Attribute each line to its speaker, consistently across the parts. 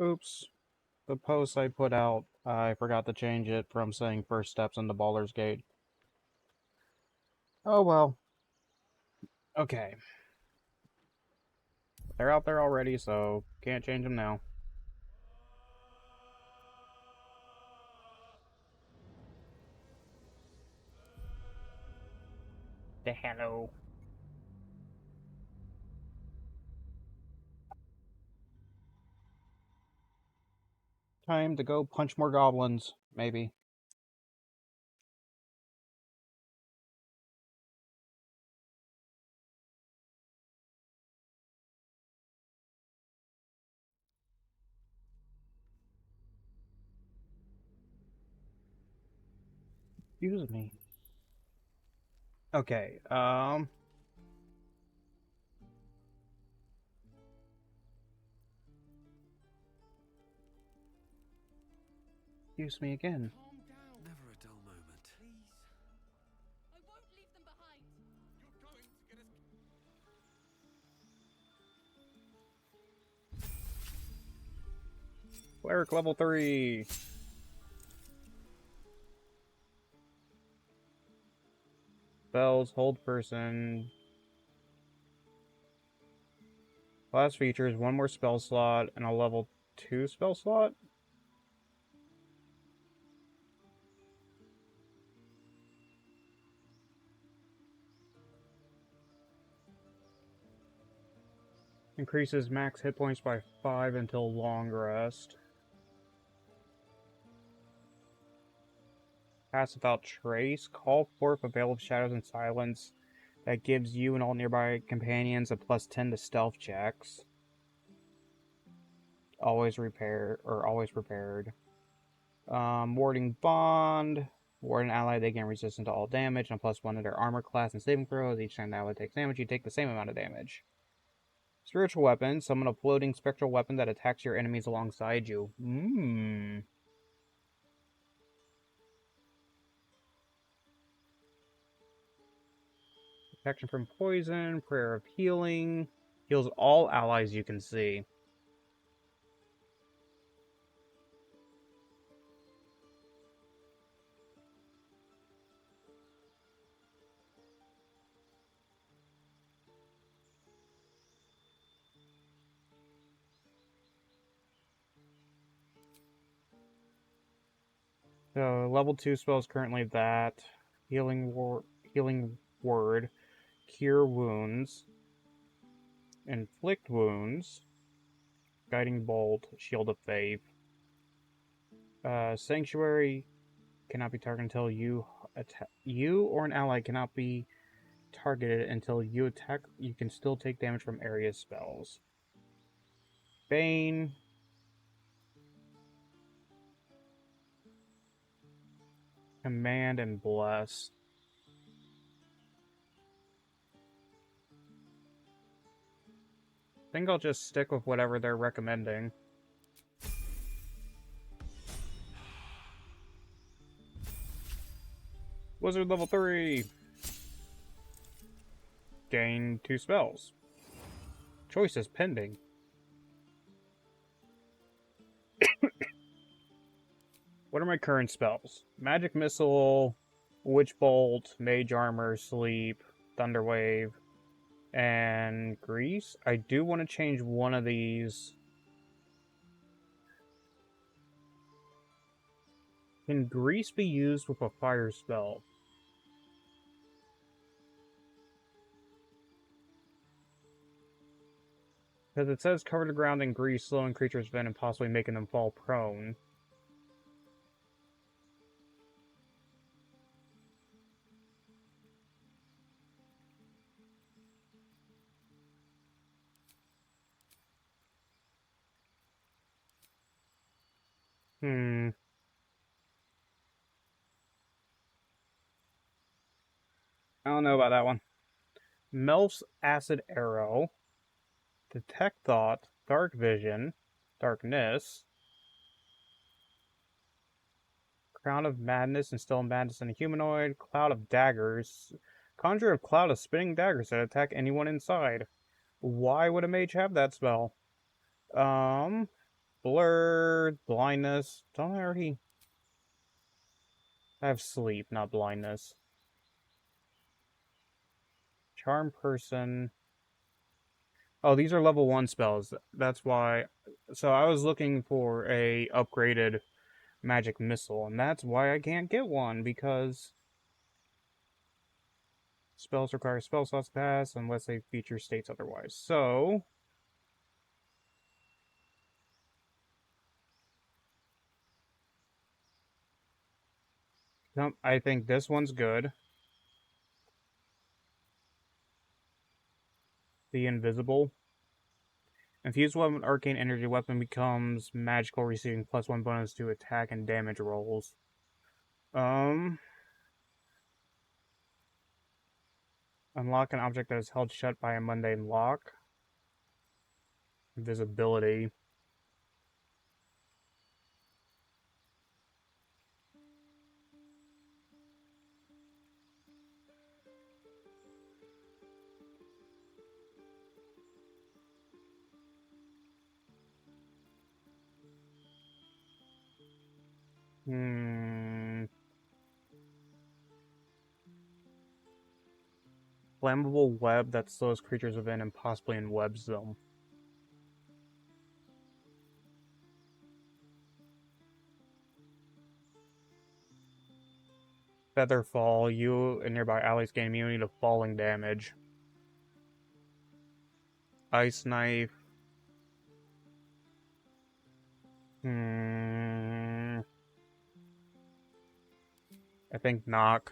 Speaker 1: Oops. The post I put out, I forgot to change it from saying first steps into Baldur's Gate. Oh well. Okay. They're out there already, so can't change them now. The hello. Time to go punch more goblins, maybe. Excuse me. Okay, excuse me again.
Speaker 2: Calm down.
Speaker 3: Never a dull moment.
Speaker 2: Please.
Speaker 4: I won't leave them behind.
Speaker 2: You're going to get us.
Speaker 1: Cleric level 3. Spells, hold person. Class features, one more spell slot, and a level 2 spell slot? Increases max hit points by 5 until long rest. Pass without trace. Call forth a veil of shadows and silence that gives you and all nearby companions a +10 to stealth checks. Always prepared. Warding bond. Ward an ally, they gain resistance to all damage and a +1 to their armor class and saving throws. Each time the ally takes damage, you take the same amount of damage. Spiritual weapon. Summon a floating spectral weapon that attacks your enemies alongside you. Protection from poison, prayer of healing. Heals all allies you can see. So level 2 spells currently that. Healing word. Cure wounds. Inflict wounds. Guiding bolt. Shield of faith. Sanctuary cannot be targeted until you or an ally cannot be targeted until you attack. You can still take damage from area spells. Bane. Command and bless. I think I'll just stick with whatever they're recommending. Wizard level 3. Gain 2 spells. Choice is pending. What are my current spells? Magic Missile, Witch Bolt, Mage Armor, Sleep, Thunder Wave, and Grease. I do want to change one of these. Can Grease be used with a fire spell? Because it says cover the ground in grease, slowing creatures' vent and possibly making them fall prone. I don't know about that one. Melf's Acid Arrow. Detect Thought. Dark Vision. Darkness. Crown of Madness, Instill Madness in a Humanoid. Cloud of Daggers. Conjure a cloud of spinning daggers that attack anyone inside. Why would a mage have that spell? Blur, blindness. Don't I already... I have sleep, not blindness. Charm person. Oh, these are level 1 spells. That's why... So I was looking for a upgraded magic missile, and that's why I can't get one, because spells require spell slots to pass unless they feature states otherwise. So... I think this one's good. The invisible. Infused weapon arcane energy weapon becomes magical, receiving +1 bonus to attack and damage rolls. Unlock an object that is held shut by a mundane lock. Invisibility. Flammable web that slows creatures within and possibly enwebs them. Featherfall. You and nearby allies gain immunity to falling damage. Ice knife. I think knock.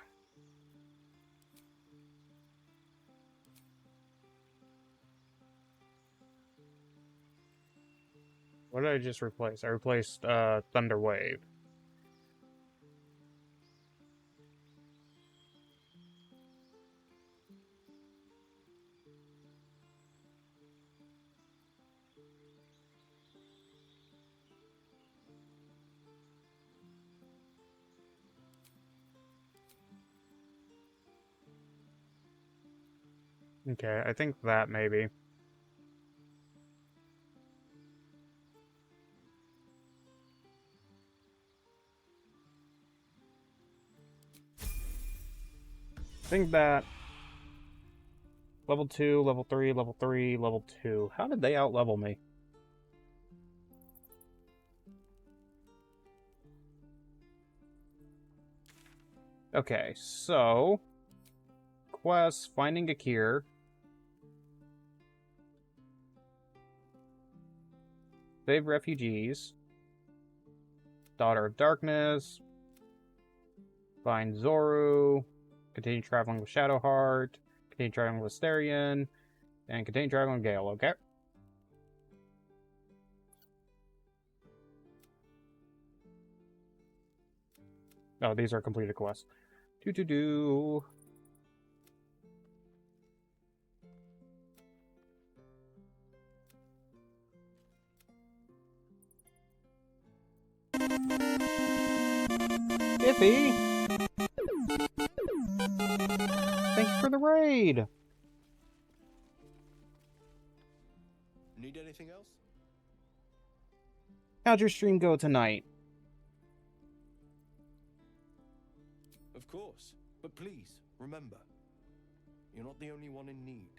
Speaker 1: What did I just replace? I replaced Thunder Wave. Okay, I think that maybe. I think that level 2, level 3, level 3, level 2. How did they out-level me? Okay, so... Quest, finding a cure. Save refugees. Daughter of Darkness. Find Zoru. Continue traveling with Shadowheart. Continue traveling with Asterion. And continue traveling with Gale, okay? Oh, these are completed quests. Do. Iffy! Thank you for the raid!
Speaker 2: Need anything else?
Speaker 1: How'd your stream go tonight?
Speaker 2: Of course. But please, remember, you're not the only one in need.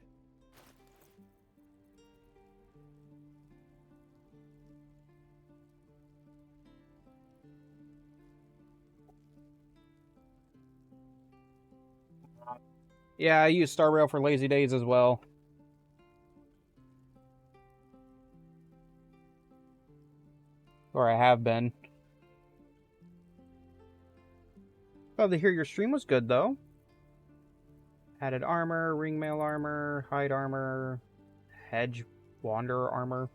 Speaker 1: Yeah, I use Star Rail for lazy days as well. Or I have been. Glad to hear your stream was good, though. Added armor, ringmail armor, hide armor, hedge wanderer armor.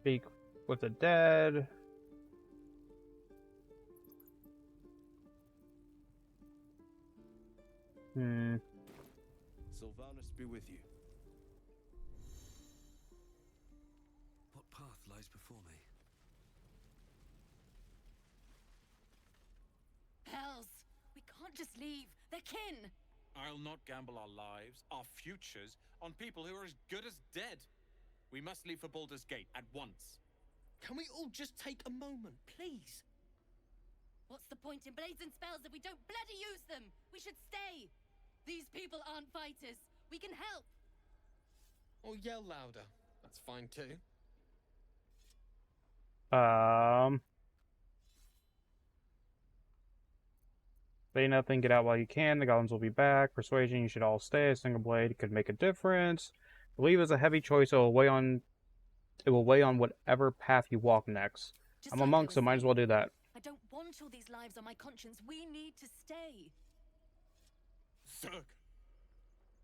Speaker 1: Speak with the dead.
Speaker 2: Sylvanus be with you.
Speaker 3: What path lies before me?
Speaker 4: Hells! We can't just leave. They're kin.
Speaker 5: I'll not gamble our lives, our futures, on people who are as good as dead. We must leave for Baldur's Gate at once.
Speaker 2: Can we all just take a moment, please?
Speaker 4: What's the point in blades and spells if we don't bloody use them? We should stay. These people aren't fighters. We can help.
Speaker 2: Or yell louder. That's fine too.
Speaker 1: Say nothing, get out while you can. The goblins will be back. Persuasion, you should all stay. A single blade could make a difference. Believe is a heavy choice. It will weigh on whatever path you walk next.
Speaker 4: Just
Speaker 1: I'm a
Speaker 4: like I
Speaker 1: monk,
Speaker 4: was
Speaker 1: so might as
Speaker 4: saying,
Speaker 1: well do that.
Speaker 4: I don't want all these lives on my conscience. We need to stay.
Speaker 5: Zerg.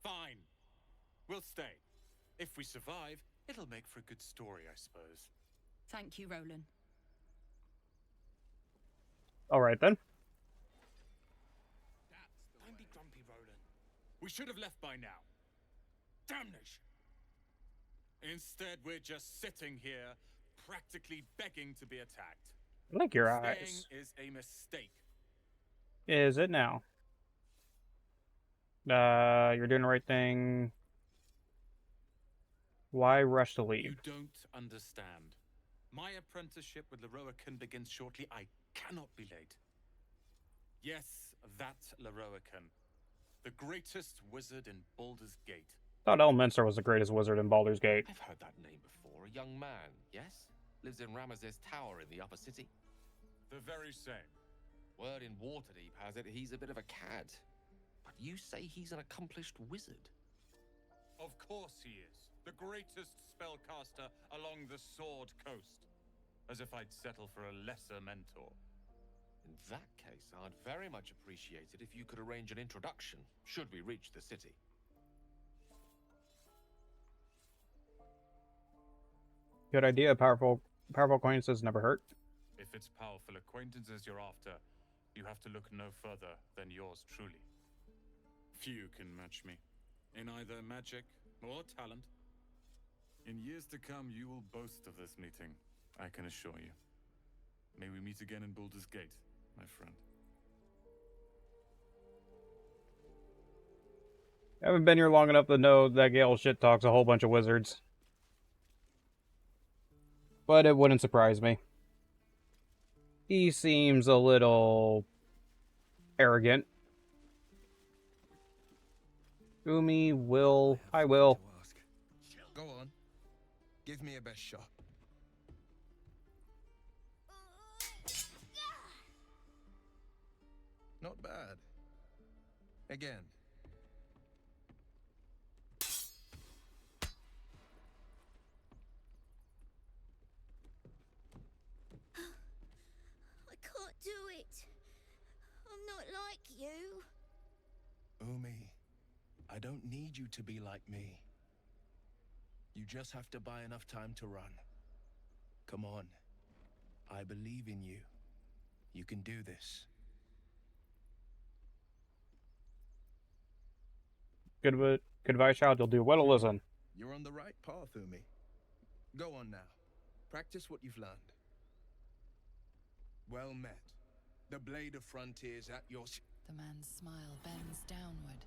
Speaker 5: Fine. We'll stay. If we survive, it'll make for a good story, I suppose.
Speaker 4: Thank you, Roland.
Speaker 1: Alright then.
Speaker 5: Don't be grumpy, Roland. We should have left by now. Damnation! Instead, we're just sitting here, practically begging to be attacked.
Speaker 1: I like your
Speaker 5: Staying
Speaker 1: eyes.
Speaker 5: is a mistake.
Speaker 1: Is it now? You're doing the right thing. Why rush to
Speaker 5: You
Speaker 1: leave?
Speaker 5: don't understand. My apprenticeship with Leroican begins shortly. I cannot be late. Yes, that Leroican. The greatest wizard in Baldur's Gate.
Speaker 1: Thought Elminster was the greatest wizard in Baldur's Gate.
Speaker 6: I've heard that name before. A young man, yes? Lives in Ramaz's tower in the upper city.
Speaker 5: The very same.
Speaker 6: Word in Waterdeep has it he's a bit of a cad. But you say he's an accomplished wizard.
Speaker 5: Of course he is. The greatest spellcaster along the Sword Coast. As if I'd settle for a lesser mentor.
Speaker 6: In that case, I'd very much appreciate it if you could arrange an introduction, should we reach the city.
Speaker 1: Good idea. Powerful acquaintances never hurt.
Speaker 5: If it's powerful acquaintances you're after, you have to look no further than yours truly. Few can match me, in either magic or talent. In years to come, you will boast of this meeting, I can assure you. May we meet again in Baldur's Gate, my friend.
Speaker 1: I haven't been here long enough to know that Gale shit talks a whole bunch of wizards. But it wouldn't surprise me. He seems a little arrogant. Umi, Will, I will.
Speaker 2: Go on. Give me a best shot. Not bad. Again.
Speaker 7: I can't do it. I'm not like you.
Speaker 2: Umi, I don't need you to be like me. You just have to buy enough time to run. Come on. I believe in you. You can do this.
Speaker 1: Good advice, child. You'll do well to listen.
Speaker 2: You're on the right path, Umi. Go on now. Practice what you've learned. Well met. The blade of frontiers at your...
Speaker 8: The man's smile bends downward,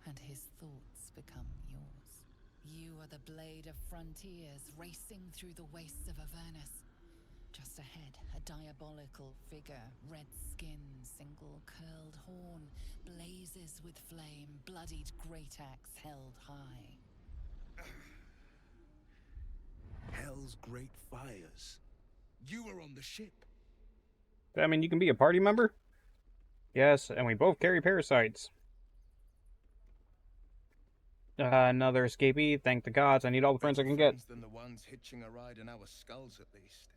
Speaker 8: and his thoughts become yours. You are the blade of frontiers racing through the wastes of Avernus. Just ahead, a diabolical figure, red skin, single curled horn, blazes with flame, bloodied great axe held high.
Speaker 2: Hell's great fires. You were on the ship.
Speaker 1: I mean, you can be a party member? Yes, and we both carry parasites. Another escapee. Thank the gods. I need all the friends I can get.
Speaker 2: Friends than the ones hitching a ride in our skulls, at least.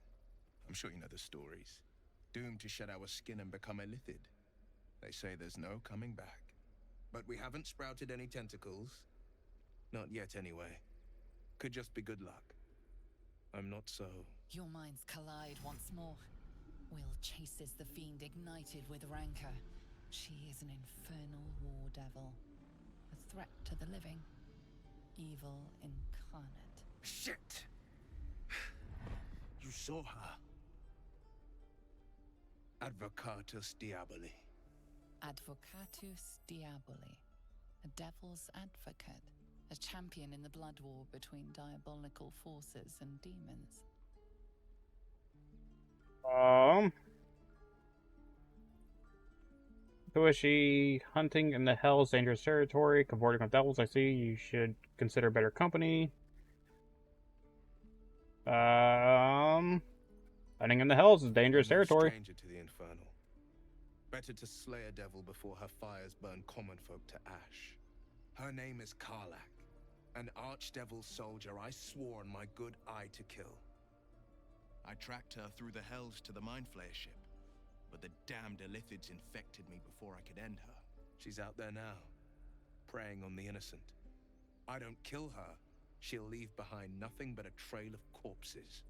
Speaker 2: I'm sure you know the stories. Doomed to shed our skin and become illithid. They say there's no coming back. But we haven't sprouted any tentacles. Not yet, anyway. Could just be good luck. I'm not so...
Speaker 8: Your minds collide once more. Will chases the fiend ignited with rancor. She is an infernal war devil. A threat to the living. Evil incarnate.
Speaker 2: Shit! You saw her. Advocatus Diaboli.
Speaker 8: Advocatus Diaboli, a devil's advocate, a champion in the blood war between diabolical forces and demons.
Speaker 1: Who is she? Hunting in the Hells, dangerous territory, cavorting with devils. I see. You should consider better company. Hunting in the Hells is dangerous
Speaker 2: I'm no
Speaker 1: territory.
Speaker 2: stranger to the infernal. Better to slay a devil before her fires burn common folk to ash. Her name is Karlak, an archdevil soldier I swore on my good eye to kill. I tracked her through the hells to the Mindflayer ship, but the damned Illithids infected me before I could end her. She's out there now, preying on the innocent. I don't kill her, she'll leave behind nothing but a trail of corpses.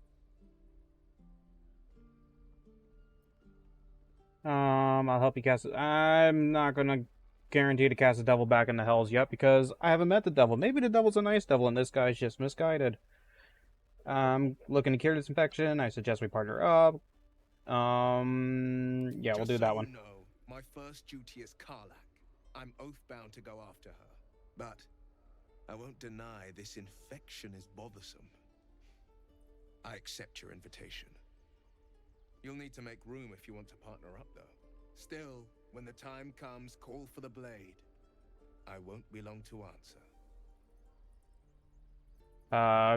Speaker 1: I'll help you cast it. I'm not gonna guarantee to cast the devil back in the Hells yet because I haven't met the devil. Maybe the devil's a nice devil and this guy's just misguided. Looking to cure this infection. I suggest we partner up. Yeah, we'll do that one.
Speaker 2: You know, my first duty is Karlak. I'm oath-bound to go after her. But I won't deny this infection is bothersome. I accept your invitation. You'll need to make room if you want to partner up, though. Still, when the time comes, call for the blade. I won't be long to answer.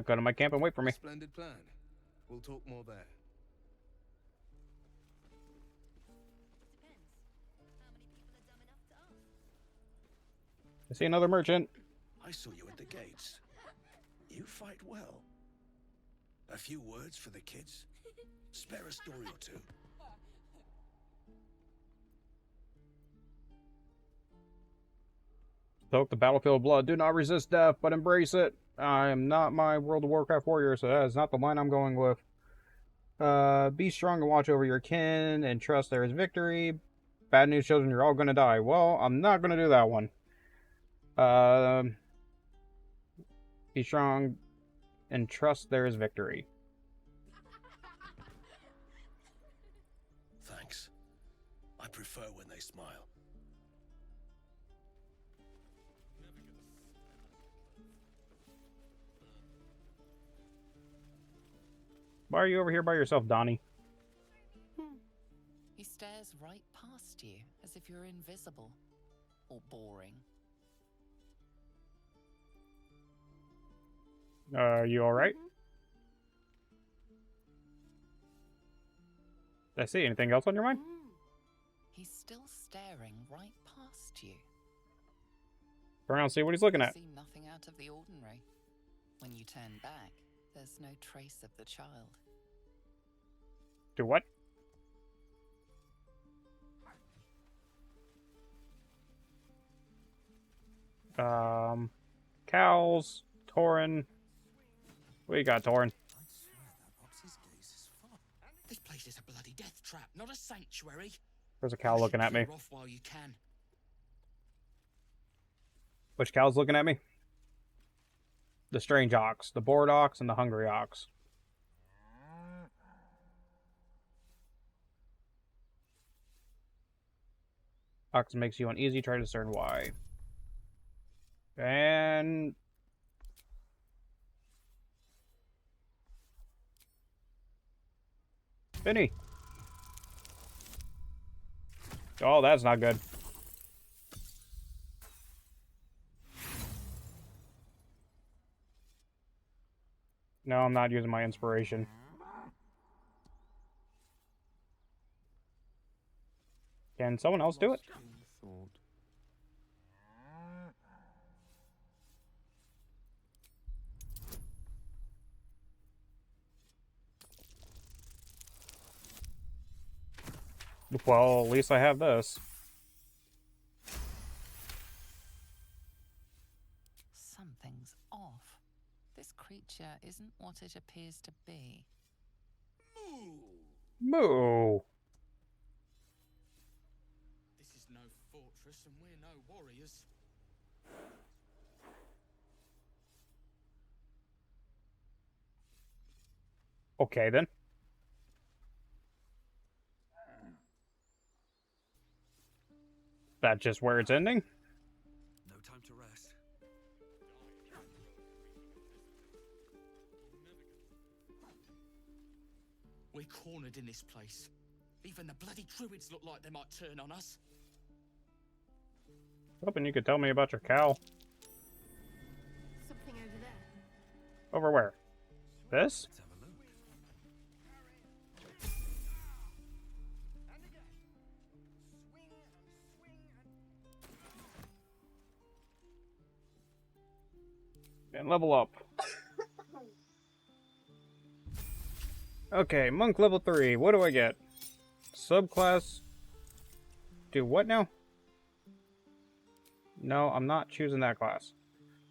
Speaker 1: Go to my camp and wait for me.
Speaker 2: Splendid plan. We'll talk more there.
Speaker 4: Depends. How many people are dumb enough to ask?
Speaker 1: I see another merchant.
Speaker 9: I saw you at the gates. You fight well. A few words for the kids? Spare a story or two.
Speaker 1: Soak the battlefield blood. Do not resist death, but embrace it. I am not my World of Warcraft warrior, so that is not the line I'm going with. Be strong and watch over your kin and trust there is victory. Bad news, children, you're all gonna die. Well, I'm not gonna do that one. Be strong and trust there is victory.
Speaker 9: Thanks. I prefer when they smile.
Speaker 1: Why are you over here by yourself, Donnie?
Speaker 8: He stares right past you, as if you're invisible. Or boring.
Speaker 1: Are you alright? Did I see anything else on your mind?
Speaker 8: He's still staring right past you.
Speaker 1: Turn around and see what he's looking
Speaker 8: You
Speaker 1: at.
Speaker 8: see nothing out of the ordinary. When you turn back, there's no trace of the child.
Speaker 1: Do what? Cows, Torin. What you got, Torin?
Speaker 10: This place is a bloody death trap, not a sanctuary.
Speaker 1: There's a cow looking at me.
Speaker 10: Off while you can.
Speaker 1: Which cow's looking at me? The strange ox, the bored ox, and the hungry ox. Ox makes you uneasy, try to discern why. And... Finny! Oh, that's not good. No, I'm not using my inspiration. Can someone else do it? Well, at least I have this.
Speaker 8: Something's off. This creature isn't what it appears to be.
Speaker 1: Moo!
Speaker 10: This is no fortress and we're no warriors.
Speaker 1: Okay, then. that just where it's ending?
Speaker 3: No time to rest.
Speaker 10: We're cornered in this place. Even the bloody druids look like they might turn on us.
Speaker 1: Hoping you could tell me about your cow.
Speaker 4: Something over there.
Speaker 1: Over where? This?
Speaker 3: Let's have a look.
Speaker 1: And level up. Okay, monk level 3. What do I get? Subclass. Do what now? No, I'm not choosing that class.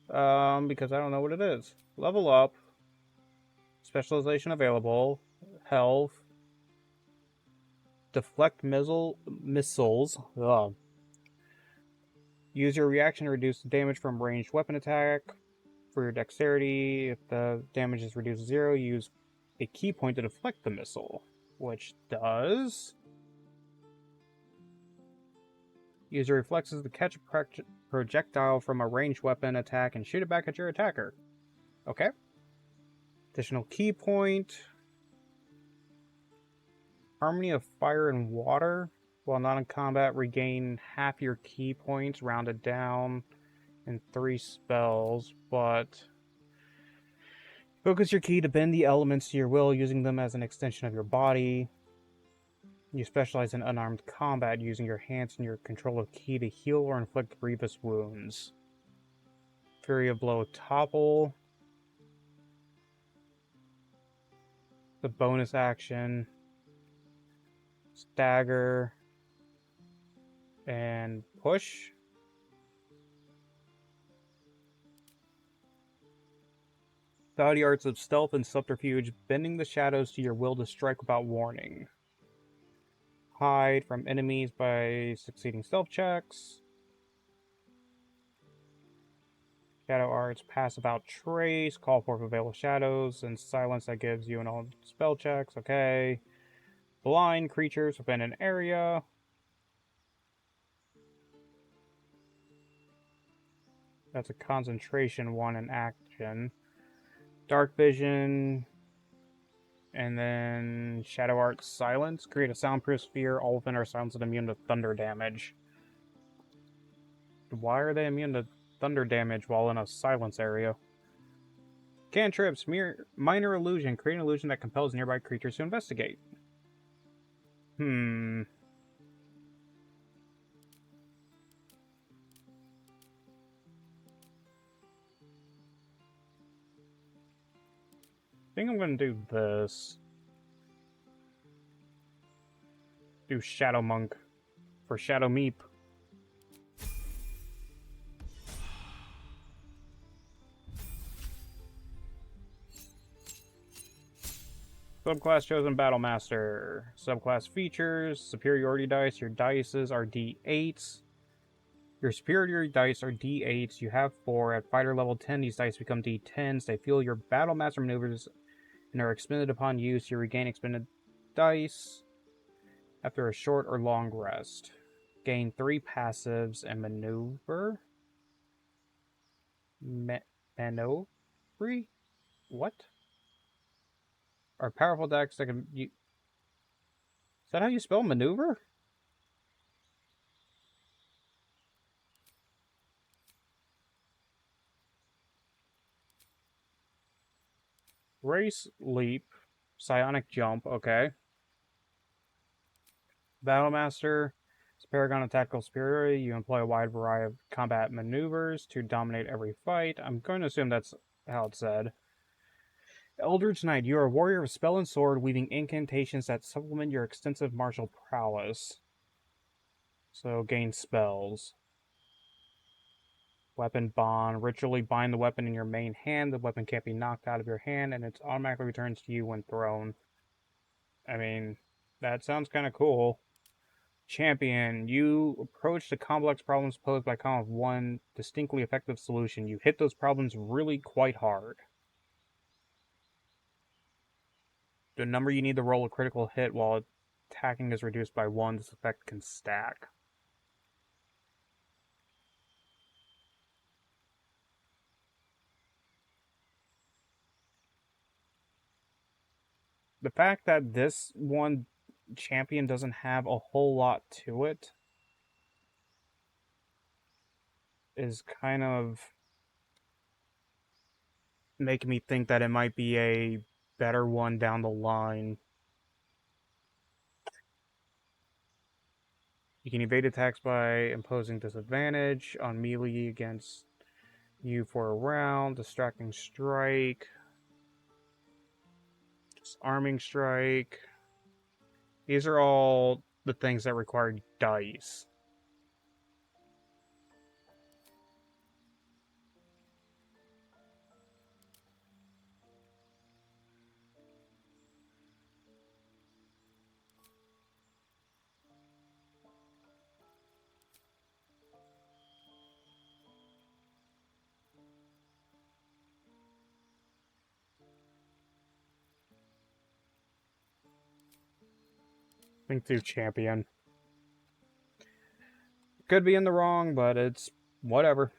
Speaker 1: Because I don't know what it is. Level up. Specialization available. Health. Deflect missiles. Ugh. Use your reaction to reduce damage from ranged weapon attack. For your dexterity, if the damage is reduced to 0, use a key point to deflect the missile. Which does... Use your reflexes to catch a projectile from a ranged weapon attack and shoot it back at your attacker. Okay. Additional key point. Harmony of Fire and Water. While not in combat, regain half your key points, rounded down, in 3 spells, but focus your key to bend the elements to your will, using them as an extension of your body. You specialize in unarmed combat, using your hands and your control of key to heal or inflict grievous wounds. Fury of Blow Topple. The bonus action. Stagger. And push. Body arts of stealth and subterfuge, bending the shadows to your will to strike without warning. Hide from enemies by succeeding stealth checks. Shadow arts, pass about trace, call forth available shadows, and silence that gives you an all spell checks. Okay. Blind creatures within an area. That's a concentration one in action. Dark vision, and then Shadow Arts Silence. Create a soundproof sphere. All within are silenced and immune to thunder damage. Why are they immune to thunder damage while in a silence area? Cantrips, minor illusion. Create an illusion that compels nearby creatures to investigate. I think I'm going to do this. Do Shadow Monk for Shadow Meep. Subclass chosen Battlemaster. Subclass features, superiority dice. Your dices are D8s. Your superiority dice are D8s. You have 4. At fighter level 10, these dice become D10s. They fuel your Battlemaster maneuvers and are expended upon use. You regain expended dice after a short or long rest. Gain 3 passives and maneuver. Maneuver? What? Are powerful decks that can... Is that how you spell maneuver? Race, leap, psionic jump, okay. Battlemaster, Paragon of Tactical Superiority. You employ a wide variety of combat maneuvers to dominate every fight. I'm going to assume that's how it's said. Eldritch Knight, you are a warrior of spell and sword, weaving incantations that supplement your extensive martial prowess. So, gain spells. Weapon Bond. Ritually bind the weapon in your main hand. The weapon can't be knocked out of your hand, and it automatically returns to you when thrown. I mean, that sounds kind of cool. Champion. You approach the complex problems posed by con with one distinctly effective solution. You hit those problems really quite hard. The number you need to roll a critical hit while attacking is reduced by 1. This effect can stack. the fact that this one champion doesn't have a whole lot to it is kind of making me think that it might be a better one down the line. You can evade attacks by imposing disadvantage on melee against you for a round, distracting strike, disarming strike. These are all the things that require dice. Think through champion. Could be in the wrong, but it's whatever.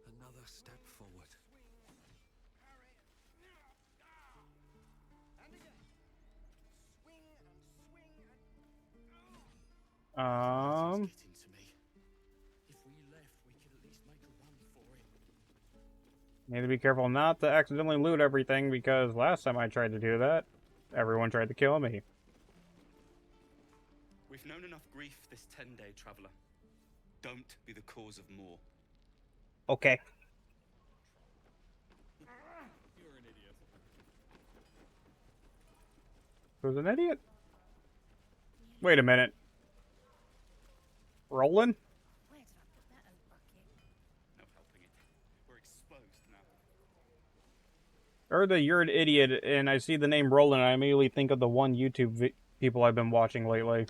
Speaker 3: Another step forward.
Speaker 1: Um,
Speaker 10: Getting to me. If we left, we could at least make a run for it.
Speaker 1: need to be careful not to accidentally loot everything, because last time I tried to do that, everyone tried to kill me.
Speaker 11: We've known enough grief this 10-day traveler. Don't be the cause of more.
Speaker 1: Okay.
Speaker 5: You're an idiot.
Speaker 1: Who's an idiot? Wait a minute. Roland?
Speaker 7: Where did I put that old bucket?
Speaker 11: No helping it. We're exposed now.
Speaker 1: Or you're an idiot, and I see the name Roland, and I immediately think of the one YouTube people I've been watching lately.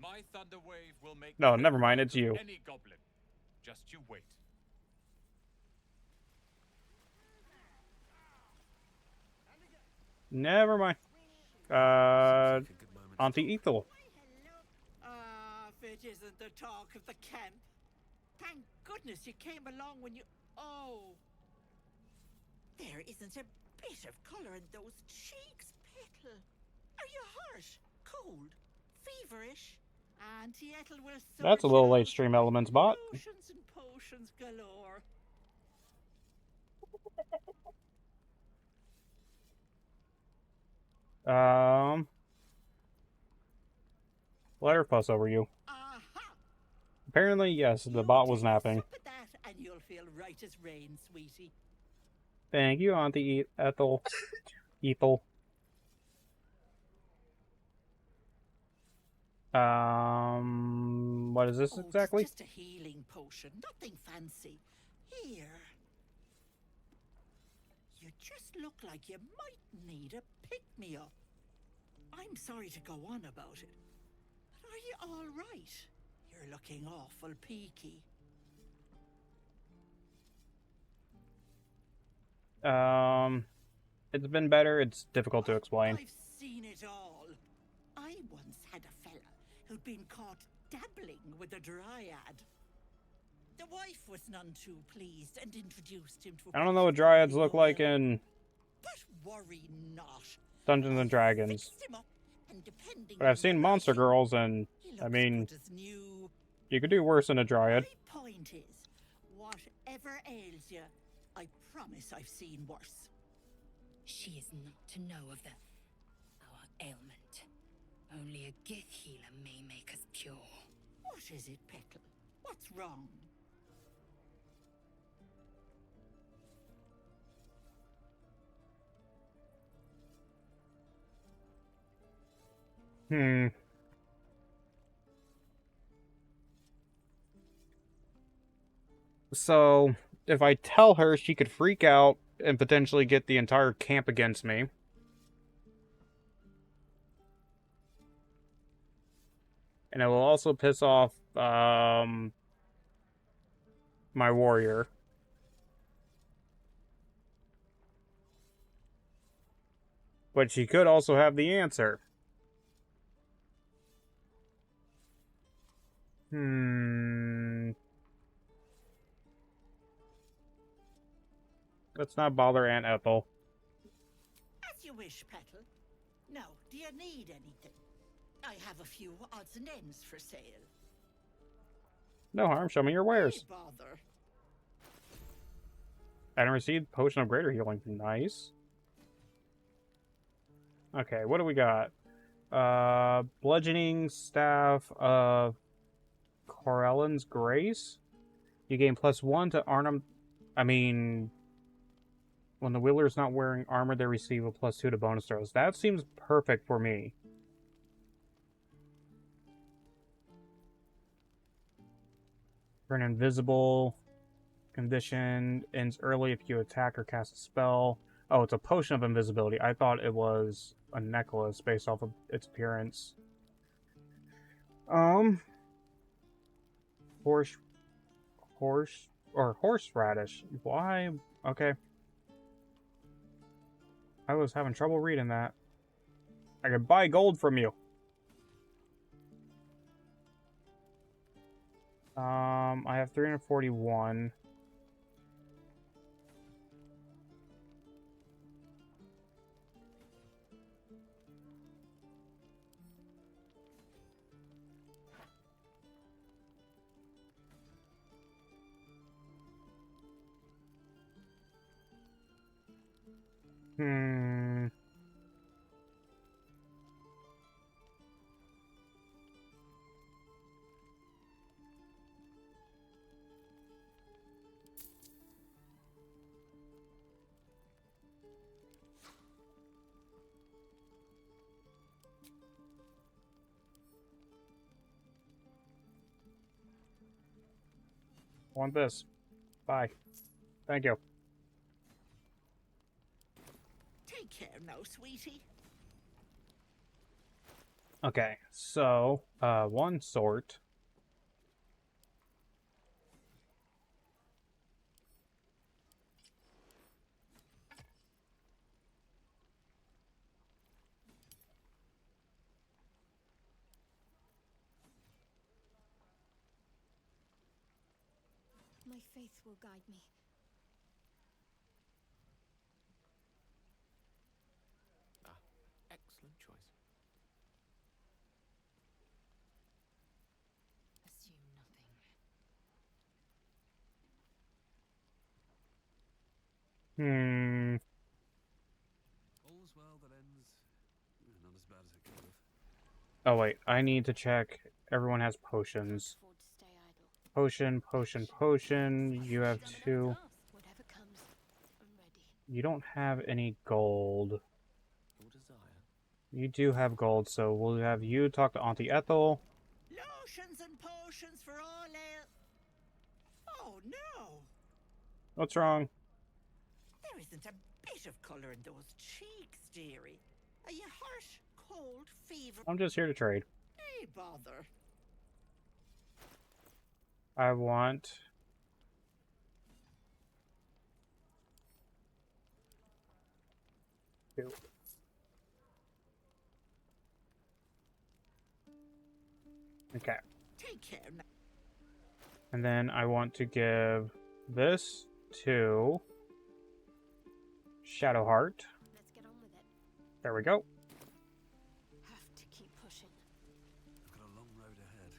Speaker 5: My thunder wave will make
Speaker 1: No, never mind, it's you.
Speaker 5: any goblin. Just you wait.
Speaker 1: Never mind. Auntie Ethel.
Speaker 12: Ah, if it isn't the talk of the camp. Thank goodness you came along when you... Oh. There isn't a bit of colour in those cheeks, Petal. Are you hurt? Cold? Feverish? Auntie Ethel will sort
Speaker 1: That's a little
Speaker 12: you
Speaker 1: late
Speaker 12: out.
Speaker 1: stream elements bot.
Speaker 12: Lotions and potions galore.
Speaker 1: Let her fuss over you.
Speaker 12: Aha!
Speaker 1: Apparently, yes, the bot was napping.
Speaker 12: Sup at that and you'll feel right as rain, sweetie.
Speaker 1: Thank you, Auntie Ethel. Ethel. What is this exactly?
Speaker 12: Just a healing potion, nothing fancy. Here. You just look like you might need a pick-me-up. I'm sorry to go on about it, but are you all right? You're looking awful peaky.
Speaker 1: It's been better. It's difficult to explain.
Speaker 12: I've seen it all. I once had a fella who'd been caught dabbling with a dryad. The wife was none too pleased and introduced him to a...
Speaker 1: I don't know what dryads look like in
Speaker 12: But worry not.
Speaker 1: Dungeons and Dragons.
Speaker 12: Fixed him up, and depending
Speaker 1: But I've
Speaker 12: on
Speaker 1: seen
Speaker 12: the
Speaker 1: Monster
Speaker 12: ration,
Speaker 1: Girls, and
Speaker 12: he
Speaker 1: I
Speaker 12: looks
Speaker 1: mean,
Speaker 12: good as new.
Speaker 1: you could do worse than a dryad.
Speaker 12: My point is, whatever ails you, I promise I've seen worse.
Speaker 13: She is not to know of our ailment. Only a Gith healer may make us pure.
Speaker 12: What is it, Petal? What's wrong?
Speaker 1: So, if I tell her, she could freak out and potentially get the entire camp against me. And it will also piss off, my warrior. But she could also have the answer. That's not Baldur and Ethel.
Speaker 12: As you wish, Petal. Now, do you need anything? I have a few odds and ends for sale.
Speaker 1: No harm, show me your wares.
Speaker 12: Hey, bother.
Speaker 1: Item received, potion of greater healing. Nice. Okay, what do we got? Bludgeoning staff of Corellin's Grace. You gain +1 to Arnhem. When the wielder is not wearing armor, they receive a +2 to bonus throws. That seems perfect for me. Turn invisible. Condition ends early if you attack or cast a spell. Oh, it's a potion of invisibility. I thought it was a necklace based off of its appearance. Horseradish. Why? Okay. I was having trouble reading that. I could buy gold from you. I have 341. Want this. Bye. Thank you.
Speaker 12: Take care now, sweetie.
Speaker 1: Okay, so, one sort.
Speaker 7: My faith will guide me.
Speaker 6: Ah, excellent choice.
Speaker 8: Assume nothing.
Speaker 3: All's well that ends not as bad as it could have.
Speaker 1: Oh wait, I need to check. Everyone has potions. Potion, potion, potion. You have 2.
Speaker 7: Whatever comes, I'm ready.
Speaker 1: You don't have any gold.
Speaker 6: Your desire.
Speaker 1: You do have gold, so we'll have you talk to Auntie Ethel.
Speaker 12: Lotions and potions for all ale. Oh no!
Speaker 1: What's wrong?
Speaker 12: There isn't a bit of colour in those cheeks, dearie. Are you hurt, cold, fever?
Speaker 1: I'm just here to trade.
Speaker 12: Hey, bother.
Speaker 1: I want... two. Okay.
Speaker 12: Take care now.
Speaker 1: And then I want to give this to Shadowheart.
Speaker 7: Let's get on with it.
Speaker 1: There we go.
Speaker 7: Have to keep pushing.
Speaker 3: I've got a long road ahead.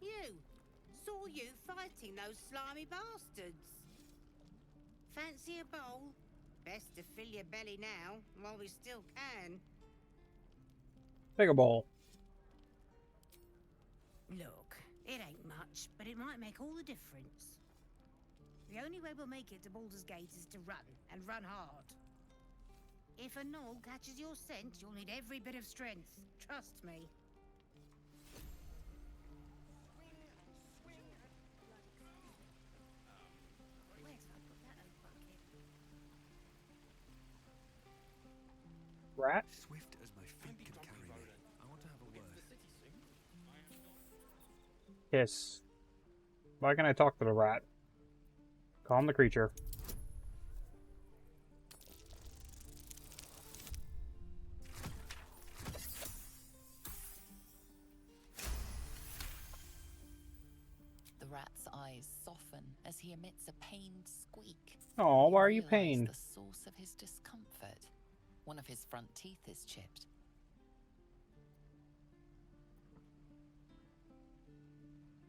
Speaker 14: You! Saw you fighting those slimy bastards. Fancy a bowl? Best to fill your belly now, while we still can.
Speaker 1: Take a bowl.
Speaker 14: Look, it ain't much, but it might make all the difference. The only way we'll make it to Baldur's Gate is to run, and run hard. If a gnoll catches your scent, you'll need every bit of strength. Trust me.
Speaker 1: Rat?
Speaker 3: Swift as my feet can carry me. I want to have a word.
Speaker 1: Hiss. Why can I talk to the rat? Calm the creature.
Speaker 8: eyes soften as he emits a pained squeak.
Speaker 1: Oh, why are you
Speaker 8: realize
Speaker 1: pained?
Speaker 8: the source of his discomfort. One of his front teeth is chipped.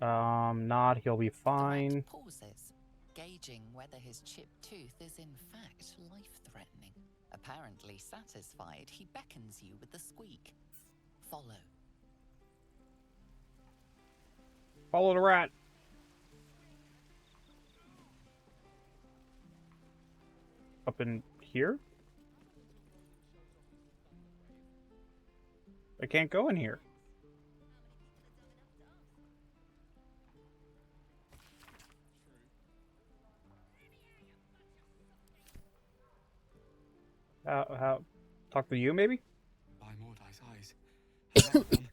Speaker 1: Not. He'll be
Speaker 8: The
Speaker 1: fine.
Speaker 8: rat pauses, gauging whether his chipped tooth is in fact life-threatening. Apparently satisfied, he beckons you with the squeak. Follow.
Speaker 1: Follow the rat. Up in here? I can't go in here. Talk to you, maybe?
Speaker 11: By Mordai's eyes, have I done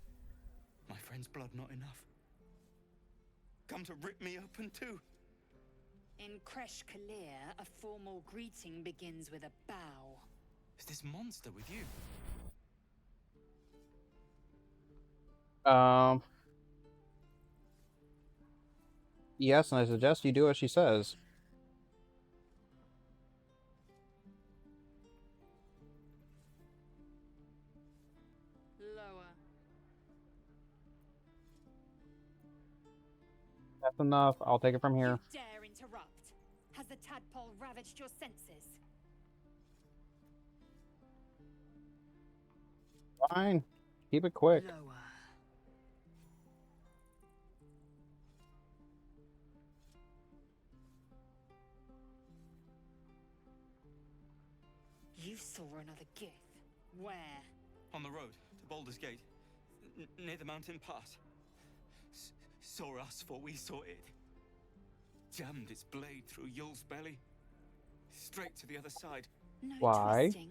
Speaker 11: my friend's blood not enough? Come to rip me open too?
Speaker 13: In Kresh Kalir, a formal greeting begins with a bow.
Speaker 11: Is this monster with you?
Speaker 1: Yes, and I suggest you do as she says.
Speaker 13: Lower.
Speaker 1: That's enough. I'll take it from here.
Speaker 13: You dare interrupt? Has the tadpole ravaged your senses?
Speaker 1: Fine. Keep it quick.
Speaker 13: Lower. You saw another Gith. Where?
Speaker 11: On the road to Baldur's Gate, near the mountain pass. Saw us, for we saw it. Jammed its blade through Yul's belly, straight to the other side.
Speaker 13: No
Speaker 1: Why?
Speaker 13: twisting.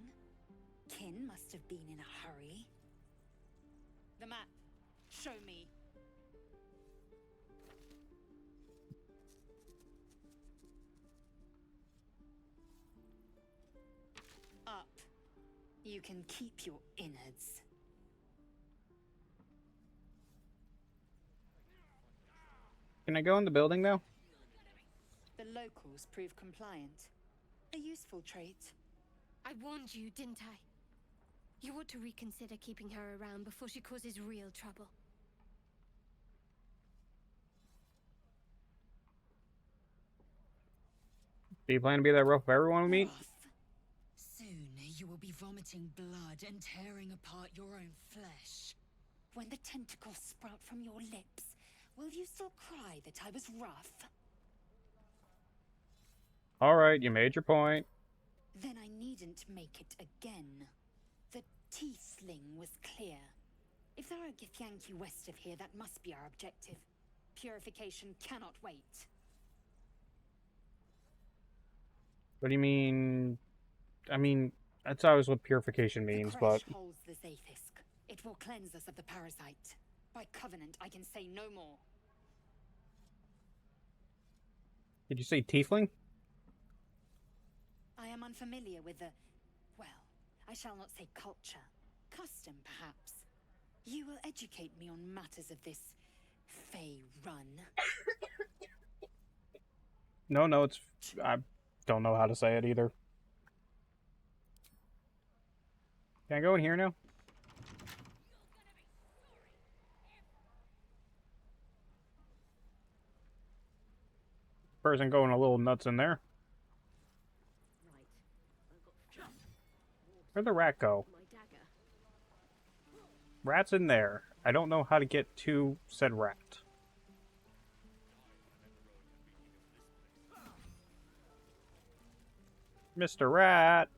Speaker 13: Kin must have been in a hurry. The map. Show me. Up. You can keep your innards.
Speaker 1: Can I go in the building now?
Speaker 13: The locals prove compliant. A useful trait.
Speaker 7: I warned you, didn't I? You ought to reconsider keeping her around before she causes real trouble.
Speaker 1: Do you plan to be that rough for everyone we meet?
Speaker 13: Soon you will be vomiting blood and tearing apart your own flesh. When the tentacles sprout from your lips, will you still cry that I was rough?
Speaker 1: Alright, you made your point.
Speaker 13: Then I needn't make it again. The T-sling was clear. If there are Githyanki west of here, that must be our objective. Purification cannot wait.
Speaker 1: What do you mean? I mean, that's always what purification means,
Speaker 13: The
Speaker 1: but...
Speaker 13: Kresh holds the Zaithisk. It will cleanse us of the parasite. By covenant, I can say no more.
Speaker 1: Did you say tiefling?
Speaker 13: I am unfamiliar with the... well, I shall not say culture. Custom, perhaps. You will educate me on matters of this... Fey run.
Speaker 1: No, it's... I don't know how to say it either. Can I go in here now? Person going a little nuts in there. Where'd the rat go? Rat's in there. I don't know how to get to said rat. Mr. Rat!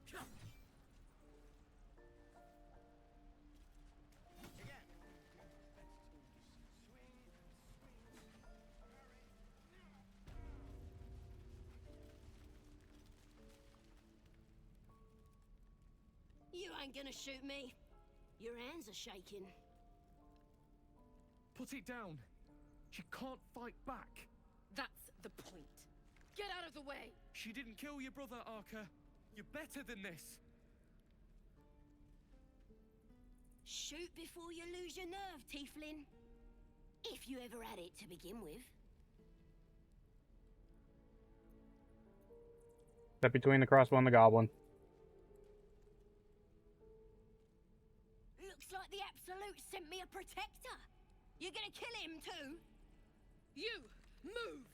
Speaker 7: You ain't gonna shoot me. Your hands are shaking.
Speaker 10: Put it down. She can't fight back.
Speaker 4: That's the point. Get out of the way!
Speaker 10: She didn't kill your brother, Arka. You're better than this.
Speaker 7: Shoot before you lose your nerve, Tiefling. If you ever had it to begin with.
Speaker 1: Step between the crossbow and the goblin.
Speaker 4: Looks like the Absolute sent me a protector. You're gonna kill him too? You, move!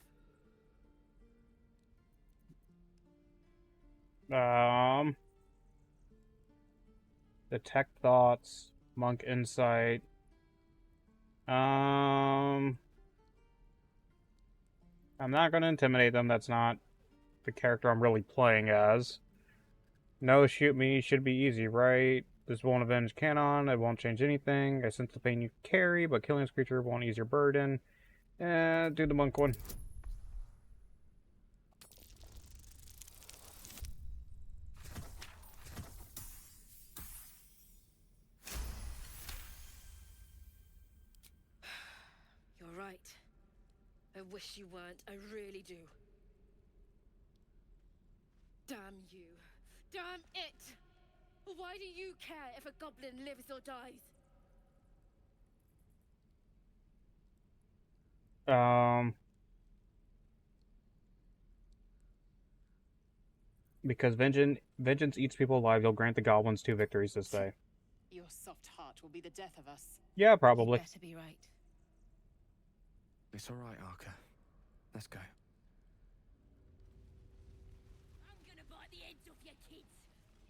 Speaker 1: Detect thoughts, monk insight. I'm not gonna intimidate them. That's not the character I'm really playing as. No, shoot me should be easy, right? This won't avenge canon. It won't change anything. I sense the pain you carry, but killing this creature won't ease your burden. Do the monk one.
Speaker 4: You're right. I wish you weren't. I really do. Damn you. Damn it! Why do you care if a goblin lives or dies?
Speaker 1: Because vengeance eats people alive, you'll grant the goblins 2 victories this day.
Speaker 8: Your soft heart will be the death of us.
Speaker 1: Yeah, probably.
Speaker 4: You better be right.
Speaker 11: It's all right, Arca. Let's go.
Speaker 4: I'm gonna bite the heads off your kids,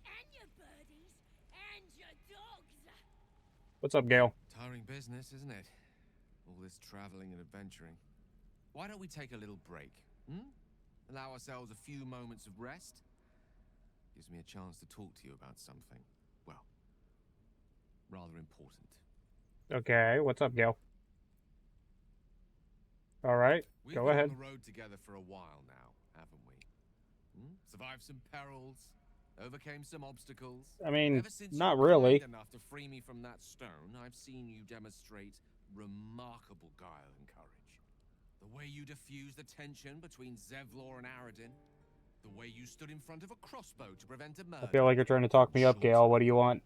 Speaker 4: and your birdies, and your dogs.
Speaker 1: What's up, Gale?
Speaker 6: Tiring business, isn't it? All this traveling and adventuring. Why don't we take a little break? Allow ourselves a few moments of rest? Gives me a chance to talk to you about something, well, rather important.
Speaker 1: Okay, what's up, Gale? Alright, go ahead.
Speaker 6: We've been on the road together for a while now, haven't we? Survived some perils, overcame some obstacles.
Speaker 1: I mean,
Speaker 6: Ever since
Speaker 1: not
Speaker 6: you were
Speaker 1: really.
Speaker 6: kind enough to free me from that stone, I've seen you demonstrate remarkable guile and courage. The way you diffused the tension between Zevlor and Aradin. The way you stood in front of a crossbow to prevent a murder.
Speaker 1: I feel like you're trying to talk me up, Gale. What do you want?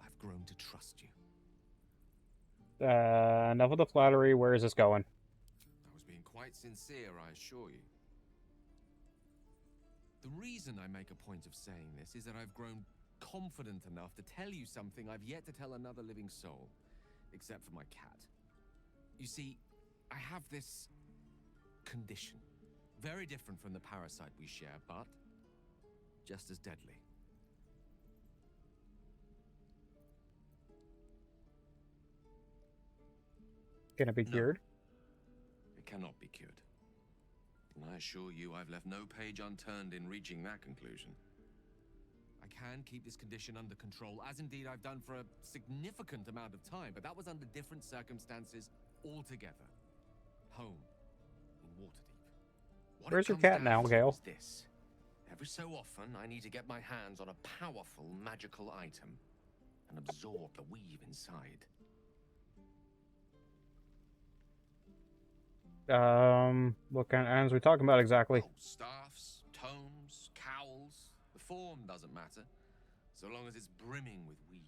Speaker 6: I've grown to trust you.
Speaker 1: Enough of the flattery. Where is this going?
Speaker 6: I was being quite sincere, I assure you. The reason I make a point of saying this is that I've grown confident enough to tell you something I've yet to tell another living soul, except for my cat. You see, I have this condition. Very different from the parasite we share, but just as deadly.
Speaker 1: Can it be cured?
Speaker 6: It cannot be cured. And I assure you I've left no page unturned in reaching that conclusion. I can keep this condition under control, as indeed I've done for a significant amount of time, but that was under different circumstances altogether. Home, in Waterdeep. What
Speaker 1: Where's
Speaker 6: it
Speaker 1: your
Speaker 6: comes
Speaker 1: cat
Speaker 6: down
Speaker 1: now,
Speaker 6: to
Speaker 1: Gale?
Speaker 6: is this. Every so often, I need to get my hands on a powerful magical item and absorb the weave inside.
Speaker 1: What kind of items are we talking about exactly?
Speaker 6: Oh, staffs, tomes, cowls. The form doesn't matter, so long as it's brimming with weave.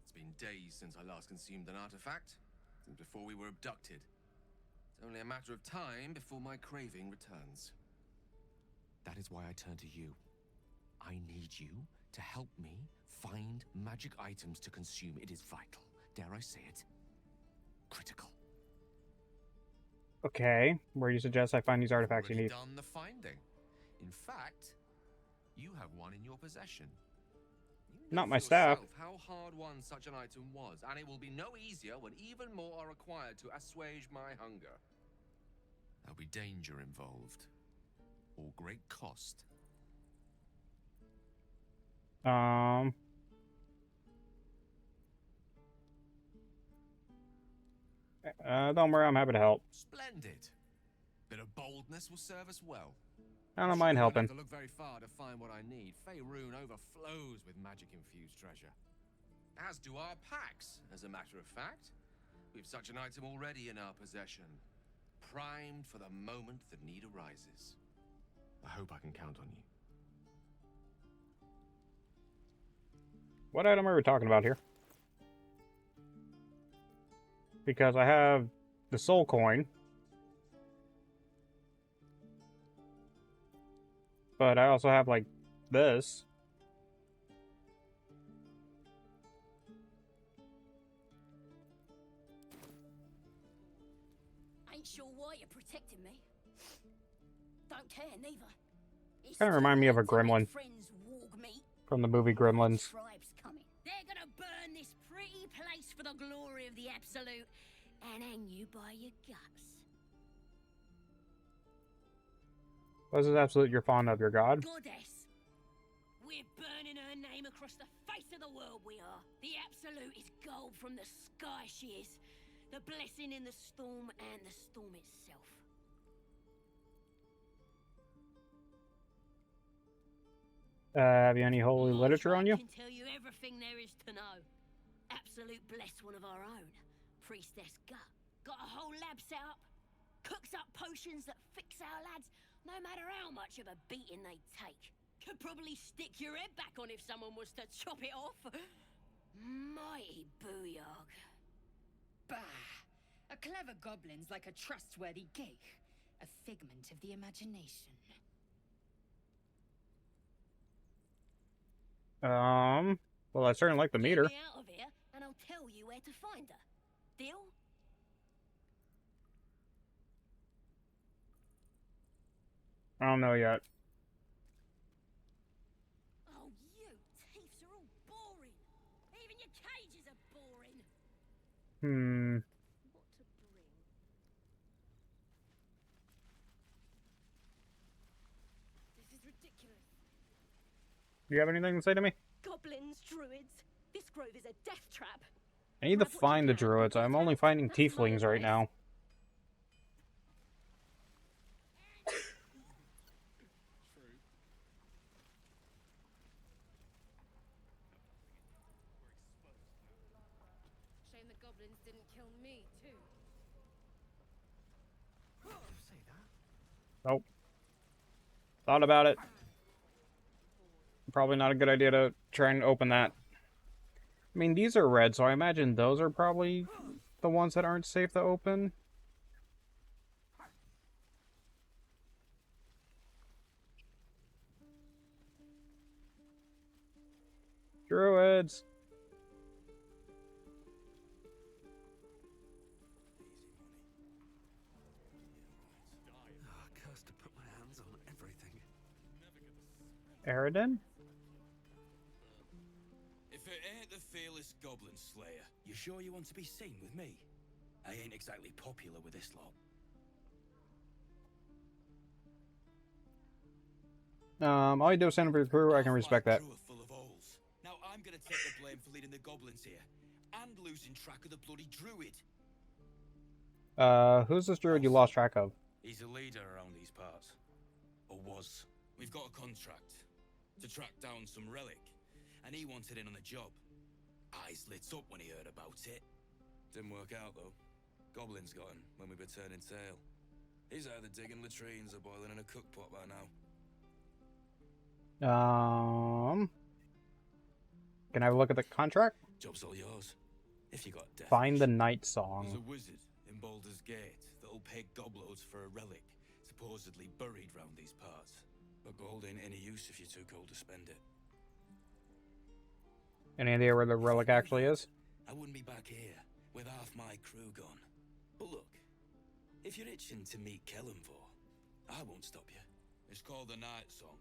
Speaker 6: It's been days since I last consumed an artifact, since before we were abducted. It's only a matter of time before my craving returns. That is why I turn to you. I need you to help me find magic items to consume. It is vital. Dare I say it? Critical.
Speaker 1: Okay, where do you suggest I find these artifacts you
Speaker 6: Already
Speaker 1: need?
Speaker 6: done the finding. In fact, you have one in your possession. You know
Speaker 1: Not my
Speaker 6: for
Speaker 1: staff.
Speaker 6: yourself how hard won such an item was, and it will be no easier when even more are required to assuage my hunger. There'll be danger involved, or great cost.
Speaker 1: Don't worry, I'm happy to help.
Speaker 6: Splendid. Bit of boldness will serve us well.
Speaker 1: I don't mind
Speaker 6: You won't
Speaker 1: helping.
Speaker 6: have to look very far to find what I need. Faerun overflows with magic-infused treasure. As do our packs, as a matter of fact. We've such an item already in our possession. Primed for the moment the need arises. I hope I can count on you.
Speaker 1: What item are we talking about here? Because I have the soul coin. but I also have, like, this.
Speaker 4: Ain't sure why you're protecting me. Don't care neither. It's
Speaker 1: Kind of
Speaker 4: too
Speaker 1: remind me of a
Speaker 4: late to make
Speaker 1: gremlin
Speaker 4: friends walk me.
Speaker 1: from the movie Gremlins.
Speaker 4: Tribe's coming. They're gonna burn this pretty place for the glory of the Absolute and hang you by your guts.
Speaker 1: What is it absolute you're fond of, your god?
Speaker 4: Goddess. We're burning her name across the face of the world, we are. The Absolute is gold from the sky, she is. The blessing in the storm and the storm itself.
Speaker 1: Have you any holy literature on you?
Speaker 4: I can tell you everything there is to know. Absolute bless one of our own. Priestess Gut. Got a whole lab set up. Cooks up potions that fix our lads, no matter how much of a beating they take. Could probably stick your head back on if someone was to chop it off. Mighty booyog.
Speaker 13: Bah! A clever goblin's like a trustworthy gig. A figment of the imagination.
Speaker 1: Well, I certainly like the meter.
Speaker 4: Get me out of here, and I'll tell you where to find her. Deal?
Speaker 1: I don't know yet.
Speaker 4: Oh, you thieves are all boring. Even your cages are boring.
Speaker 1: Hmm.
Speaker 4: What to bring? This is ridiculous.
Speaker 1: Do you have anything to say to me?
Speaker 4: Goblins, druids. This grove is a death trap.
Speaker 1: I need to find the druids. I'm only finding tieflings right now.
Speaker 7: Shame the goblins didn't kill me, too.
Speaker 1: Nope. Thought about it. Probably not a good idea to try and open that. I mean, these are red, so I imagine those are probably the ones that aren't safe to open. Druids!
Speaker 3: Cursed to put my hands on everything.
Speaker 1: Aridin?
Speaker 9: If it ain't the fearless goblin slayer, you sure you want to be seen with me? I ain't exactly popular with this lot.
Speaker 1: All you do is send for your crew, I can respect that.
Speaker 9: Crew are full of holes. Now I'm gonna take the blame for leading the goblins here, and losing track of the bloody druid.
Speaker 1: Who's this druid you lost track of?
Speaker 9: He's a leader around these parts. Or was. We've got a contract to track down some relic, and he wanted in on the job. Eyes lit up when he heard about it. Didn't work out, though. Goblins got him when we were turning tail. He's either digging latrines or boiling in a cookpot by now.
Speaker 1: Can I have a look at the contract?
Speaker 9: Job's all yours. If you got death.
Speaker 1: Find the night
Speaker 9: There's
Speaker 1: song.
Speaker 9: a wizard in Baldur's Gate that'll pay gobloads for a relic, supposedly buried round these parts. But gold ain't any use if you're too cold to spend it.
Speaker 1: Any idea where the relic actually is?
Speaker 9: I wouldn't be back here with half my crew gone. But look, if you're itching to meet Kellenvor, I won't stop you. It's called the Night Song.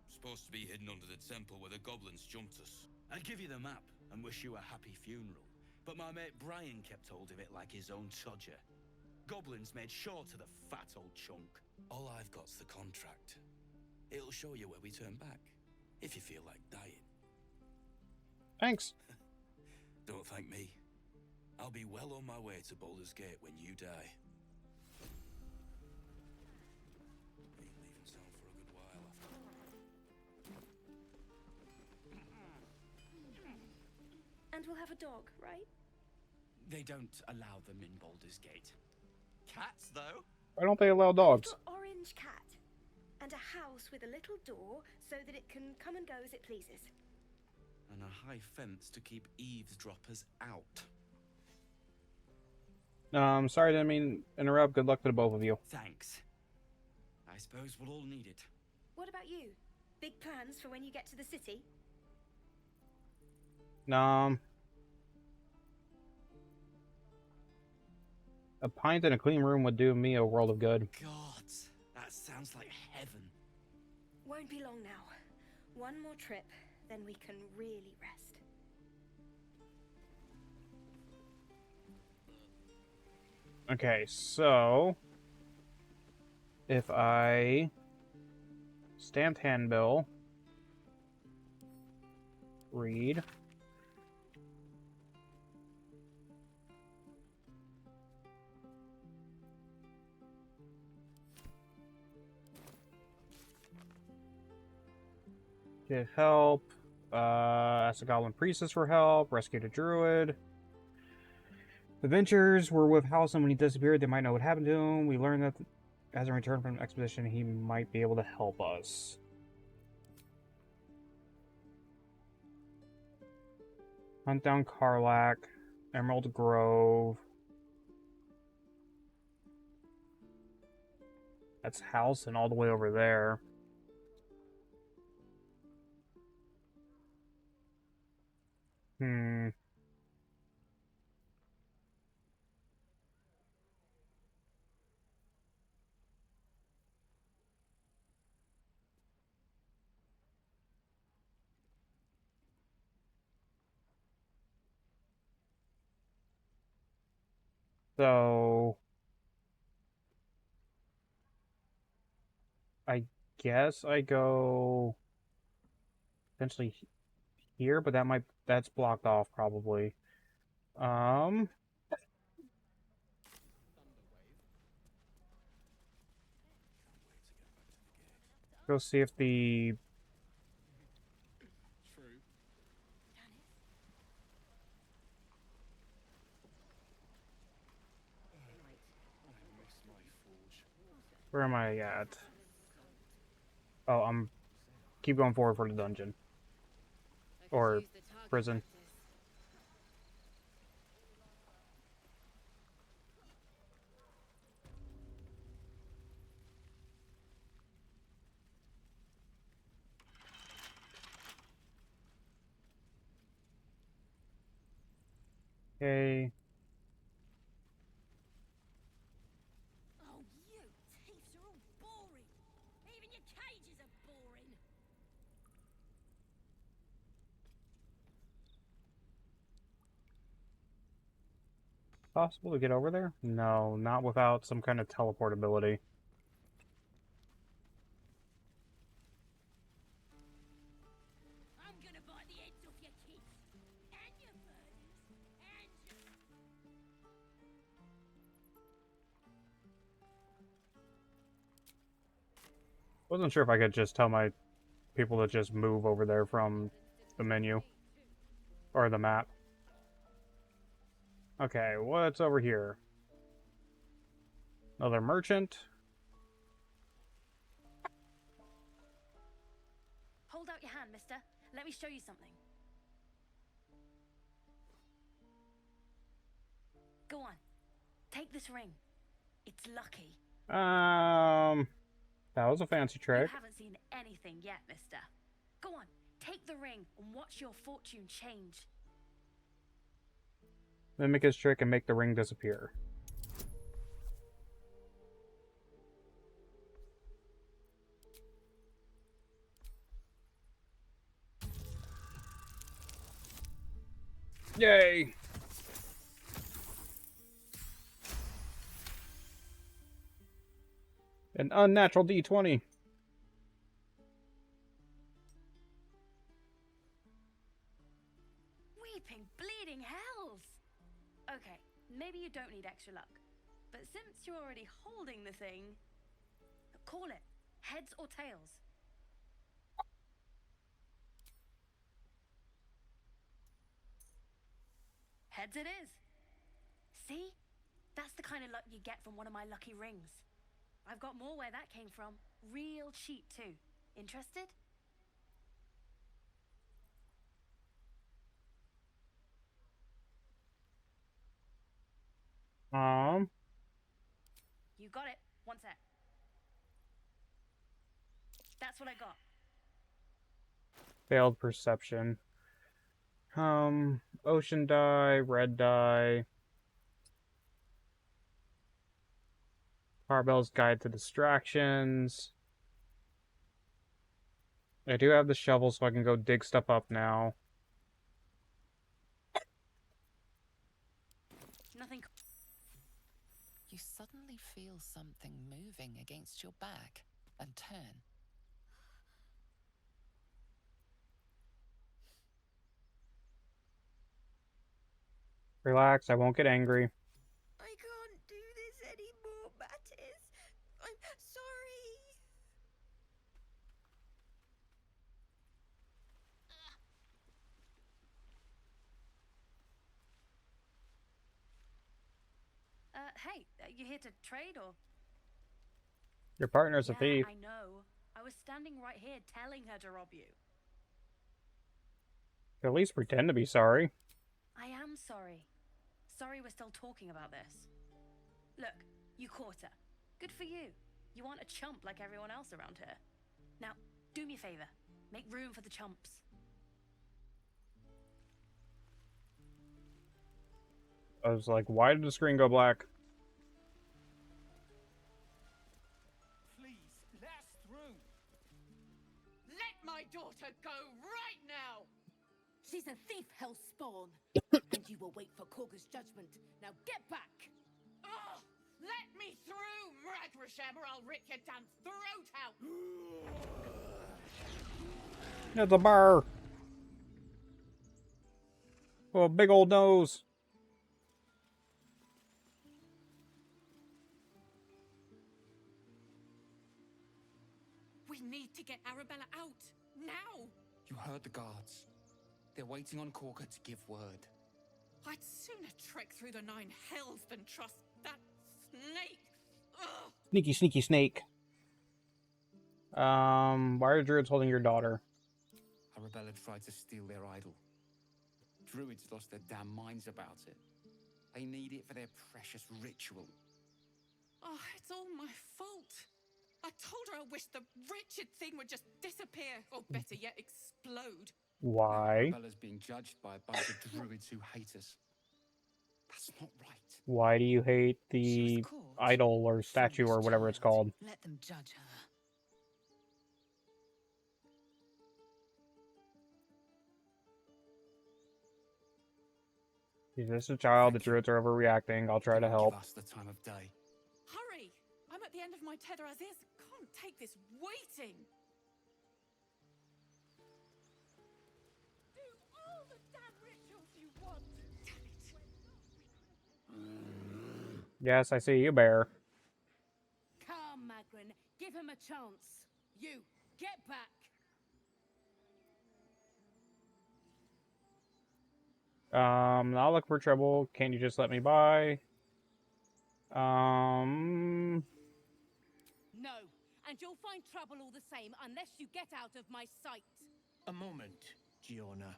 Speaker 9: Supposed to be hidden under the temple where the goblins jumped us. I'd give you the map and wish you a happy funeral, but my mate Brian kept hold of it like his own todger. Goblins made short of the fat old chunk. All I've got's the contract. It'll show you where we turn back, if you feel like dying.
Speaker 1: Thanks.
Speaker 9: Don't thank me. I'll be well on my way to Baldur's Gate when you die. Ain't leaving town for a good while after.
Speaker 15: And we'll have a dog, right?
Speaker 10: They don't allow them in Baldur's Gate. Cats, though?
Speaker 1: Why don't they allow dogs?
Speaker 15: Got orange cat. And a house with a little door so that it can come and go as it pleases.
Speaker 10: And a high fence to keep eavesdroppers out.
Speaker 1: Sorry, didn't mean to interrupt. Good luck to the both of you.
Speaker 10: Thanks. I suppose we'll all need it.
Speaker 15: What about you? Big plans for when you get to the city?
Speaker 1: A pint in a clean room would do me a world of good.
Speaker 10: God, that sounds like heaven.
Speaker 15: Won't be long now. One more trip, then we can really rest.
Speaker 1: Okay, so if I stamped handbill, read, get help, ask the goblin priestess for help, rescued a druid. The Ventures were with Halcyon when he disappeared. They might know what happened to him. We learned that as a return from an expedition, he might be able to help us. Hunt down Karlak, Emerald Grove. That's Halcyon all the way over there. So I guess I go potentially here, but that's blocked off probably. Go see if the where am I at? Oh, I'm keep going forward for the dungeon or prison. Okay.
Speaker 4: Oh, you thieves are all boring. Even your cages are boring.
Speaker 1: Possible to get over there? No, not without some kind of teleport ability.
Speaker 4: I'm gonna bite the heads off your kids and your birdies and your...
Speaker 1: Wasn't sure if I could just tell my people to just move over there from the menu or the map. Okay, what's over here? Another merchant.
Speaker 15: Hold out your hand, mister. Let me show you something. Go on. Take this ring. It's lucky.
Speaker 1: That was a fancy trick.
Speaker 15: You haven't seen anything yet, mister. Go on. Take the ring and watch your fortune change.
Speaker 1: Mimic his trick and make the ring disappear. Yay! An unnatural D20.
Speaker 15: Weeping, bleeding hells! Okay, maybe you don't need extra luck. But since you're already holding the thing, call it. Heads or tails? Heads it is. See? That's the kind of luck you get from one of my lucky rings. I've got more where that came from. Real cheap, too. Interested? You got it. One sec. That's what I got.
Speaker 1: Failed perception. Ocean die, red die. Barbell's Guide to Distractions. I do have the shovel, so I can go dig stuff up now.
Speaker 15: Nothing.
Speaker 8: You suddenly feel something moving against your back and turn.
Speaker 1: Relax, I won't get angry.
Speaker 12: I can't do this anymore, Mattis. I'm sorry.
Speaker 15: Hey, you here to trade or?
Speaker 1: Your partner's a
Speaker 15: Yeah,
Speaker 1: thief.
Speaker 15: I know. I was standing right here telling her to rob you.
Speaker 1: At least pretend to be sorry.
Speaker 15: I am sorry. Sorry we're still talking about this. Look, you caught her. Good for you. You aren't a chump like everyone else around here. Now, do me a favor. Make room for the chumps.
Speaker 1: I was like, why did the screen go black?
Speaker 10: Please, let us through. Let my daughter go right now.
Speaker 4: She's a thief, hellspawn. And you will wait for Korga's judgment. Now get back!
Speaker 10: Oh, let me through, Mragrasham, or I'll rip your damn throat out.
Speaker 1: It's a bar. Oh, a big old nose.
Speaker 10: We need to get Arabella out, now!
Speaker 11: You heard the guards. They're waiting on Corker to give word.
Speaker 10: I'd sooner trek through the 9 hells than trust that snake! Ugh.
Speaker 1: Sneaky, sneaky snake. Why are druids holding your daughter?
Speaker 11: Arabella tried to steal their idol. Druids lost their damn minds about it. They need it for their precious ritual.
Speaker 10: Oh, it's all my fault. I told her I wished the wretched thing would just disappear, or better yet, explode.
Speaker 1: Why?
Speaker 11: Arabella's being judged by a bunch of druids who hate us. That's not right.
Speaker 1: Why do you hate the idol or statue or whatever it's called?
Speaker 8: Let them judge her.
Speaker 1: She's just a child. The druids are overreacting. I'll try to help.
Speaker 11: Give us the time of day.
Speaker 10: Hurry! I'm at the end of my tether as is. Can't take this waiting. Do all the damn rituals you want. Damn it.
Speaker 1: Yes, I see you, bear.
Speaker 4: Come, Magrin. Give him a chance. You, get back!
Speaker 1: I'll look for trouble. Can't you just let me by?
Speaker 4: No, and you'll find trouble all the same unless you get out of my sight.
Speaker 16: A moment, Giona.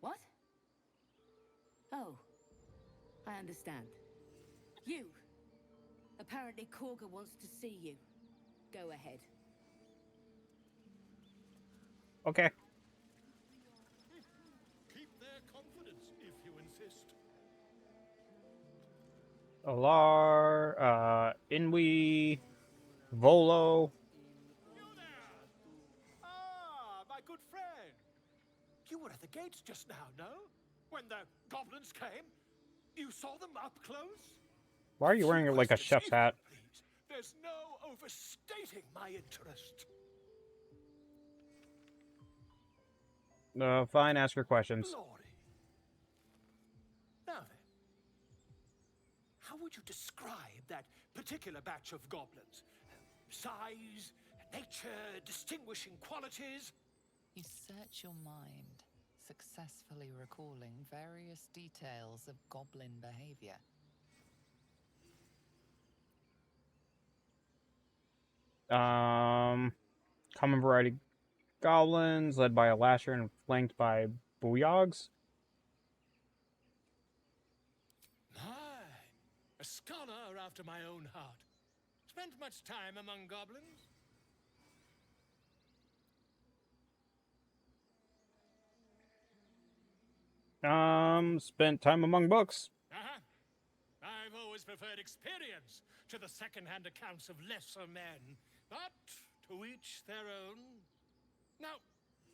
Speaker 4: What? Oh, I understand. You. Apparently Korga wants to see you. Go ahead.
Speaker 1: Okay.
Speaker 16: Keep their confidence if you insist.
Speaker 1: Alar, Inwi, Volo.
Speaker 16: You there! Ah, my good friend. You were at the gates just now, no? When the goblins came? You saw them up close?
Speaker 1: Why are you wearing like a chef's hat?
Speaker 16: Please. There's no overstating my interest.
Speaker 1: Fine, ask your questions.
Speaker 16: Glory. Now then, how would you describe that particular batch of goblins? Size, nature, distinguishing qualities?
Speaker 8: You search your mind, successfully recalling various details of goblin behavior.
Speaker 1: Common variety goblins, led by a lasher and flanked by booyogs.
Speaker 16: My, a scholar after my own heart. Spent much time among goblins?
Speaker 1: Spent time among books.
Speaker 16: Uh-huh. I've always preferred experience to the second-hand accounts of lesser men, but to each their own. Now,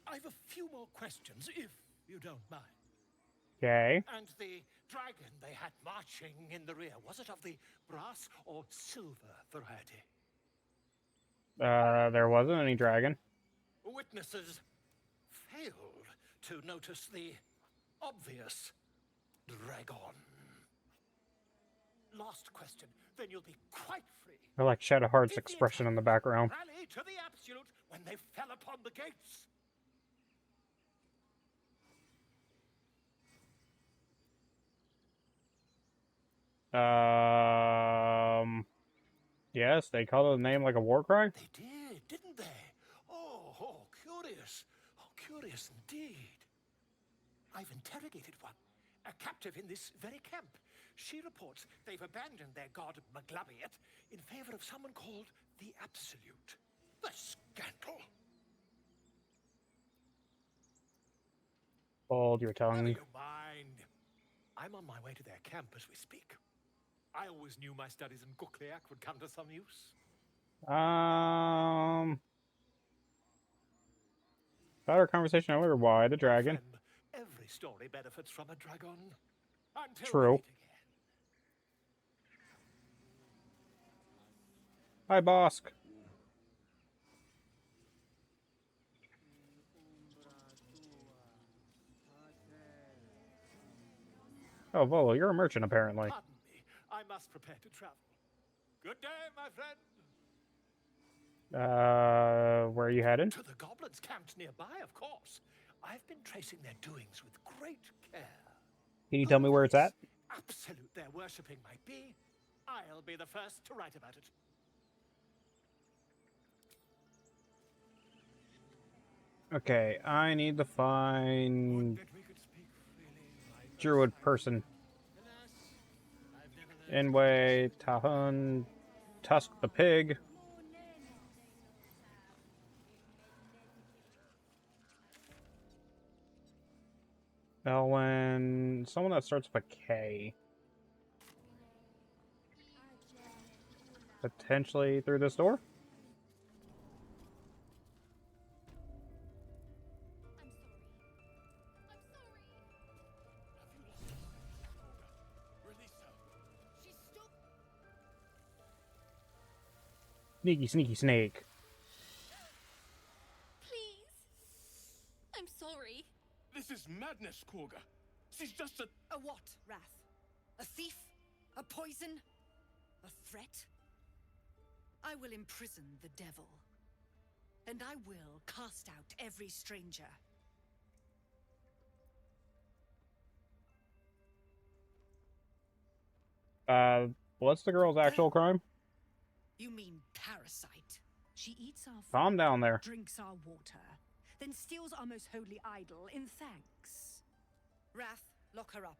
Speaker 16: I've a few more questions, if you don't mind.
Speaker 1: Okay.
Speaker 16: And the dragon they had marching in the rear, was it of the brass or silver variety?
Speaker 1: There wasn't any dragon.
Speaker 16: Witnesses failed to notice the obvious dragon. Last question, then you'll be quite free.
Speaker 1: I like Shadowheart's
Speaker 16: Did the
Speaker 1: expression in the background.
Speaker 16: rally to the absolute when they fell upon the gates?
Speaker 1: Yes, they call the name like a war cry.
Speaker 16: They did, didn't they? Oh, curious. Oh, curious indeed. I've interrogated one, a captive in this very camp. She reports they've abandoned their god Maglabiet in favor of someone called the Absolute. The scandal!
Speaker 1: Hold your tongue.
Speaker 16: Never you mind. I'm on my way to their camp as we speak. I always knew my studies in Gukliak would come to some use.
Speaker 1: About our conversation earlier, why the dragon?
Speaker 16: Every story benefits from a dragon. Until we
Speaker 1: True.
Speaker 16: meet again.
Speaker 1: Hi, Bosk. Oh, Volo, you're a merchant, apparently.
Speaker 16: Pardon me, I must prepare to travel. Good day, my friend.
Speaker 1: Where are you headed?
Speaker 16: To the goblins camped nearby, of course. I've been tracing their doings with great care.
Speaker 1: Can you tell me where it's at?
Speaker 16: Absolute their worshipping might be, I'll be the first to write about it.
Speaker 1: Okay, I need to find Druid person. Inway, Tahun, Tusk the pig. Elwyn, someone that starts with a K. Potentially through this door? Sneaky, sneaky snake.
Speaker 7: Please. I'm sorry.
Speaker 6: This is madness, Korga. She's just a
Speaker 17: what, Wrath? A thief? A poison? A threat? I will imprison the devil. And I will cast out every stranger.
Speaker 1: What's the girl's actual crime?
Speaker 17: You mean parasite? She eats our food,
Speaker 1: Calm down there.
Speaker 17: drinks our water, then steals our most holy idol in thanks. Wrath, lock her up.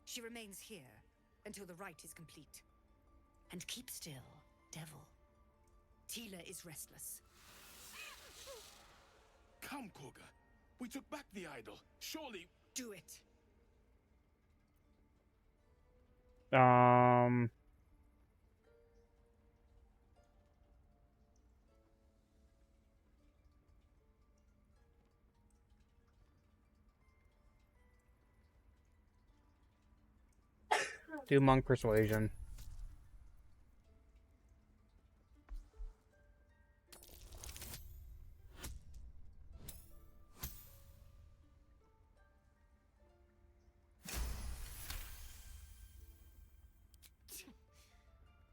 Speaker 17: She remains here until the rite is complete. And keep still, devil. Tila is restless.
Speaker 6: Come, Korga. We took back the idol. Surely...
Speaker 17: Do it.
Speaker 1: Do monk persuasion.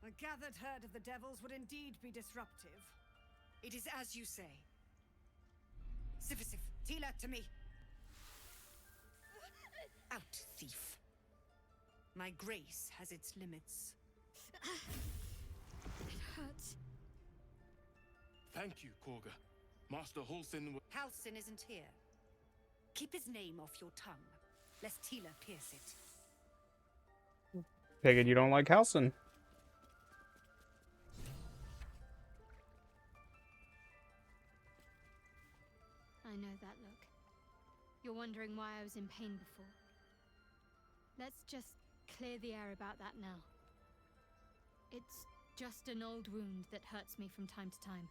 Speaker 17: A gathered herd of the devils would indeed be disruptive. It is as you say. Sifisif, Tila, to me. Out, thief. My grace has its limits.
Speaker 7: It hurts.
Speaker 6: Thank you, Korga. Master Halsin...
Speaker 17: Halsin isn't here. Keep his name off your tongue, lest Tila pierce it.
Speaker 1: Figured you don't like Halsin.
Speaker 7: I know that look. You're wondering wondering why I was in pain before. Let's just clear the air about that now. It's just an old wound that hurts me from time to time.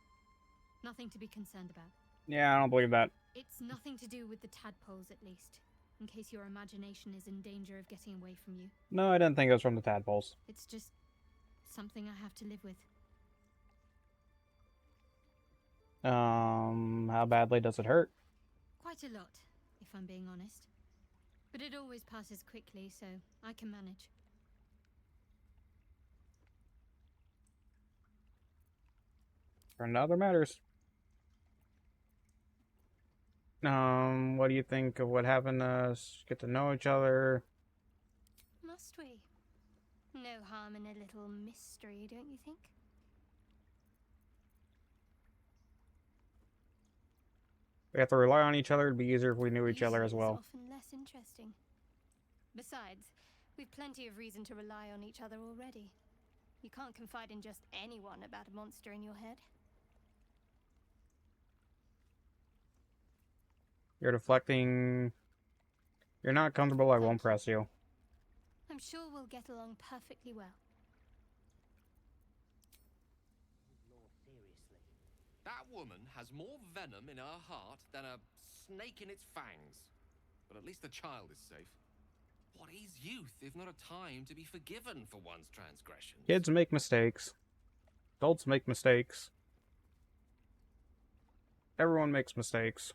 Speaker 7: Nothing to be concerned about.
Speaker 1: Yeah, I don't believe that.
Speaker 7: It's nothing to do with the tadpoles, at least. In case your imagination is in danger of getting away from you.
Speaker 1: No, I didn't think it was from the tadpoles.
Speaker 7: It's just something I have to live with.
Speaker 1: How badly does it hurt?
Speaker 7: Quite a lot, if I'm being honest. But it always passes quickly, so I can manage.
Speaker 1: For another matters. What do you think of what happened to us? Get to know each other.
Speaker 7: Must we? No harm in a little mystery, don't you think?
Speaker 1: We have to rely on each other. It'd be easier if we knew each other as
Speaker 7: Usually
Speaker 1: well.
Speaker 7: it's often less interesting. Besides, we've plenty of reason to rely on each other already. You can't confide in just anyone about a monster in your head.
Speaker 1: You're deflecting. You're not comfortable, I won't press you.
Speaker 7: I'm sure we'll get along perfectly well.
Speaker 6: That woman has more venom in her heart than a snake in its fangs. But at least the child is safe. What is youth if not a time to be forgiven for one's transgressions?
Speaker 1: Kids make mistakes. Adults make mistakes. Everyone makes mistakes.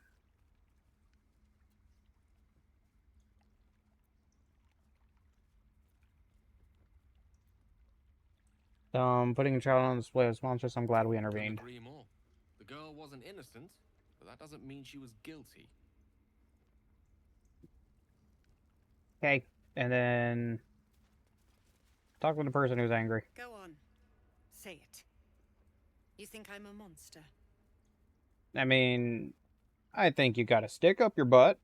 Speaker 1: Putting a child on display as monstrous, I'm glad we intervened.
Speaker 6: Couldn't agree more. The girl wasn't innocent, but that doesn't mean she was guilty.
Speaker 1: Okay, and then talk with the person who's angry.
Speaker 17: Go on. Say it. You think I'm a monster?
Speaker 1: I mean, I think you gotta stick up your butt.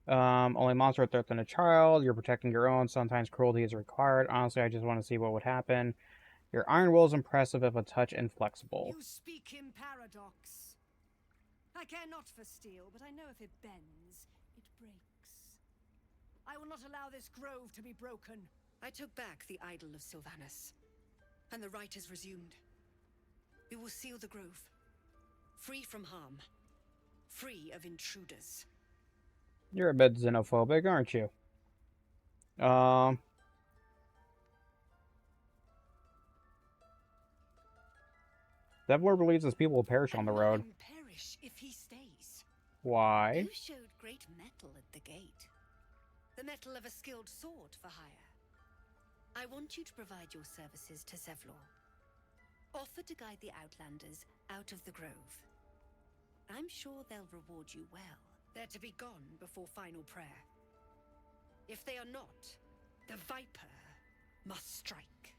Speaker 1: Only monster threaten a child. You're protecting your own. Sometimes cruelty is required. Honestly, I just want to see what would happen. Your iron will is impressive if a touch inflexible.
Speaker 17: You speak in paradox. I care not for steel, but I know if it bends, it breaks. I will not allow this grove to be broken. I took back the idol of Sylvanus, and the rite is resumed. We will seal the grove, free from harm, free of intruders.
Speaker 1: You're a bit xenophobic, aren't you? Devlor believes his people will perish on the road.
Speaker 17: Perish if he stays.
Speaker 1: Why?
Speaker 17: You showed great mettle at the gate. The mettle of a skilled sword for hire. I want you to provide your services to Zevlor. Offer to guide the Outlanders out of the grove. I'm sure they'll reward you well. They're to be gone before final prayer. If they are not, the Viper must strike.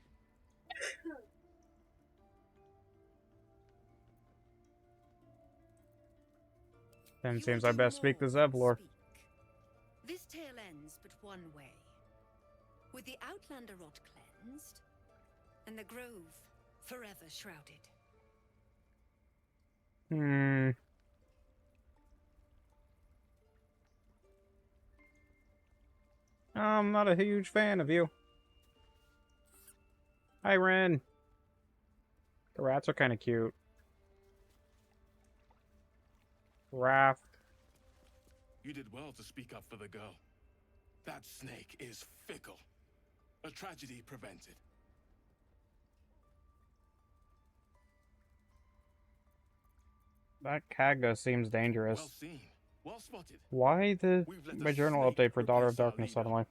Speaker 1: Then it seems I best speak to Zevlor.
Speaker 17: This tale ends but one way. With the Outlander rot cleansed, and the grove forever shrouded.
Speaker 1: I'm not a huge fan of you. Hi, Ren. The rats are kind of cute. Raph.
Speaker 2: You did well to speak up for the girl. That snake is fickle. A tragedy prevented.
Speaker 1: That Kaga seems dangerous.
Speaker 2: Well seen. Well spotted.
Speaker 1: Why the
Speaker 2: We've let
Speaker 1: my
Speaker 2: a
Speaker 1: journal
Speaker 2: snake
Speaker 1: update for Daughter of
Speaker 2: replace our
Speaker 1: Darkness
Speaker 2: leader.
Speaker 1: suddenly?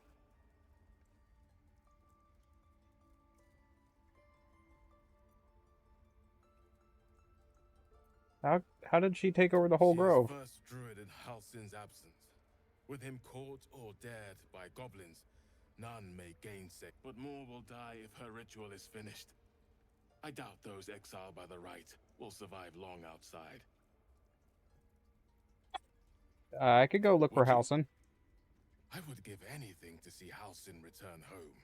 Speaker 1: How did she take over the whole
Speaker 2: She
Speaker 1: grove?
Speaker 2: is first druid in Halsin's absence. With him caught or dared by goblins, none may gainsay. But more will die if her ritual is finished. I doubt those exiled by the rite will survive long outside.
Speaker 1: I could go look for Halsin.
Speaker 2: I would give anything to see Halsin return home.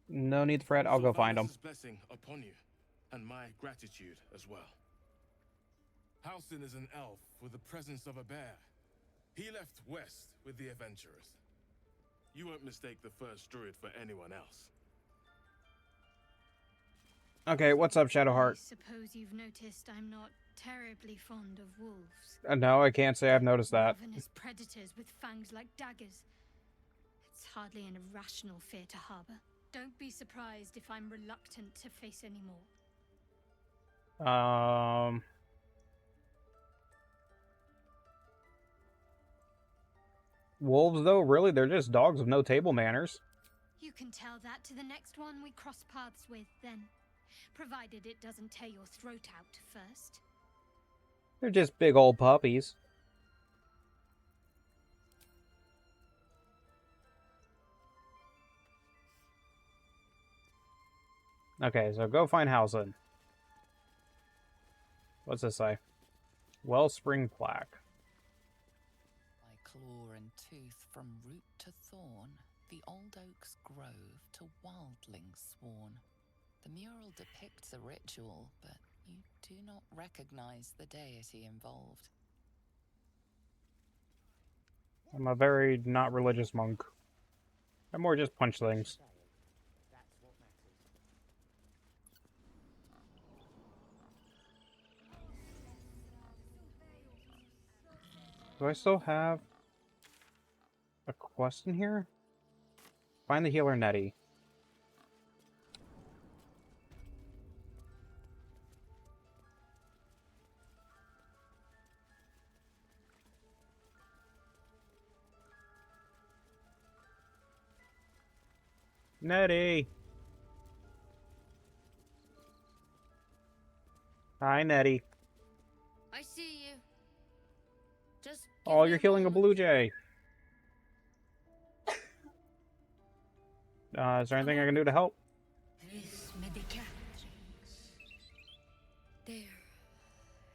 Speaker 1: No need to fret. I'll go find him.
Speaker 2: Sylvanus' blessing upon you.
Speaker 18: And my gratitude as well. Halsin is an elf with the presence of a bear. He left west with the adventurers. You won't mistake the first druid for anyone else.
Speaker 1: Okay, what's up, Shadowheart?
Speaker 7: I suppose you've noticed I'm not terribly fond of wolves.
Speaker 1: No, I can't say I've noticed that.
Speaker 7: Ravenous predators with fangs like daggers. It's hardly an irrational fear to harbor. Don't be surprised if I'm reluctant to face any more.
Speaker 1: Wolves, though, really? They're just dogs with no table manners.
Speaker 7: You can tell that to the next one we cross paths with, then. Provided it doesn't tear your throat out first.
Speaker 1: They're just big old puppies. Okay, so go find Halsin. What's this say? Wellspring Plaque.
Speaker 8: By claw and tooth from root to thorn, the old oak's grove to wildlings sworn. The mural depicts a ritual, but you do not recognize the deity involved.
Speaker 1: I'm a very not religious monk. I more just punch things. Do I still have a quest in here? Find the healer Nettie. Nettie! Hi, Nettie.
Speaker 4: I see you. Just
Speaker 1: Oh, you're healing a blue jay. Is there anything I can do to help?
Speaker 4: This medicatrix. There.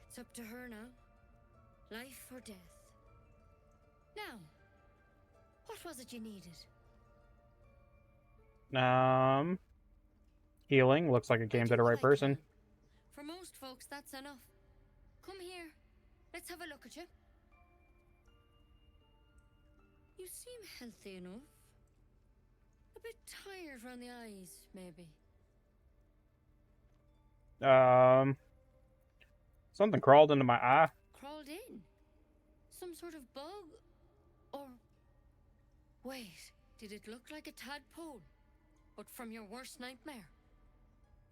Speaker 4: It's up to her now. Life or death. Now, what was it you needed?
Speaker 1: Healing. Looks like it came to the right person.
Speaker 4: For most folks, that's enough. Come here. Let's have a look at you. You seem healthy enough. A bit tired around the eyes, maybe.
Speaker 1: Something crawled into my eye.
Speaker 4: Crawled in? Some sort of bug? Or... Wait, did it look like a tadpole? But from your worst nightmare?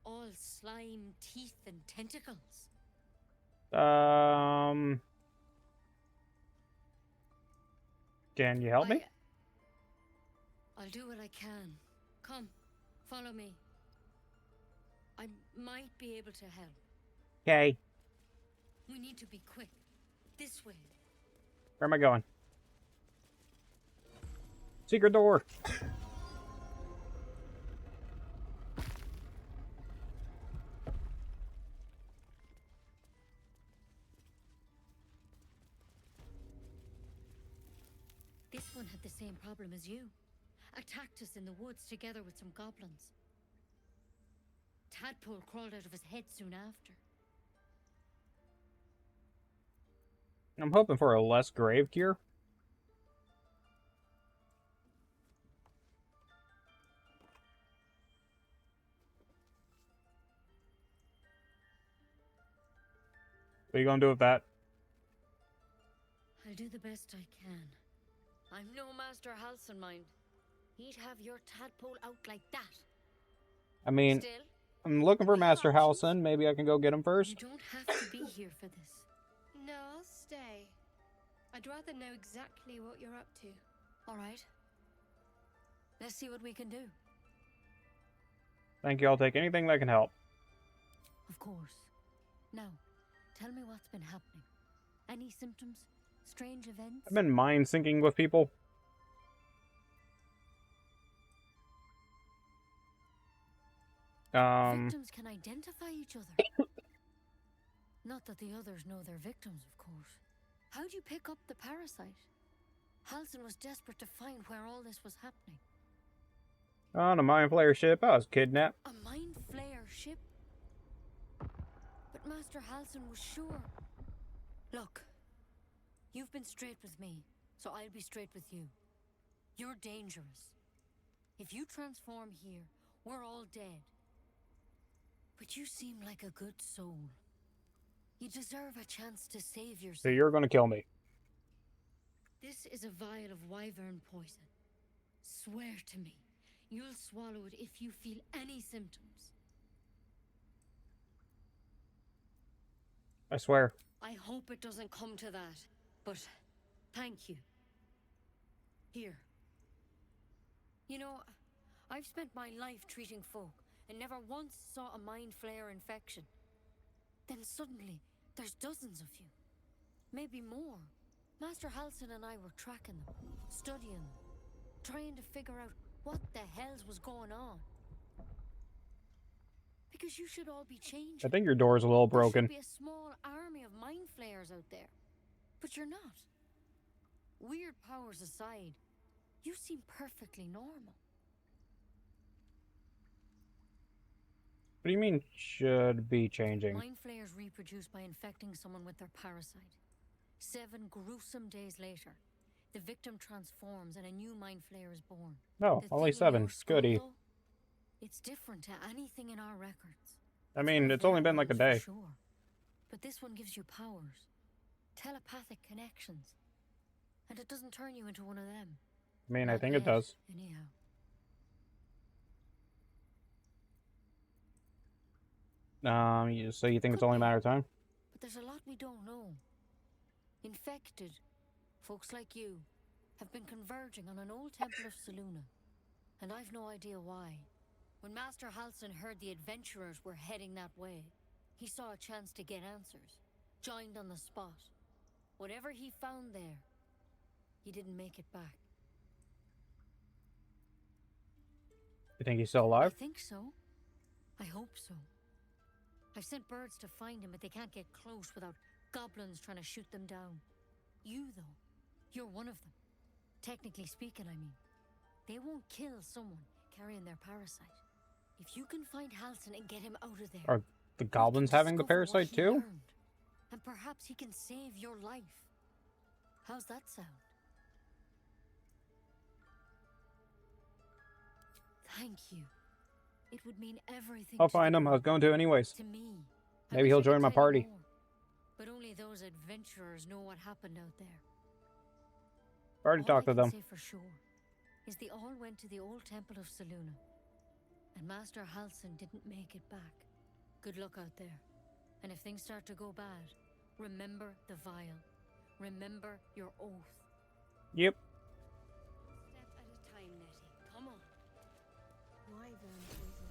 Speaker 4: All slime, teeth, and tentacles.
Speaker 1: Can you help me?
Speaker 4: I'll do what I can. Come, follow me. I might be able to help.
Speaker 1: Okay.
Speaker 4: We need to be quick. This way.
Speaker 1: Where am I going? Secret door.
Speaker 4: This one had the same problem as you. Attacked us in the woods together with some goblins. Tadpole crawled out of his head soon after.
Speaker 1: I'm hoping for a less grave cure. What are you gonna do with that?
Speaker 4: I'll do the best I can. I'm no Master Halsin, mind. He'd have your tadpole out like that.
Speaker 1: I mean,
Speaker 4: Still,
Speaker 1: I'm looking for Master Halsin. Maybe I can go get him
Speaker 4: you
Speaker 1: first.
Speaker 4: don't have to be here for this.
Speaker 7: No, I'll stay. I'd rather know exactly what you're up to.
Speaker 4: All right. Let's see what we can do.
Speaker 1: Thank you. I'll take anything that can help.
Speaker 4: Of course. Now, tell me what's been happening. Any symptoms? Strange events?
Speaker 1: I've been mind syncing with people.
Speaker 4: Victims can identify each other. Not that the others know they're victims, of course. How'd you pick up the parasite? Halsin was desperate to find where all this was happening.
Speaker 1: On a mind flayer ship, I was kidnapped.
Speaker 4: A mind flayer ship?
Speaker 19: Master Halsin was sure. Look, you've been straight with me, so I'll be straight with you. You're dangerous. If you transform here, we're all dead. But you seem like a good soul. You deserve a chance to save yourself.
Speaker 1: So you're gonna kill me.
Speaker 19: This is a vial of wyvern poison. Swear to me, you'll swallow it if you feel any symptoms.
Speaker 1: I swear.
Speaker 19: I hope it doesn't come to that, but thank you. Here. You know, I've spent my life treating folk and never once saw a mind flayer infection. Then suddenly, there's dozens of you. Maybe more. Master Halsin and I were tracking them, studying them, trying to figure out what the hells was going on. Because you should all be changed.
Speaker 1: I think your door is a little broken.
Speaker 19: There should be a small army of mind flayers out there. But you're not. Weird powers aside, you seem perfectly normal.
Speaker 1: What do you mean, should be changing?
Speaker 19: Mind flayers reproduce by infecting someone with their parasite. 7 gruesome days later, the victim transforms and a new mind flayer is born.
Speaker 1: No, only 7. Goody.
Speaker 19: It's different to anything in our records.
Speaker 1: I mean, it's only been like a day.
Speaker 19: Sure. But this one gives you powers. Telepathic connections. And it doesn't turn you into one of them.
Speaker 1: I mean, I
Speaker 19: Not
Speaker 1: think it
Speaker 19: yet,
Speaker 1: does.
Speaker 19: Anyhow.
Speaker 1: So you think it's only a matter of time?
Speaker 19: But there's a lot we don't know. Infected, folks like you, have been converging on an old temple of Selûne. And I've no idea why. When Master Halsin heard the adventurers were heading that way, he saw a chance to get answers. Joined on the spot. Whatever he found there, he didn't make it back.
Speaker 1: You think he's still alive?
Speaker 19: I think so. I hope so. I've sent birds to find him, but they can't get close without goblins trying to shoot them down. You, though, you're one of them. Technically speaking, I mean. They won't kill someone carrying their parasite. If you can find Halsin and get him out of there...
Speaker 1: Are the goblins having the parasite too?
Speaker 19: Learned, and perhaps he can save your life. How's that sound? Thank you. It would mean everything.
Speaker 1: I'll find him. I was going to anyways.
Speaker 19: To me.
Speaker 1: Maybe he'll join my party.
Speaker 19: More, but only those adventurers know what happened out there.
Speaker 1: Already talked to them.
Speaker 19: All I can say for sure is they all went to the old temple of Selûne, and Master Halsin didn't make it back. Good luck out there. And if things start to go bad, remember the vial. Remember your oath.
Speaker 1: Yep.
Speaker 19: Step at a time, Nettie. Come on.
Speaker 7: Wyvern poison.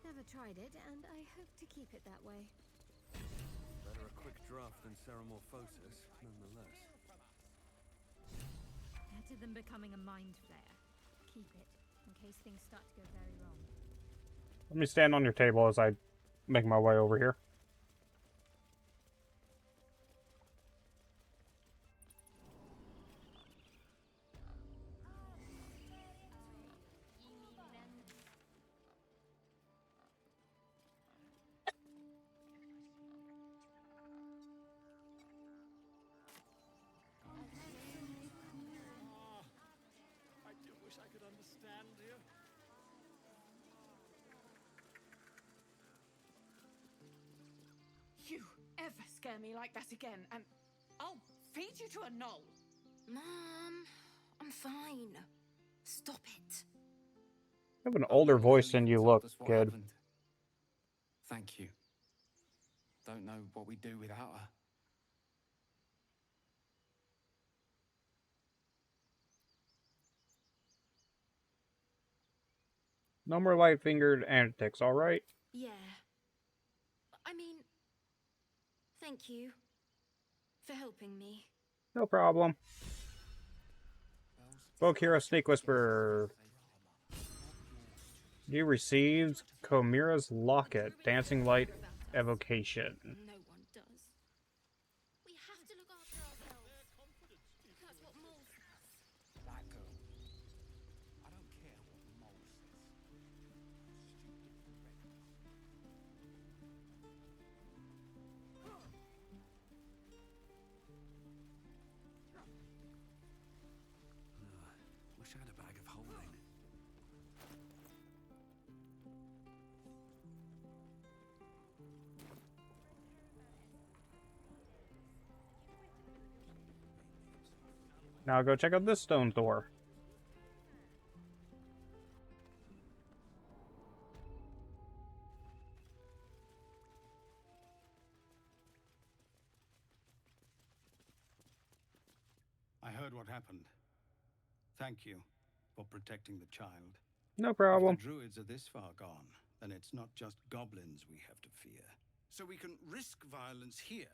Speaker 7: Never tried it, and I hope to keep it that way.
Speaker 3: Better a quick draft than Ceramorphosis, nonetheless.
Speaker 7: Better than becoming a mind flayer. Keep it, in case things start to go very wrong.
Speaker 1: Let me stand on your table as I make my way over here.
Speaker 16: I do wish I could understand you.
Speaker 10: You ever scare me like that again, and I'll feed you to a knoll.
Speaker 4: Mom, I'm fine. Stop it.
Speaker 1: You have an older voice than you look, kid.
Speaker 5: Thank you. Don't know what we'd do without her.
Speaker 1: No more light-fingered antics, alright?
Speaker 4: Yeah. I mean, thank you for helping me.
Speaker 1: No problem. Folk Hero Sneak Whisperer. You received Chimera's Locket, Dancing Light Evocation.
Speaker 4: No one does. We have to look after ourselves. That's what Mole says.
Speaker 9: That girl. I don't care what Mole says.
Speaker 3: wish I had a bag of holding.
Speaker 1: Now go check out this stone door.
Speaker 20: I heard what happened. Thank you for protecting the child.
Speaker 1: No problem.
Speaker 20: If the druids are this far gone, then it's not just goblins we have to fear. So we can risk violence here,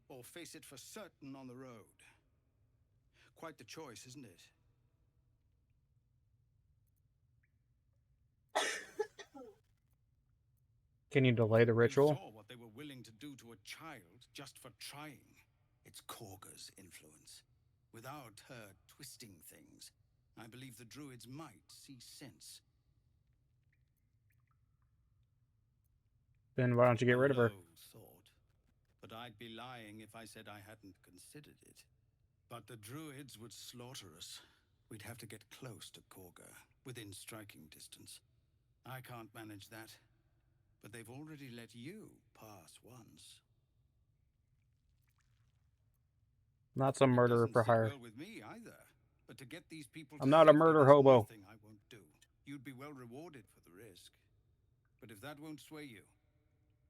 Speaker 20: or face it for certain on the road. Quite the choice, isn't it?
Speaker 1: Can you delay the
Speaker 20: You
Speaker 1: ritual?
Speaker 20: saw what they were willing to do to a child just for trying. It's Korga's influence. Without her twisting things, I believe the druids might see sense.
Speaker 1: Then why don't you get rid of her?
Speaker 20: Low thought, but I'd be lying if I said I hadn't considered it. But the druids would slaughter us. We'd have to get close to Korga, within striking distance. I can't manage that, but they've already let you pass once.
Speaker 1: Not some murderer for hire.
Speaker 20: Well with me either, but to get these people
Speaker 1: I'm
Speaker 20: to
Speaker 1: not a
Speaker 20: safety,
Speaker 1: murder
Speaker 20: there's
Speaker 1: hobo.
Speaker 20: nothing I won't do. You'd be well rewarded for the risk. But if that won't sway you,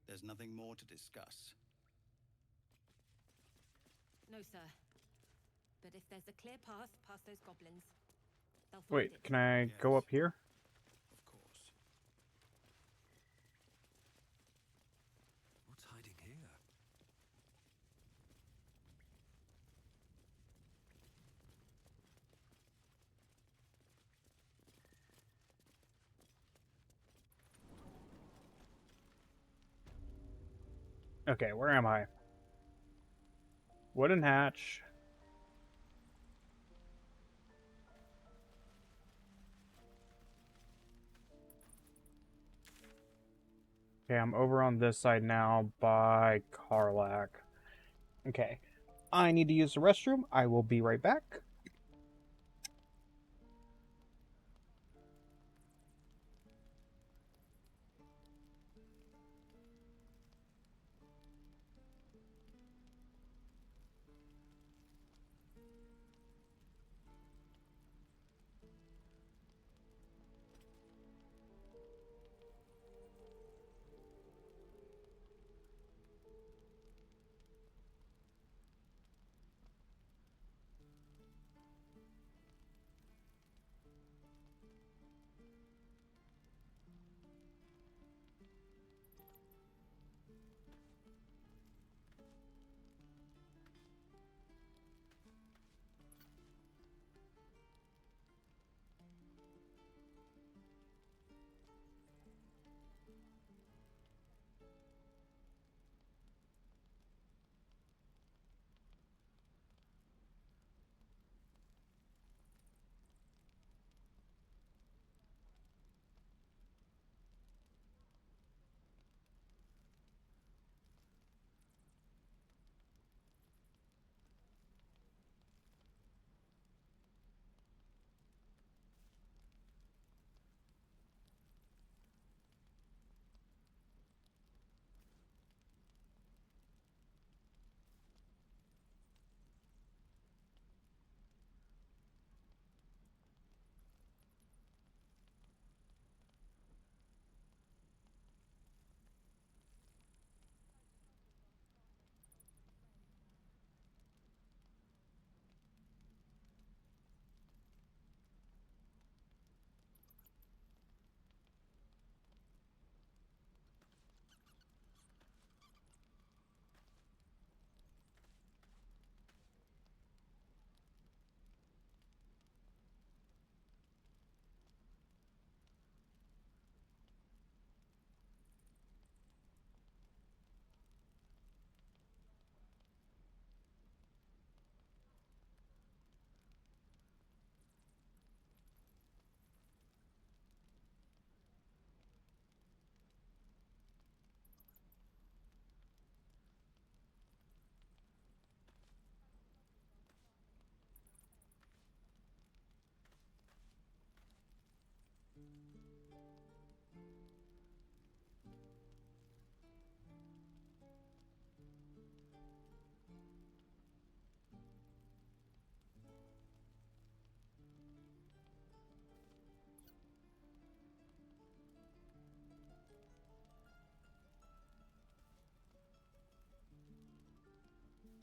Speaker 20: there's nothing more to discuss.
Speaker 17: No, sir. But if there's a clear path past those goblins, they'll find
Speaker 1: Wait,
Speaker 17: it.
Speaker 1: can I go up here?
Speaker 20: Of course.
Speaker 3: What's hiding here?
Speaker 1: Okay, where am I? Wooden hatch. Okay, I'm over on this side now by Karlak. Okay. I need to use the restroom. I will be right back.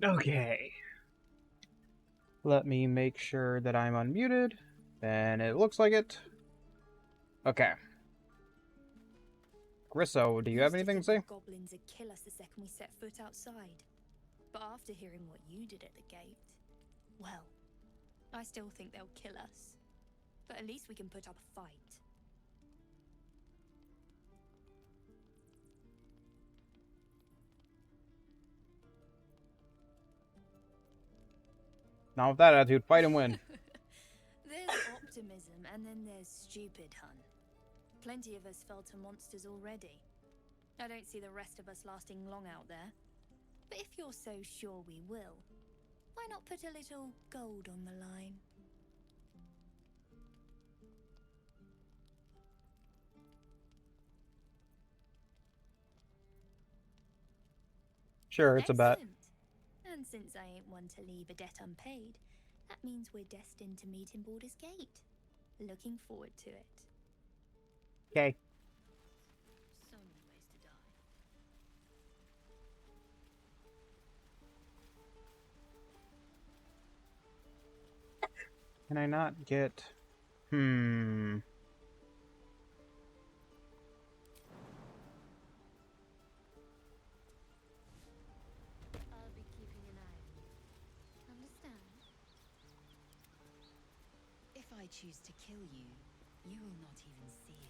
Speaker 1: Okay. Let me make sure that I'm unmuted. And it looks like it. Okay. Grisso, do you have anything to say?
Speaker 21: Goblins would kill us the second we set foot outside. But after hearing what you did at the gate, well, I still think they'll kill us. But at least we can put up a fight.
Speaker 1: Not with that attitude. Fight and win.
Speaker 21: There's optimism, and then there's stupid, hun. Plenty of us fell to monsters already. I don't see the rest of us lasting long out there. But if you're so sure we will, why not put a little gold on the line?
Speaker 1: Sure, it's a bet.
Speaker 21: Excellent. And since I ain't one to leave a debt unpaid, that means we're destined to meet in Baldur's Gate. Looking forward to it.
Speaker 1: Okay.
Speaker 21: So many ways to die.
Speaker 1: Can I not get...
Speaker 7: I'll be keeping an eye on you. Understand?
Speaker 8: If I choose to kill you, you will not even see it.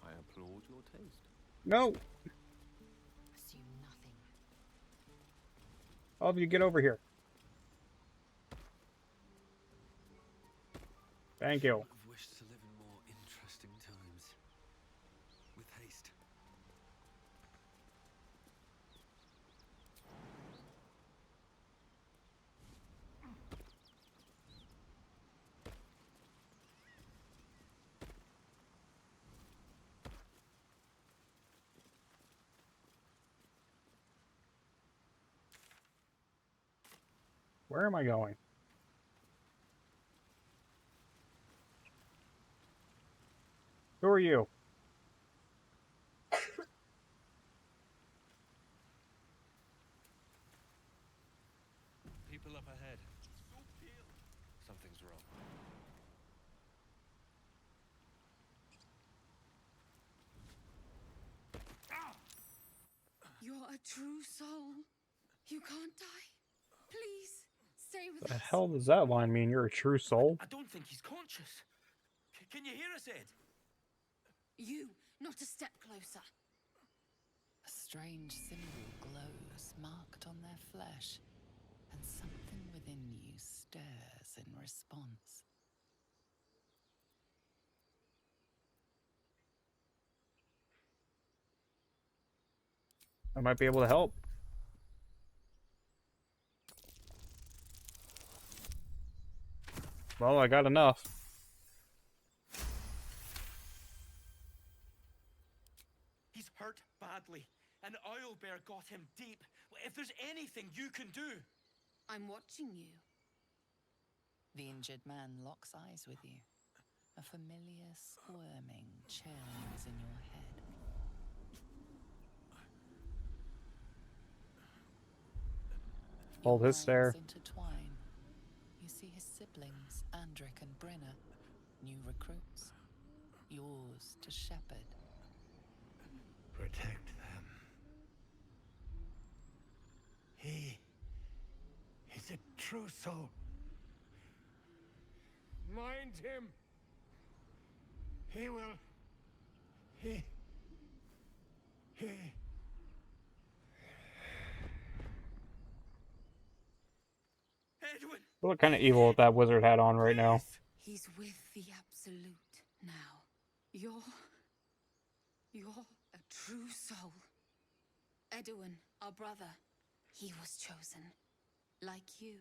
Speaker 3: I applaud your taste.
Speaker 1: No!
Speaker 8: Assume nothing.
Speaker 1: All of you get over here. Thank you.
Speaker 3: I've wished to live in more interesting times. With haste.
Speaker 1: Where am I going? Who are you?
Speaker 3: People up ahead. Something's wrong.
Speaker 10: You're a true soul. You can't die. Please, stay with
Speaker 1: The
Speaker 10: us.
Speaker 1: hell does that line mean? You're a true soul?
Speaker 11: I don't think he's conscious. Can you hear us, Ed?
Speaker 10: You, not a step closer.
Speaker 8: A strange symbol glows marked on their flesh, and something within you stirs in response.
Speaker 1: I might be able to help. Well, I got enough.
Speaker 11: He's hurt badly. An oil bear got him deep. If there's anything you can do...
Speaker 10: I'm watching you.
Speaker 8: The injured man locks eyes with you. A familiar squirming churns in your head.
Speaker 1: Hold his stare.
Speaker 8: Intertwine. You see his siblings, Andric and Brenna, new recruits. Yours to shepherd.
Speaker 16: Protect them. He is a true soul. Mind him. He will. He.
Speaker 11: Edwin!
Speaker 1: You look kind of evil with that wizard hat on right now.
Speaker 10: He's with the Absolute now. You're a true soul. Edwin, our brother, he was chosen. Like you.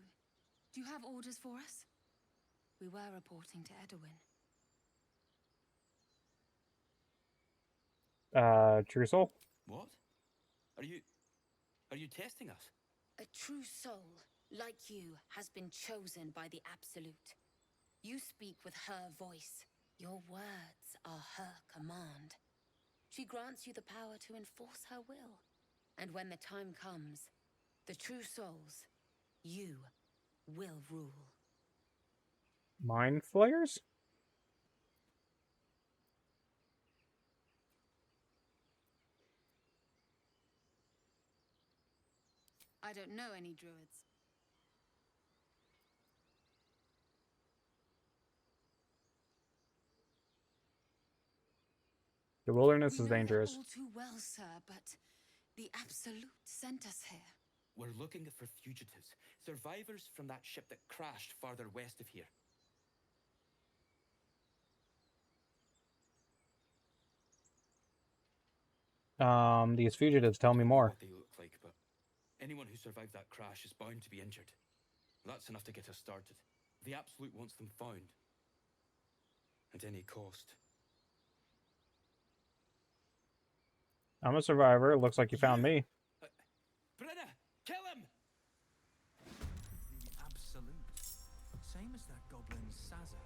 Speaker 10: Do you have orders for us? We were reporting to Edwin.
Speaker 1: True soul?
Speaker 11: What? Are you testing us?
Speaker 4: A true soul, like you, has been chosen by the Absolute. You speak with her voice. Your words are her command.
Speaker 8: She grants you the power to enforce her will. And when the time comes, the true souls, you will rule.
Speaker 1: Mind flayers?
Speaker 8: I don't know any druids.
Speaker 1: The wilderness
Speaker 8: We
Speaker 1: is
Speaker 8: know that
Speaker 1: dangerous.
Speaker 8: all too well, sir, but the Absolute sent us here.
Speaker 11: We're looking for fugitives, survivors from that ship that crashed farther west of here.
Speaker 1: These fugitives, tell me
Speaker 11: Know
Speaker 1: more.
Speaker 11: what they look like, but anyone who survived that crash is bound to be injured. That's enough to get us started. The Absolute wants them found. At any cost.
Speaker 1: I'm a survivor. It looks like you found me.
Speaker 11: Brenna, kill him!
Speaker 3: The Absolute. Same as that goblin Sazza.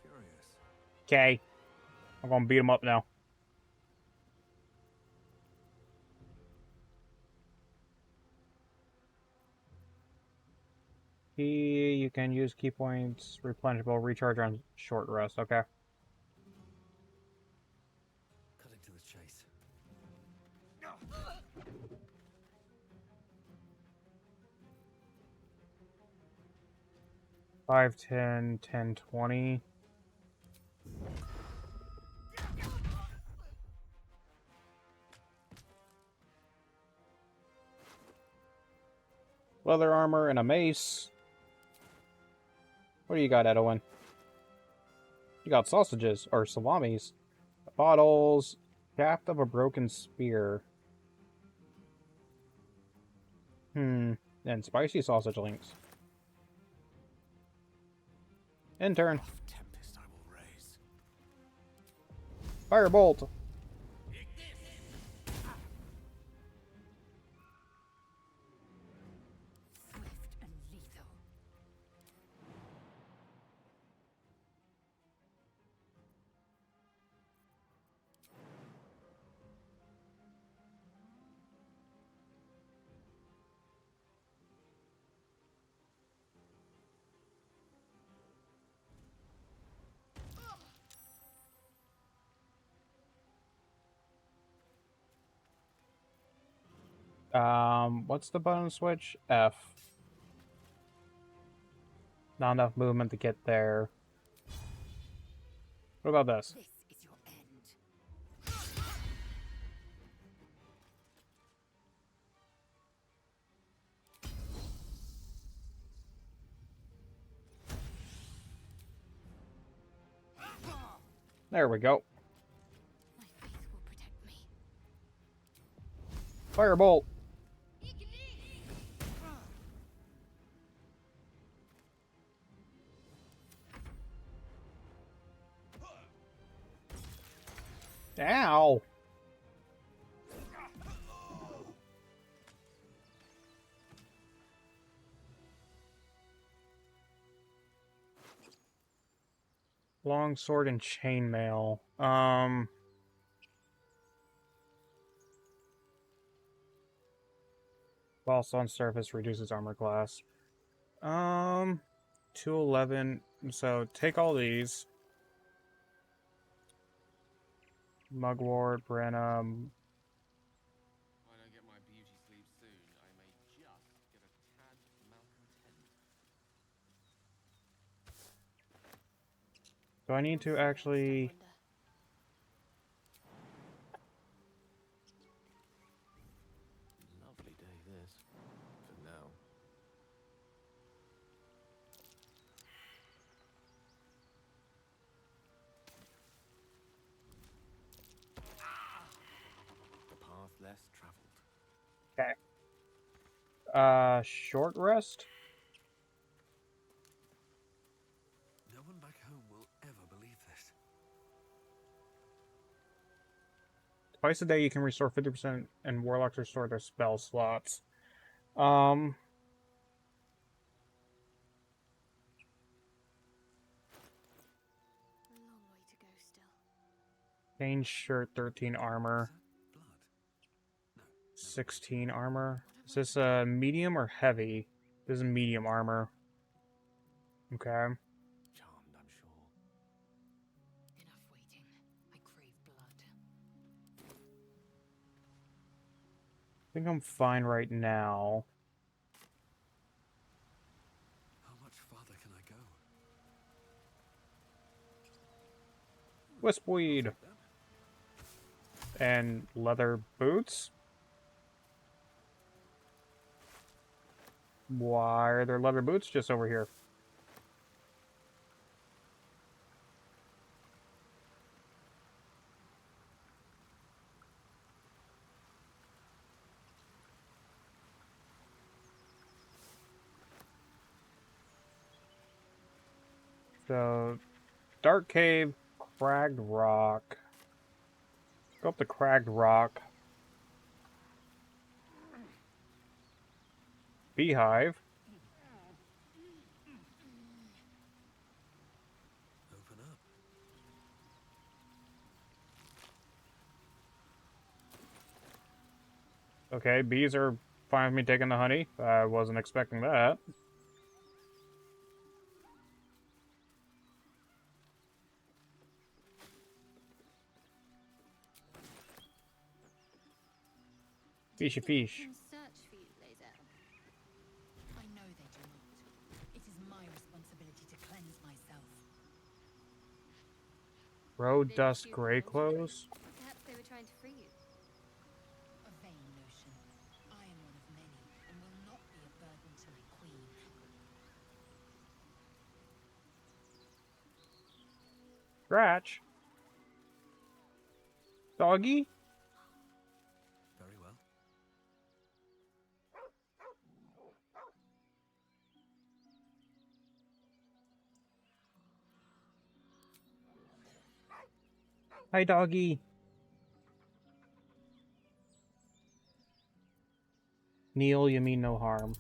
Speaker 3: Curious.
Speaker 1: Okay. I'm gonna beat him up now. You can use key points, replenishable, recharge on short rest. Okay.
Speaker 3: Cutting to the chase.
Speaker 1: 5, 10, 10, 20. Leather armor and a mace. What do you got, Edwin? You got sausages, or salamis. Bottles. Shaft of a broken spear. And spicy sausage links. Intern.
Speaker 16: Tempest I will raise.
Speaker 1: Firebolt.
Speaker 13: Swift and lethal.
Speaker 1: What's the button switch? F. Not enough movement to get there. What about this?
Speaker 13: This is your end.
Speaker 1: There we go.
Speaker 13: My faith will protect me.
Speaker 1: Firebolt. Ow. Long sword and chainmail. Whilst on surface reduces armor class. 211. So take all these. Mugwort, Brenna.
Speaker 6: When I get my beauty sleep soon, I may just get a tad malcontent.
Speaker 1: Do I need to actually...
Speaker 6: Lovely day this. For now. The path less traveled.
Speaker 1: Okay. Short rest?
Speaker 3: No one back home will ever believe this.
Speaker 1: Twice a day you can restore 50% and warlocks restore their spell slots.
Speaker 21: A long way to go still.
Speaker 1: Chain shirt, 13 armor. 16 armor. Is this medium or heavy? This is medium armor. Okay.
Speaker 6: Charmed, I'm sure.
Speaker 8: Enough waiting. I crave blood.
Speaker 1: I think I'm fine right now.
Speaker 3: How much farther can I go?
Speaker 1: Wispweed. And leather boots? Why are there leather boots just over here? So, Dark Cave, Cragged Rock. Go up the Cragged Rock. Beehive.
Speaker 3: Open up.
Speaker 1: Okay, bees are fine with me taking the honey. I wasn't expecting that. Fishy fish.
Speaker 7: Can search for you, Lae'zel.
Speaker 8: I know they do not. It is my responsibility to cleanse myself.
Speaker 1: Road
Speaker 7: They
Speaker 1: dust
Speaker 7: refused
Speaker 1: gray
Speaker 7: to
Speaker 1: clothes.
Speaker 7: Perhaps they were trying to free you.
Speaker 8: A vain notion. I am one of many, and will not be a burden to my queen.
Speaker 1: Scratch. Doggy.
Speaker 3: Very well.
Speaker 1: Hi, doggy. Neil, you mean no harm.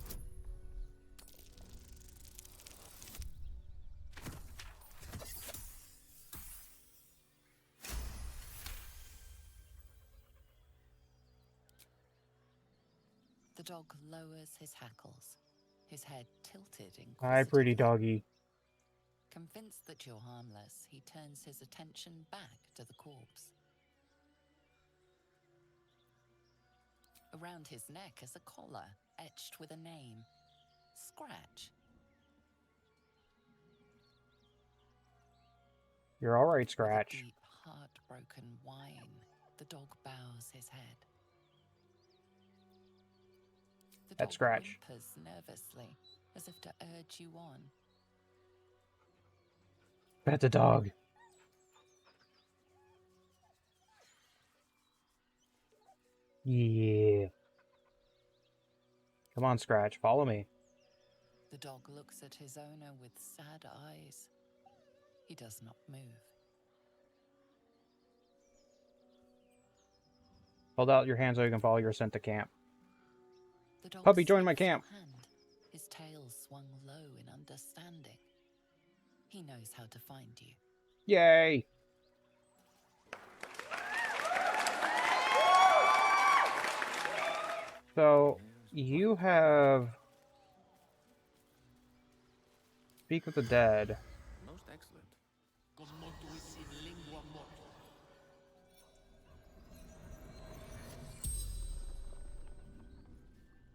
Speaker 8: The dog lowers his hackles, his head tilted
Speaker 1: Hi, pretty
Speaker 8: inquisitively.
Speaker 1: doggy.
Speaker 8: Convinced that you're harmless, he turns his attention back to the corpse. Around his neck is a collar etched with a name. Scratch.
Speaker 1: You're alright,
Speaker 8: With a
Speaker 1: Scratch.
Speaker 8: deep, heartbroken whine, the dog bows his head. The
Speaker 1: That's
Speaker 8: dog
Speaker 1: Scratch.
Speaker 8: whimpers nervously, as if to urge you on.
Speaker 1: Pet the dog. Yeah. Come on, Scratch. Follow me.
Speaker 8: The dog looks at his owner with sad eyes. He does not move.
Speaker 1: Hold out your hand so you can follow your scent to camp.
Speaker 8: The dog
Speaker 1: Puppy, join my
Speaker 8: sniffs your
Speaker 1: camp.
Speaker 8: hand, his tail swung low in understanding. He knows how to find you.
Speaker 1: Yay! So, you have... Speak with the Dead.
Speaker 6: Most excellent.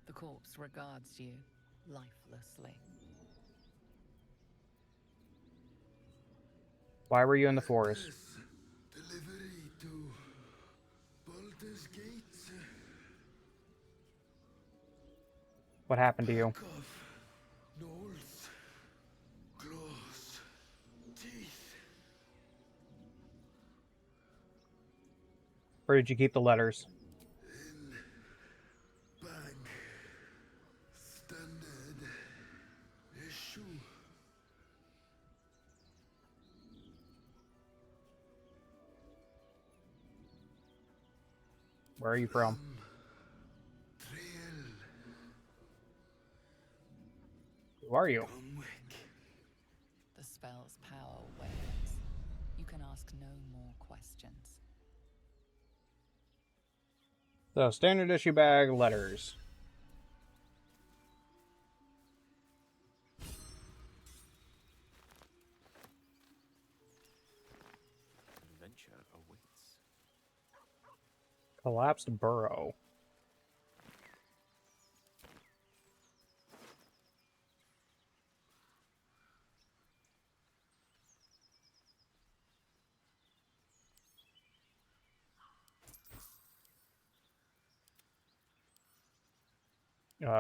Speaker 8: The corpse regards you lifelessly.
Speaker 1: Why were you in the forest?
Speaker 14: Delivery to Baldur's Gate.
Speaker 1: What happened to you?
Speaker 14: Pack of gnolls, claws, teeth.
Speaker 1: Where did you keep the letters?
Speaker 14: Bang. Standard issue.
Speaker 1: Where are you from? Who are you?
Speaker 8: The spell's power wanes. You can ask no more questions.
Speaker 1: So, standard issue bag, letters.
Speaker 6: Adventure awaits.
Speaker 1: Collapsed burrow.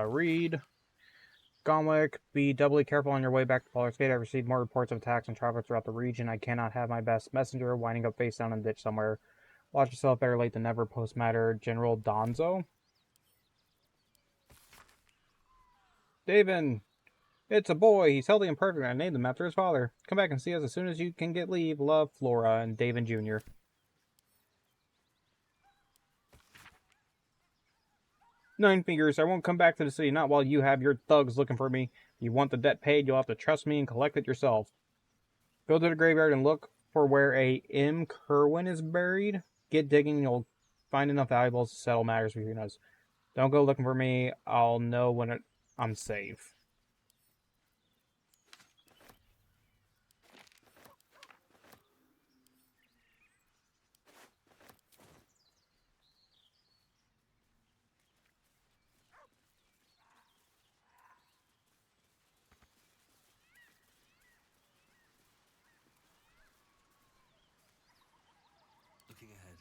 Speaker 1: Read. Gonwick, be doubly careful on your way back to Baldur's Gate. I've received more reports of attacks and traffic throughout the region. I cannot have my best messenger winding up face down in a ditch somewhere. Watch yourself, better late than never. Postmatter General Donzo. David, it's a boy. He's healthy and perfect. I named him after his father. Come back and see us as soon as you can get leave. Love, Flora and David Jr. Nine fingers, I won't come back to the city, not while you have your thugs looking for me. If you want the debt paid, you'll have to trust me and collect it yourself. Go to the graveyard and look for where a M. Kerwin is buried. Get digging and you'll find enough valuables to settle matters between us. Don't go looking for me. I'll know when I'm safe.
Speaker 3: Looking ahead.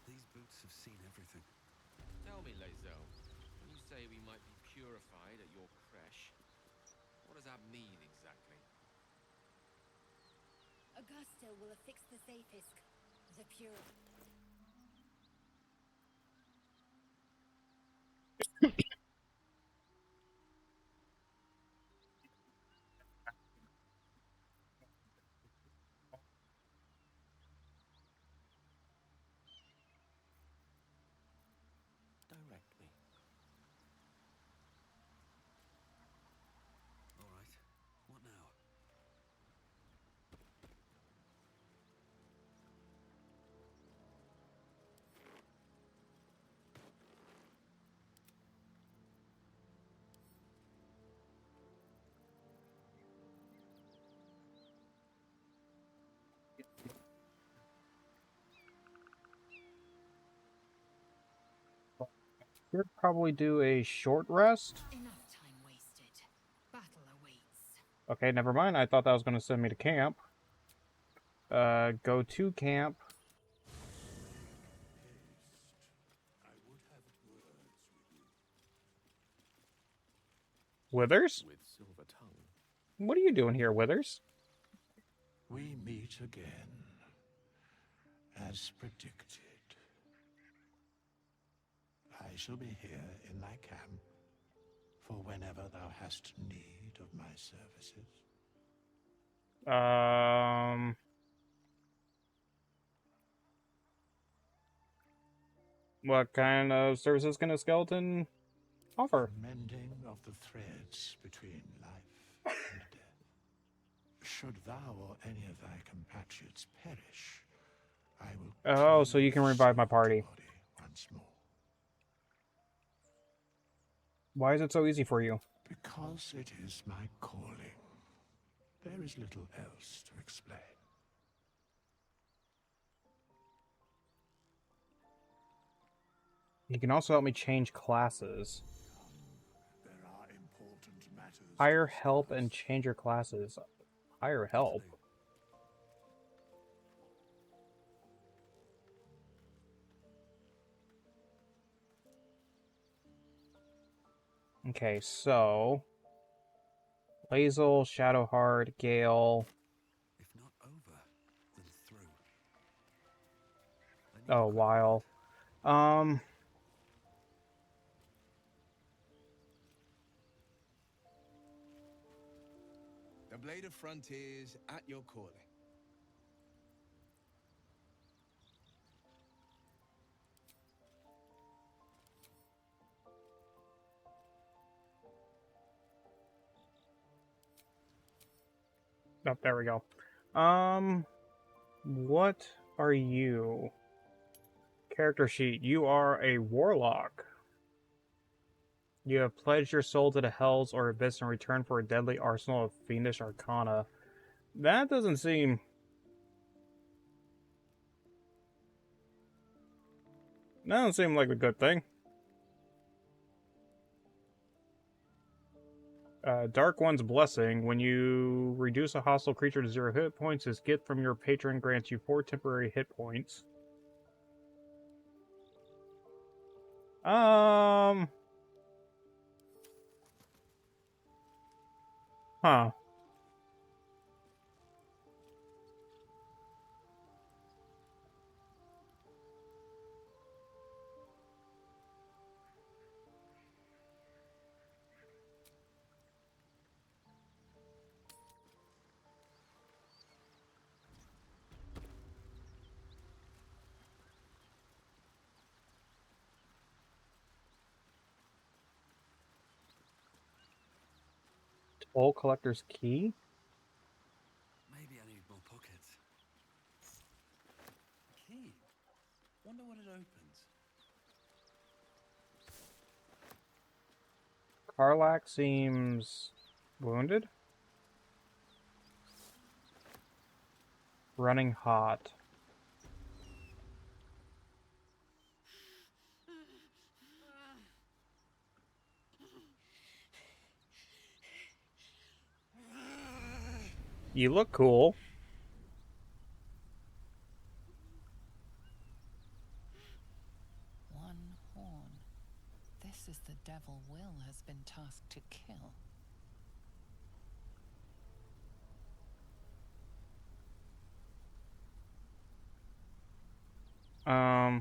Speaker 3: These boots have seen everything.
Speaker 6: Tell me, Lae'zel, when you say we might be purified at your creche, what does that mean exactly?
Speaker 13: Augusta will affix the safest, the pure.
Speaker 6: Direct me.
Speaker 3: All right. What now?
Speaker 1: Should probably do a short rest.
Speaker 13: Enough time wasted. Battle awaits.
Speaker 1: Okay, never mind. I thought that was going to send me to camp. Go to camp. Withers?
Speaker 2: With silver tongue.
Speaker 1: What are you doing here, Withers?
Speaker 14: We meet again, as predicted. I shall be here in thy camp for whenever thou hast need of my services.
Speaker 1: What kind of services can a skeleton offer?
Speaker 14: Mending of the threads between life and death. Should thou or any of thy compatriots perish, I will.
Speaker 1: Oh, so you can revive my party.
Speaker 14: Once more.
Speaker 1: Why is it so easy for you?
Speaker 14: Because it is my calling. There is little else to explain.
Speaker 1: You can also help me change classes.
Speaker 14: There are important matters.
Speaker 1: Hire help and change your classes. Hire help. Okay, so Lae'zel, Shadowheart, Gale.
Speaker 3: If not over, then through.
Speaker 1: Oh, Weil.
Speaker 2: The Blade of Frontiers at your calling.
Speaker 1: Oh, there we go. What are you? Character sheet. You are a warlock. You have pledged your soul to the hells or abyss in return for a deadly arsenal of fiendish arcana. That doesn't seem... That doesn't seem like a good thing. Dark One's Blessing. When you reduce a hostile creature to 0 hit points, this gift from your patron grants you 4 temporary hit points. Huh. Toll Collector's Key?
Speaker 3: Maybe I need more pockets. Key. Wonder what it opens.
Speaker 1: Karlak seems wounded. Running hot. You look cool.
Speaker 8: One horn. This is the devil Will has been tasked to kill.
Speaker 1: Are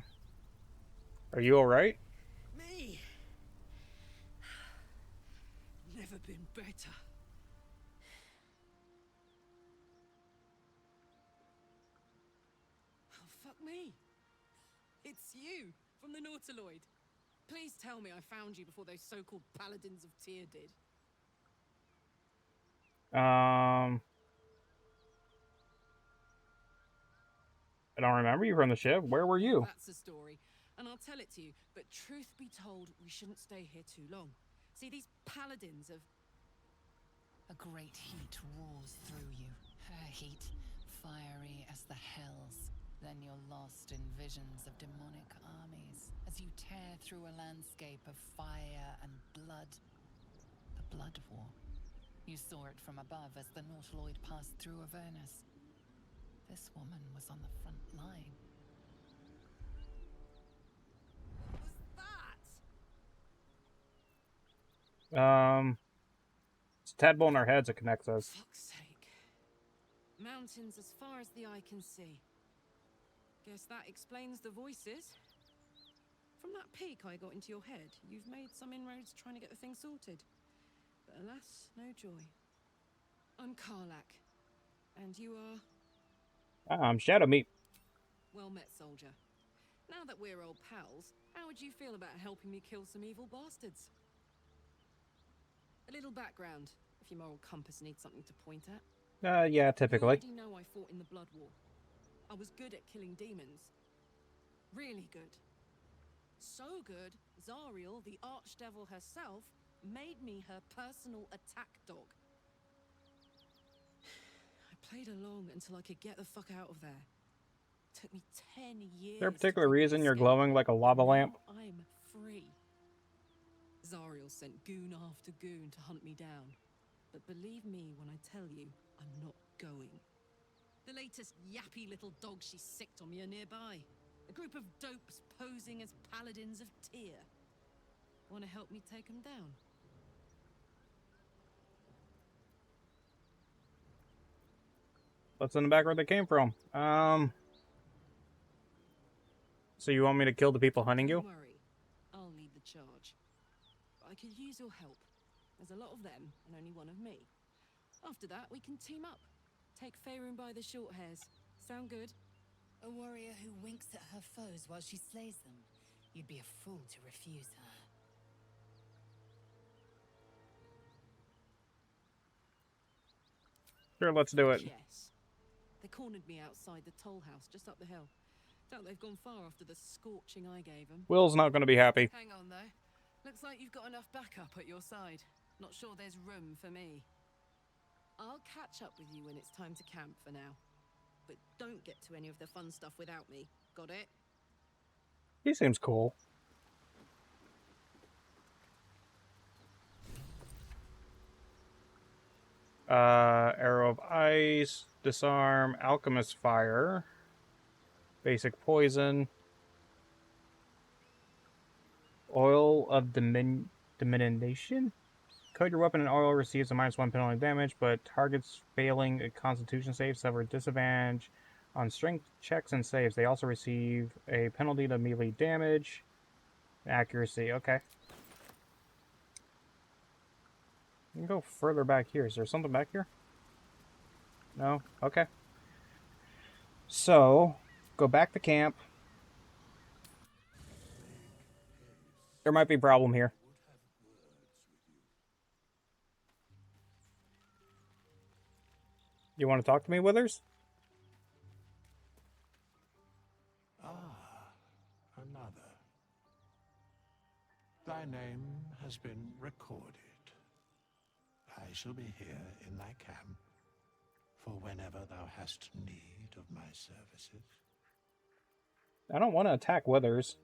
Speaker 1: you alright?
Speaker 17: Me? Never been better. Oh, fuck me. It's you, from the Nautiloid. Please tell me I found you before those so-called Paladins of Tyr did.
Speaker 1: I don't remember you from the ship. Where were you?
Speaker 17: That's a story, and I'll tell it to you, but truth be told, we shouldn't stay here too long. See, these Paladins of...
Speaker 8: A great heat roars through you. Her heat, fiery as the hells. Then you're lost in visions of demonic armies as you tear through a landscape of fire and blood. The Blood War. You saw it from above as the Nautiloid passed through Avernus. This woman was on the front line.
Speaker 17: What was that?
Speaker 1: It's a tadpole in our heads that connects us.
Speaker 17: Fuck's sake. Mountains as far as the eye can see. Guess that explains the voices. From that peek I got into your head, you've made some inroads trying to get the thing sorted. But alas, no joy. I'm Karlak. And you are...
Speaker 1: I'm Shadow Meat.
Speaker 17: Well met, soldier. Now that we're old pals, how would you feel about helping me kill some evil bastards? A little background, if your moral compass needs something to point at.
Speaker 1: Yeah, typically.
Speaker 17: You already know I fought in the Blood War. I was good at killing demons. Really good. So good, Zariel, the archdevil herself, made me her personal attack dog. I played along until I could get the fuck out of there. Took me 10 years.
Speaker 1: Is there a particular reason you're glowing like a lava lamp?
Speaker 17: I'm free. Zariel sent goon after goon to hunt me down. But believe me when I tell you, I'm not going. The latest yappy little dogs she sicked on me are nearby. A group of dopes posing as Paladins of Tyr. Want to help me take them down?
Speaker 1: What's in the back where they came from? So you want me to kill the people hunting you?
Speaker 17: Don't worry. I'll lead the charge. But I could use your help. There's a lot of them, and only one of me. After that, we can team up. Take Faerun by the short hairs. Sound good?
Speaker 13: A warrior who winks at her foes while she slays them. You'd be a fool to refuse her.
Speaker 1: Sure, let's do it.
Speaker 12: Yes. They cornered me outside the toll house just up the hill. Doubt they've gone far after the scorching I gave them.
Speaker 1: Will's not going to be happy.
Speaker 12: Hang on, though. Looks like you've got enough backup at your side. Not sure there's room for me. I'll catch up with you when it's time to camp for now. But don't get to any of the fun stuff without me. Got it?
Speaker 1: He seems cool. Arrow of Ice, Disarm, Alchemist Fire, Basic Poison, Oil of Diminution? Coat your weapon in oil, receives a -1 penalty damage, but targets failing a Constitution save suffer disadvantage on strength checks and saves. They also receive a penalty to melee damage. Accuracy, okay. You can go further back here. Is there something back here? No? Okay. So, go back to camp. There might be a problem here. You want to talk to me, Withers?
Speaker 14: Ah, another. Thy name has been recorded. I shall be here in thy camp for whenever thou hast need of my services.
Speaker 1: I don't want to attack Withers.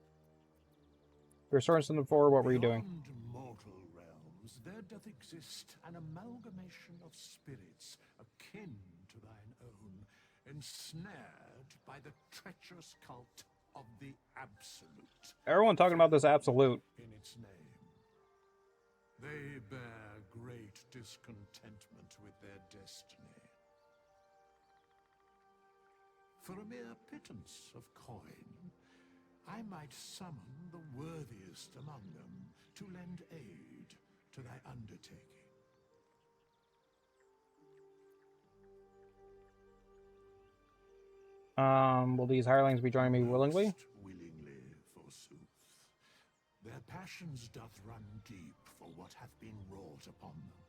Speaker 1: You're storing something forward. What were you doing?
Speaker 14: Beyond mortal realms, there doth exist an amalgamation of spirits akin to thine own, ensnared by the treacherous cult of the Absolute.
Speaker 1: Everyone talking about this Absolute.
Speaker 14: In its name. They bear great discontentment with their destiny. For a mere pittance of coin, I might summon the worthiest among them to lend aid to thy undertaking.
Speaker 1: Will these hirelings be joining me willingly?
Speaker 14: Most willingly, forsooth. Their passions doth run deep for what hath been wrought upon them.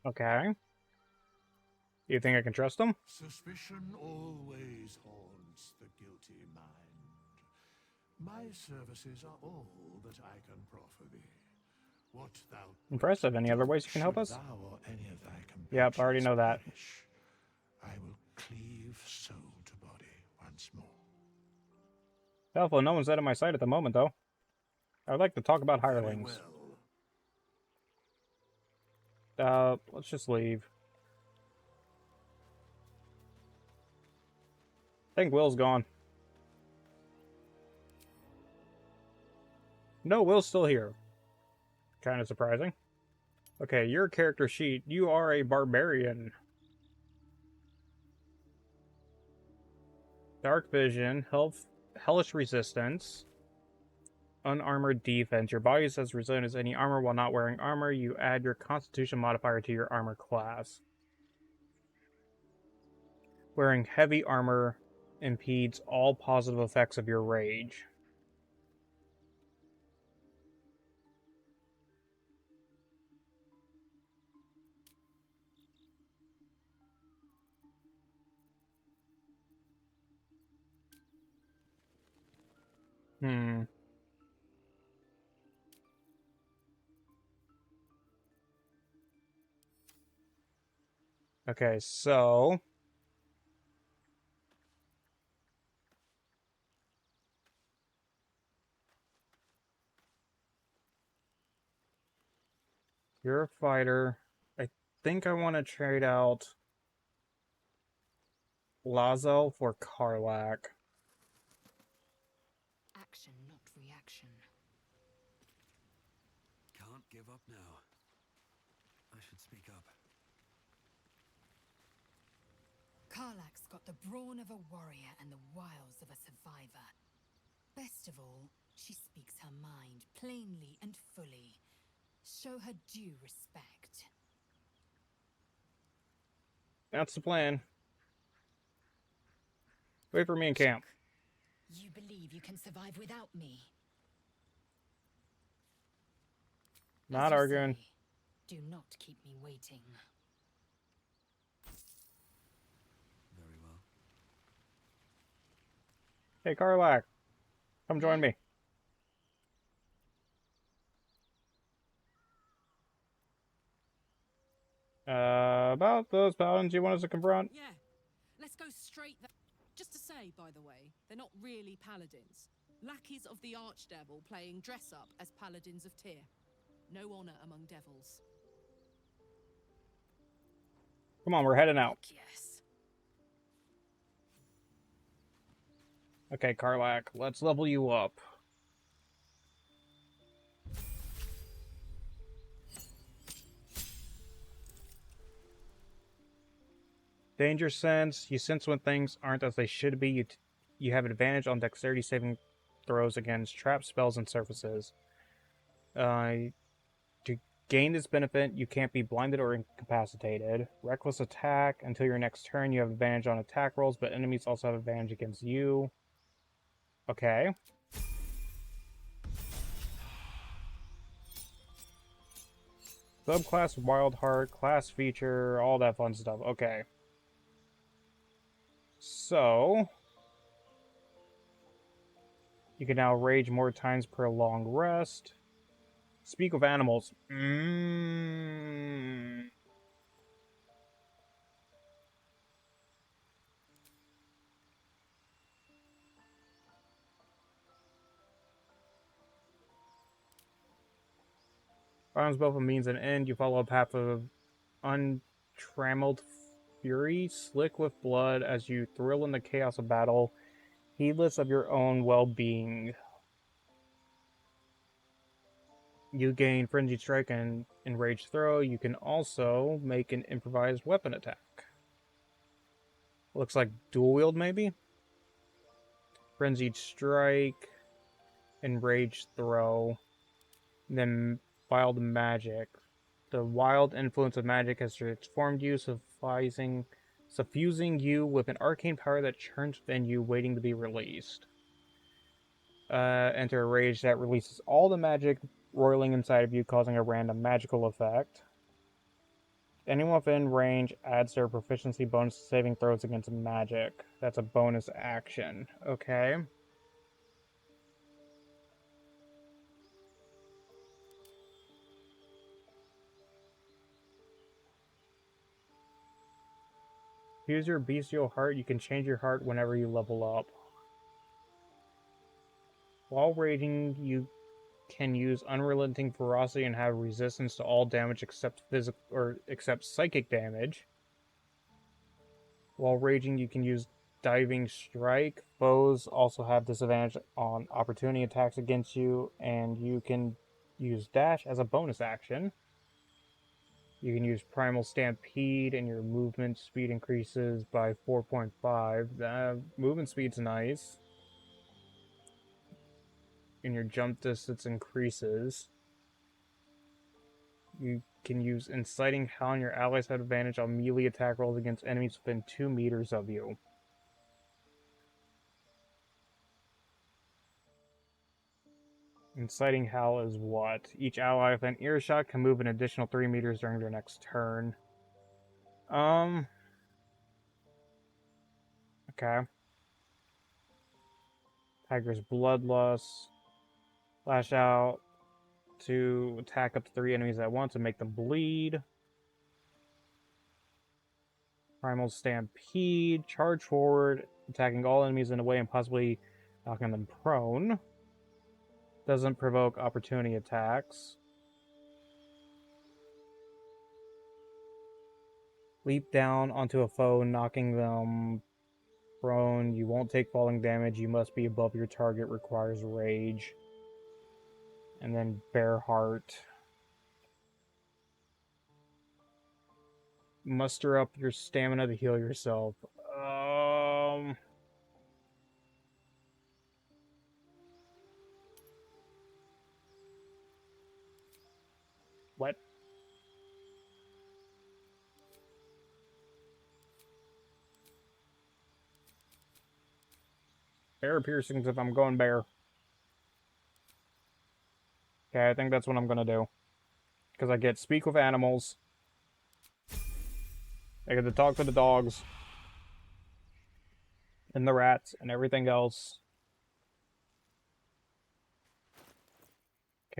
Speaker 1: Okay. You think I can trust them?
Speaker 14: Suspicion always haunts the guilty mind. My services are all that I can proffer thee. What thou
Speaker 1: Impressive. Any other ways you can help us?
Speaker 14: thou or any of thy
Speaker 1: Yep, I already know that.
Speaker 14: perish, I will cleave soul to body once more.
Speaker 1: Doubtful no one's out of my sight at the moment, though. I would like to talk about hirelings. Let's just leave. I think Will's gone. No, Will's still here. Kind of surprising. Okay, your character sheet. You are a barbarian. Dark vision, hellish resistance, unarmored defense. Your body is as resilient as any armor while not wearing armor. You add your constitution modifier to your armor class. Wearing heavy armor impedes all positive effects of your rage. Okay, so you're a fighter. I think I want to trade out Lazo for Karlak.
Speaker 17: Action, not reaction.
Speaker 3: Can't give up now. I should speak up.
Speaker 13: Karlak's got the brawn of a warrior and the wiles of a survivor. Best of all, she speaks her mind plainly and fully. Show her due respect.
Speaker 1: That's the plan. Wait for me in camp.
Speaker 13: You believe you can survive without me?
Speaker 1: Not
Speaker 13: As you
Speaker 1: arguing.
Speaker 13: say, do not keep me waiting.
Speaker 1: Hey, Karlak, come join me. About those paladins you want us to confront?
Speaker 12: Yeah, let's go straight there. Just to say, by the way, they're not really paladins. Lackeys of the Archdevil playing dress-up as paladins of Tyr. No honor among devils.
Speaker 1: Come on, we're heading out.
Speaker 12: Yes.
Speaker 1: Okay, Karlak, let's level you up. Danger sense. You sense when things aren't as they should be. You have advantage on dexterity saving throws against trap spells and surfaces. To gain this benefit, you can't be blinded or incapacitated. Reckless attack. Until your next turn, you have advantage on attack rolls, but enemies also have advantage against you. Okay. Subclass Wild Heart, class feature, all that fun stuff. Okay. So, you can now rage more times per long rest. Speak of animals. Violence both a means and end. You follow a path of untrammeled fury, slick with blood, as you thrill in the chaos of battle, heedless of your own well-being. You gain Frenzied Strike and Enraged Throw. You can also make an improvised weapon attack. Looks like dual wield, maybe? Frenzied Strike, Enraged Throw, then Wild Magic. The wild influence of magic has transformed you, suffusing you with an arcane power that churns within you, waiting to be released. Enter a rage that releases all the magic roiling inside of you, causing a random magical effect. Anyone within range adds their proficiency bonus to saving throws against magic. That's a bonus action. Okay. Use your bestial heart. You can change your heart whenever you level up. While raging, you can use unrelenting ferocity and have resistance to all damage except physical or except psychic damage. While raging, you can use diving strike. Foes also have disadvantage on opportunity attacks against you, and you can use dash as a bonus action. You can use primal stampede, and your movement speed increases by 4.5. Movement speed's nice. And your jump distance increases. You can use Inciting Howl, and your allies have advantage on melee attack rolls against enemies within 2 meters of you. Inciting Howl is what? Each ally within earshot can move an additional 3 meters during their next turn. Okay. Tiger's Bloodlust. Lash out to attack up to 3 enemies at once and make them bleed. Primal Stampede. Charge forward, attacking all enemies in a way and possibly knocking them prone. Doesn't provoke opportunity attacks. Leap down onto a foe, knocking them prone. You won't take falling damage. You must be above your target. Requires rage. And then Bear Heart. Muster up your stamina to heal yourself. What? Bear piercings if I'm going bear. Okay, I think that's what I'm gonna do. Because I get speak with animals. I get to talk to the dogs. And the rats and everything else.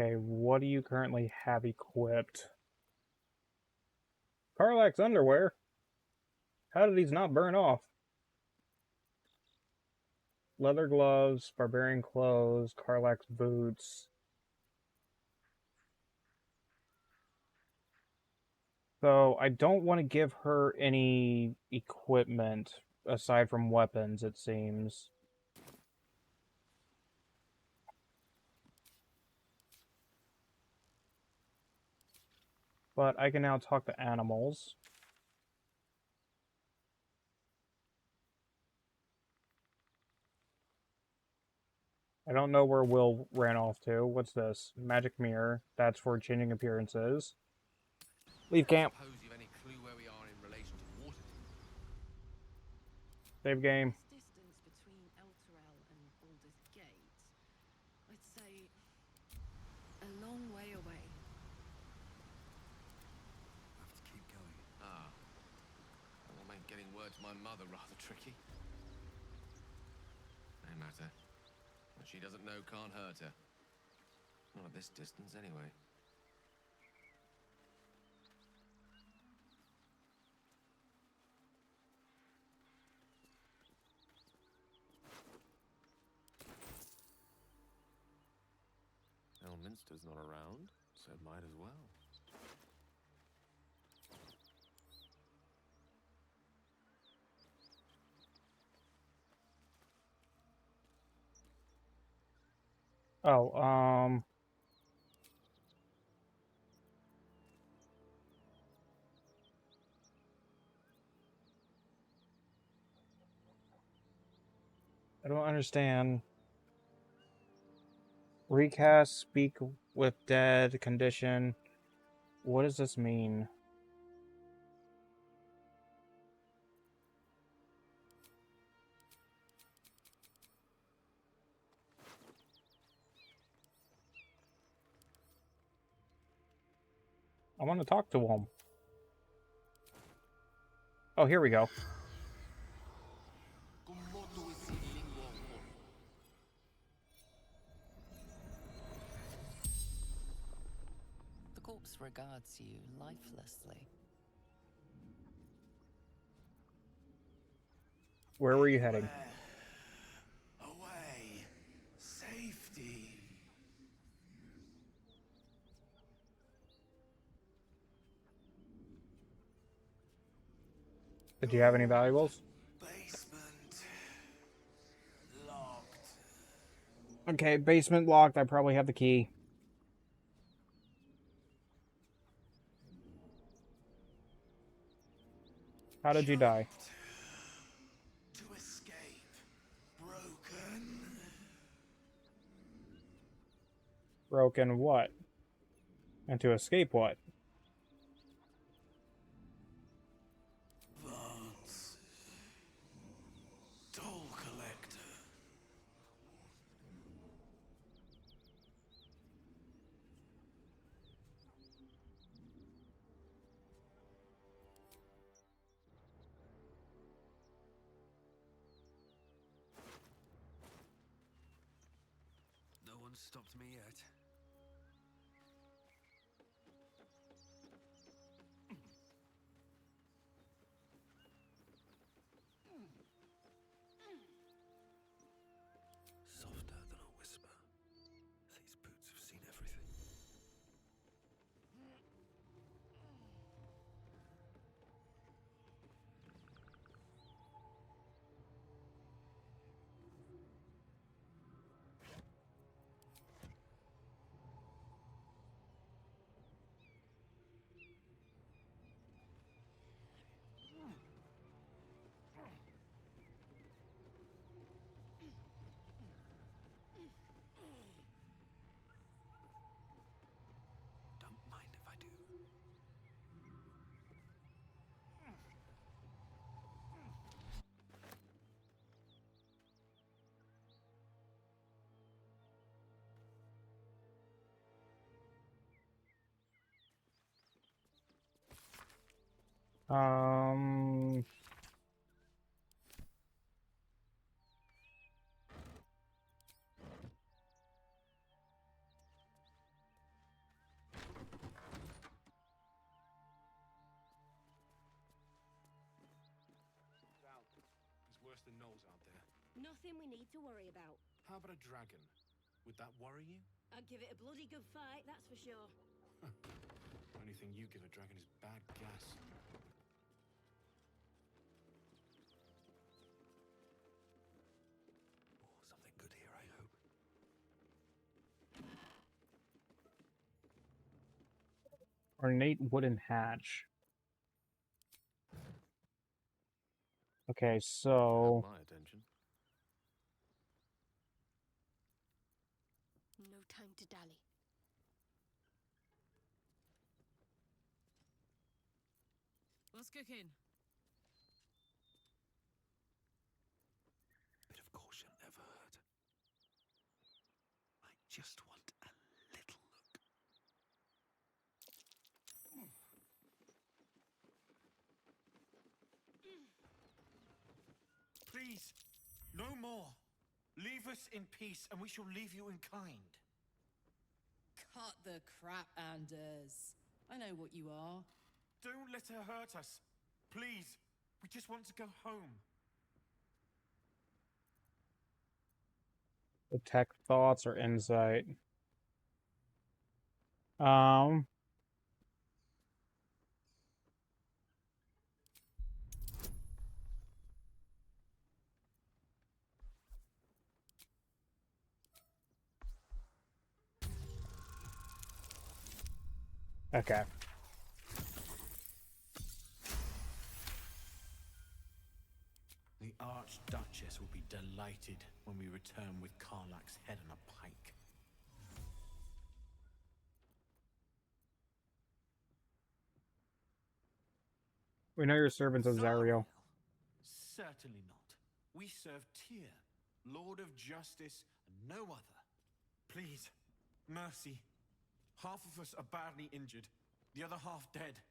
Speaker 1: Okay, what do you currently have equipped? Karlach's underwear? How did these not burn off? Leather gloves, barbarian clothes, Karlach's boots. So I don't want to give her any equipment aside from weapons, it seems. But I can now talk to animals. I don't know where Will ran off to. What's this? Magic mirror. That's for changing appearances. Leave camp.
Speaker 6: Suppose you've any clue where we are in relation to Waterdeep?
Speaker 1: Save game.
Speaker 12: Distance between Elturel and Baldur's Gate, I'd say a long way away.
Speaker 3: Have to keep going.
Speaker 6: Ah. That will make getting word to my mother rather tricky. No matter. What she doesn't know can't hurt her. Not at this distance, anyway. Elminster's not around, so might as well.
Speaker 1: Oh, I don't understand. Recast, speak with dead, condition. What does this mean? I want to talk to him. Oh, here we go.
Speaker 8: The corpse regards you lifelessly.
Speaker 1: Where were you heading?
Speaker 9: Away. Safety.
Speaker 1: Did you have any valuables?
Speaker 9: Basement. Locked.
Speaker 1: Okay, basement locked. I probably have the key. How did you die?
Speaker 9: To escape. Broken.
Speaker 1: Broken what? And to escape what?
Speaker 9: Vance. Toll collector.
Speaker 3: No one's stopped me yet. Softer than a whisper. These boots have seen everything. Don't mind if I do.
Speaker 1: Um...
Speaker 15: rest of gnolls out there.
Speaker 4: Nothing we need to worry about.
Speaker 15: How about a dragon? Would that worry you?
Speaker 4: I'd give it a bloody good fight, that's for sure.
Speaker 15: Only thing you give a dragon is bad gas.
Speaker 16: Something good here, I hope.
Speaker 1: Ornate wooden hatch. Okay, so
Speaker 2: My attention.
Speaker 4: No time to dally.
Speaker 12: What's cooking?
Speaker 16: Bit of caution never hurt. I just want a little look.
Speaker 11: Please, no more. Leave us in peace, and we shall leave you in kind.
Speaker 12: Cut the crap, Anders. I know what you are.
Speaker 11: Don't let her hurt us. Please, we just want to go home.
Speaker 1: detect thoughts or insight. Okay.
Speaker 15: The Archduchess will be delighted when we return with Karlach's head on a pike.
Speaker 1: We know you're servants of Zariel.
Speaker 15: Certainly not. We serve Tyr, Lord of Justice, and no other. Please, mercy. Half of us are badly injured, the other half dead.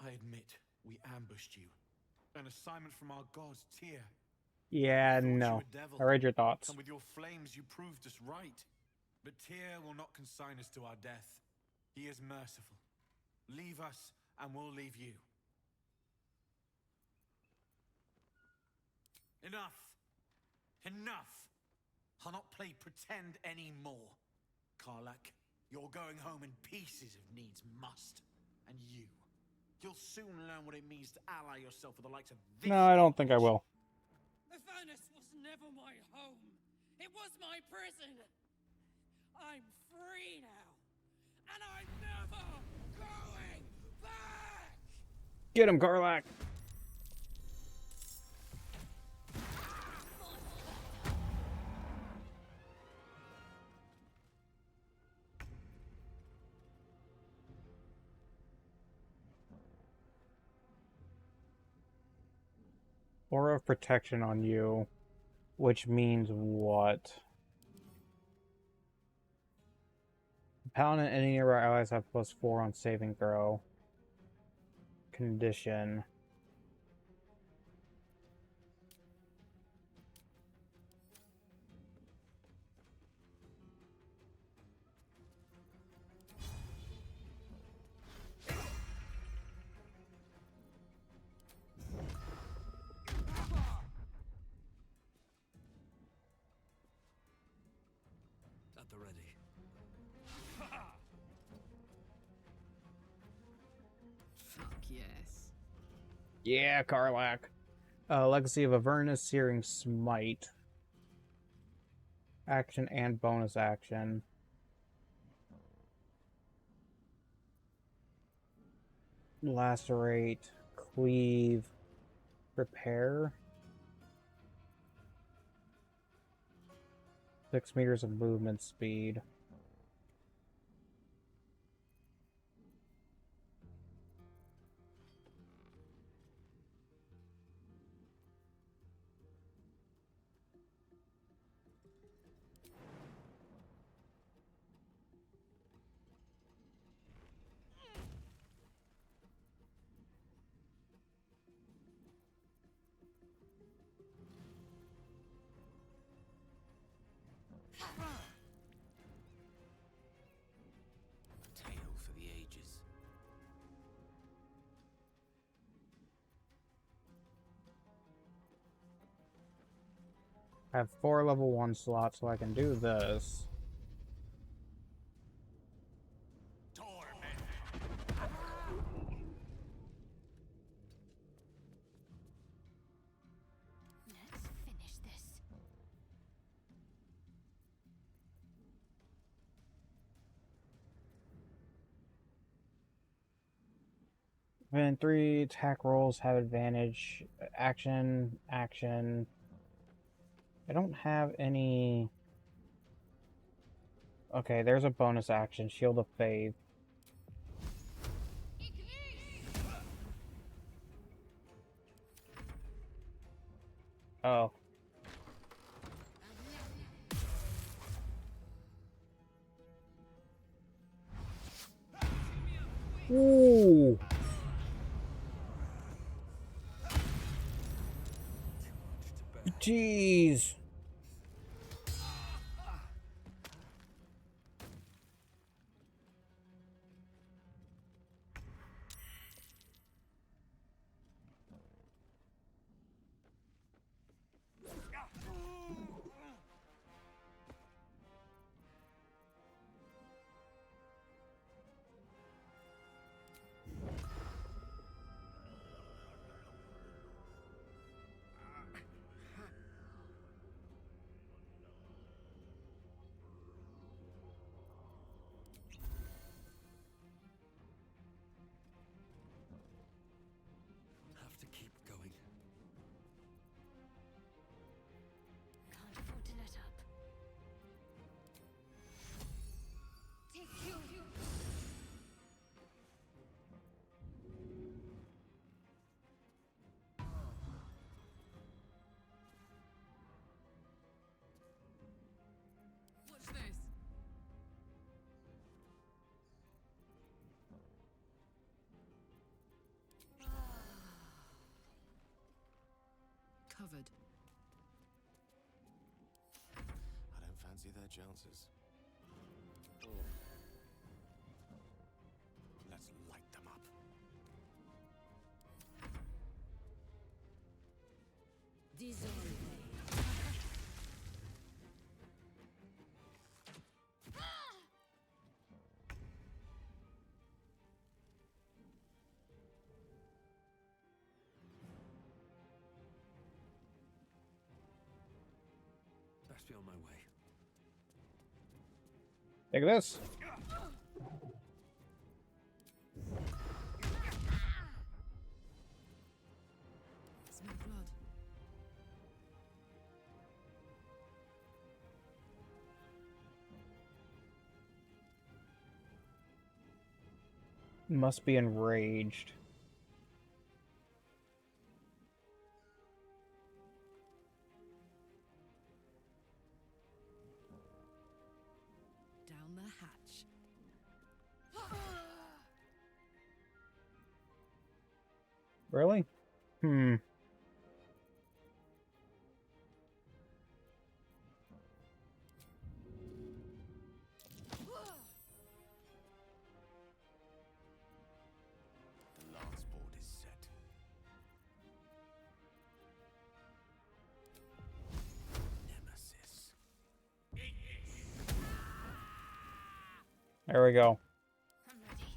Speaker 15: I admit, we ambushed you. An assignment from our gods, Tyr.
Speaker 1: Yeah, no. I read your thoughts.
Speaker 15: And with your flames, you proved us right. But Tyr will not consign us to our death. He is merciful. Leave us, and we'll leave you. Enough! Enough! I'll not play pretend anymore. Karlach, you're going home in pieces if needs must. And you'll soon learn what it means to ally yourself with the likes of this.
Speaker 1: No, I don't think I will.
Speaker 12: Avernus was never my home. It was my prison. I'm free now. And I'm never going back!
Speaker 1: Get him, Karlach! Aura of protection on you, which means what? Paladin and any nearby allies have +4 on saving throw. Condition.
Speaker 3: At the ready.
Speaker 12: Fuck yes.
Speaker 1: Yeah, Karlach. Legacy of Avernus, Searing Smite. Action and bonus action. Lacerate, Cleave, Repair. 6 meters of movement speed. I have 4 level 1 slots, so I can do this.
Speaker 13: Let's finish this.
Speaker 1: Then 3 attack rolls have advantage. Action, action. I don't have any... Okay, there's a bonus action. Shield of Faith. Oh. Ooh! Jeez!
Speaker 3: Have to keep going.
Speaker 13: Can't afford to let up. Take you.
Speaker 12: Watch this. Covered.
Speaker 6: I don't fancy their chances. Let's light them up.
Speaker 3: Best be on my way.
Speaker 1: Take this.
Speaker 12: Smell blood.
Speaker 1: Must be enraged.
Speaker 12: Down the hatch.
Speaker 1: Really? Hmm.
Speaker 6: The last board is set. Nemesis.
Speaker 1: There we go.
Speaker 13: I'm ready.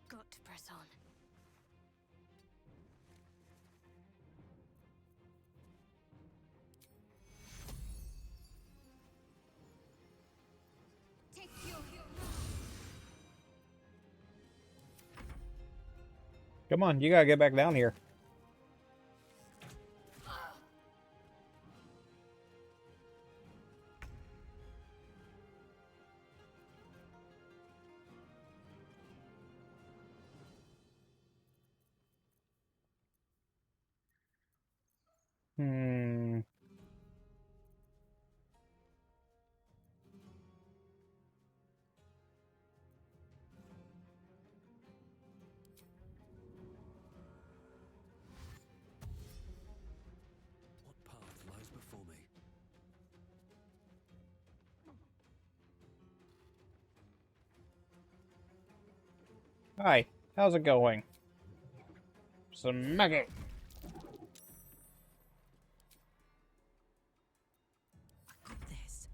Speaker 13: Got to press on. Take you.
Speaker 1: Come on, you gotta get back down here. Hmm.
Speaker 3: What path
Speaker 1: Hi, how's it going? Smack it!
Speaker 17: Got this.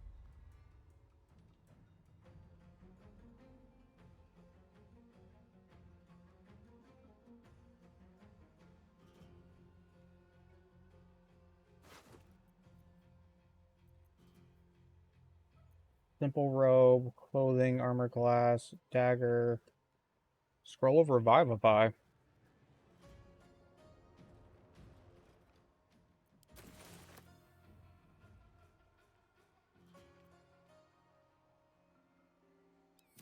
Speaker 1: Simple robe, clothing, armor class, dagger, scroll of revivify.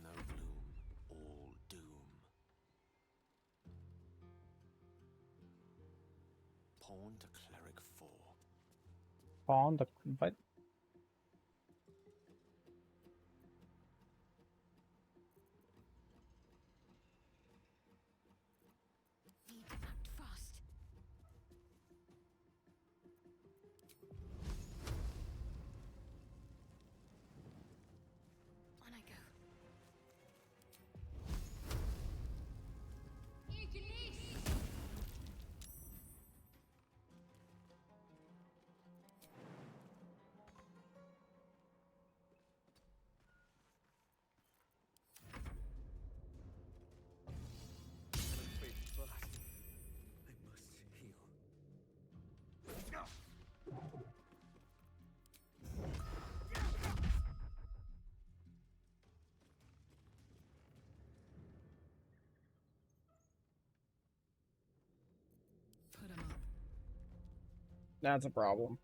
Speaker 6: No bloom, all doom. Pawn to cleric 4.
Speaker 1: Pawn the what?
Speaker 17: Need to act fast. On I go.
Speaker 3: Wait, but I must heal.
Speaker 8: Put him up.
Speaker 1: That's a problem.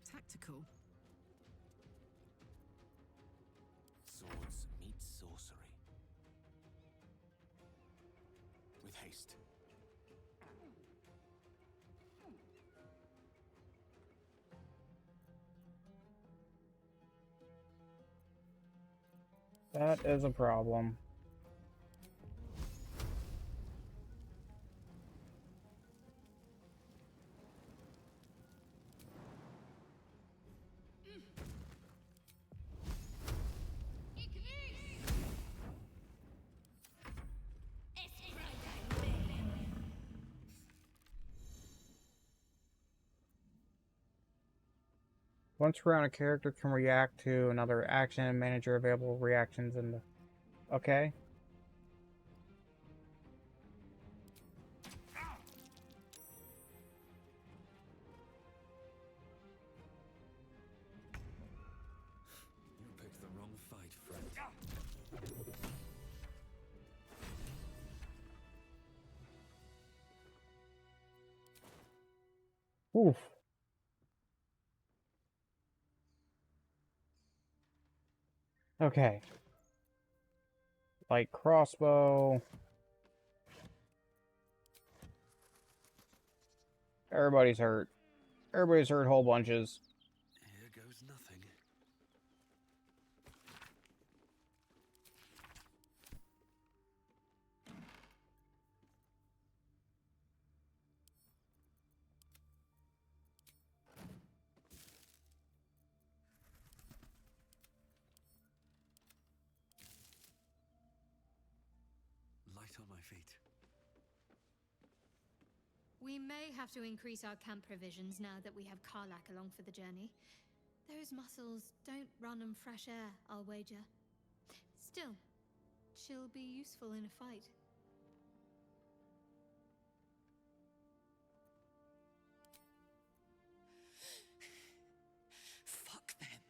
Speaker 12: Tactical.
Speaker 6: Swords meet sorcery. With haste.
Speaker 1: That is a problem. Once per round, a character can react to another action. Manager available reactions in the... Okay.
Speaker 3: You picked the wrong fight, friend.
Speaker 1: Oof. Okay. Light crossbow. Everybody's hurt. Everybody's hurt whole bunches.
Speaker 3: Here goes nothing. Light on my feet.
Speaker 7: We may have to increase our camp provisions now that we have Karlak along for the journey. Those muscles don't run on fresh air, I'll wager. Still, she'll be useful in a fight.
Speaker 17: Fuck them.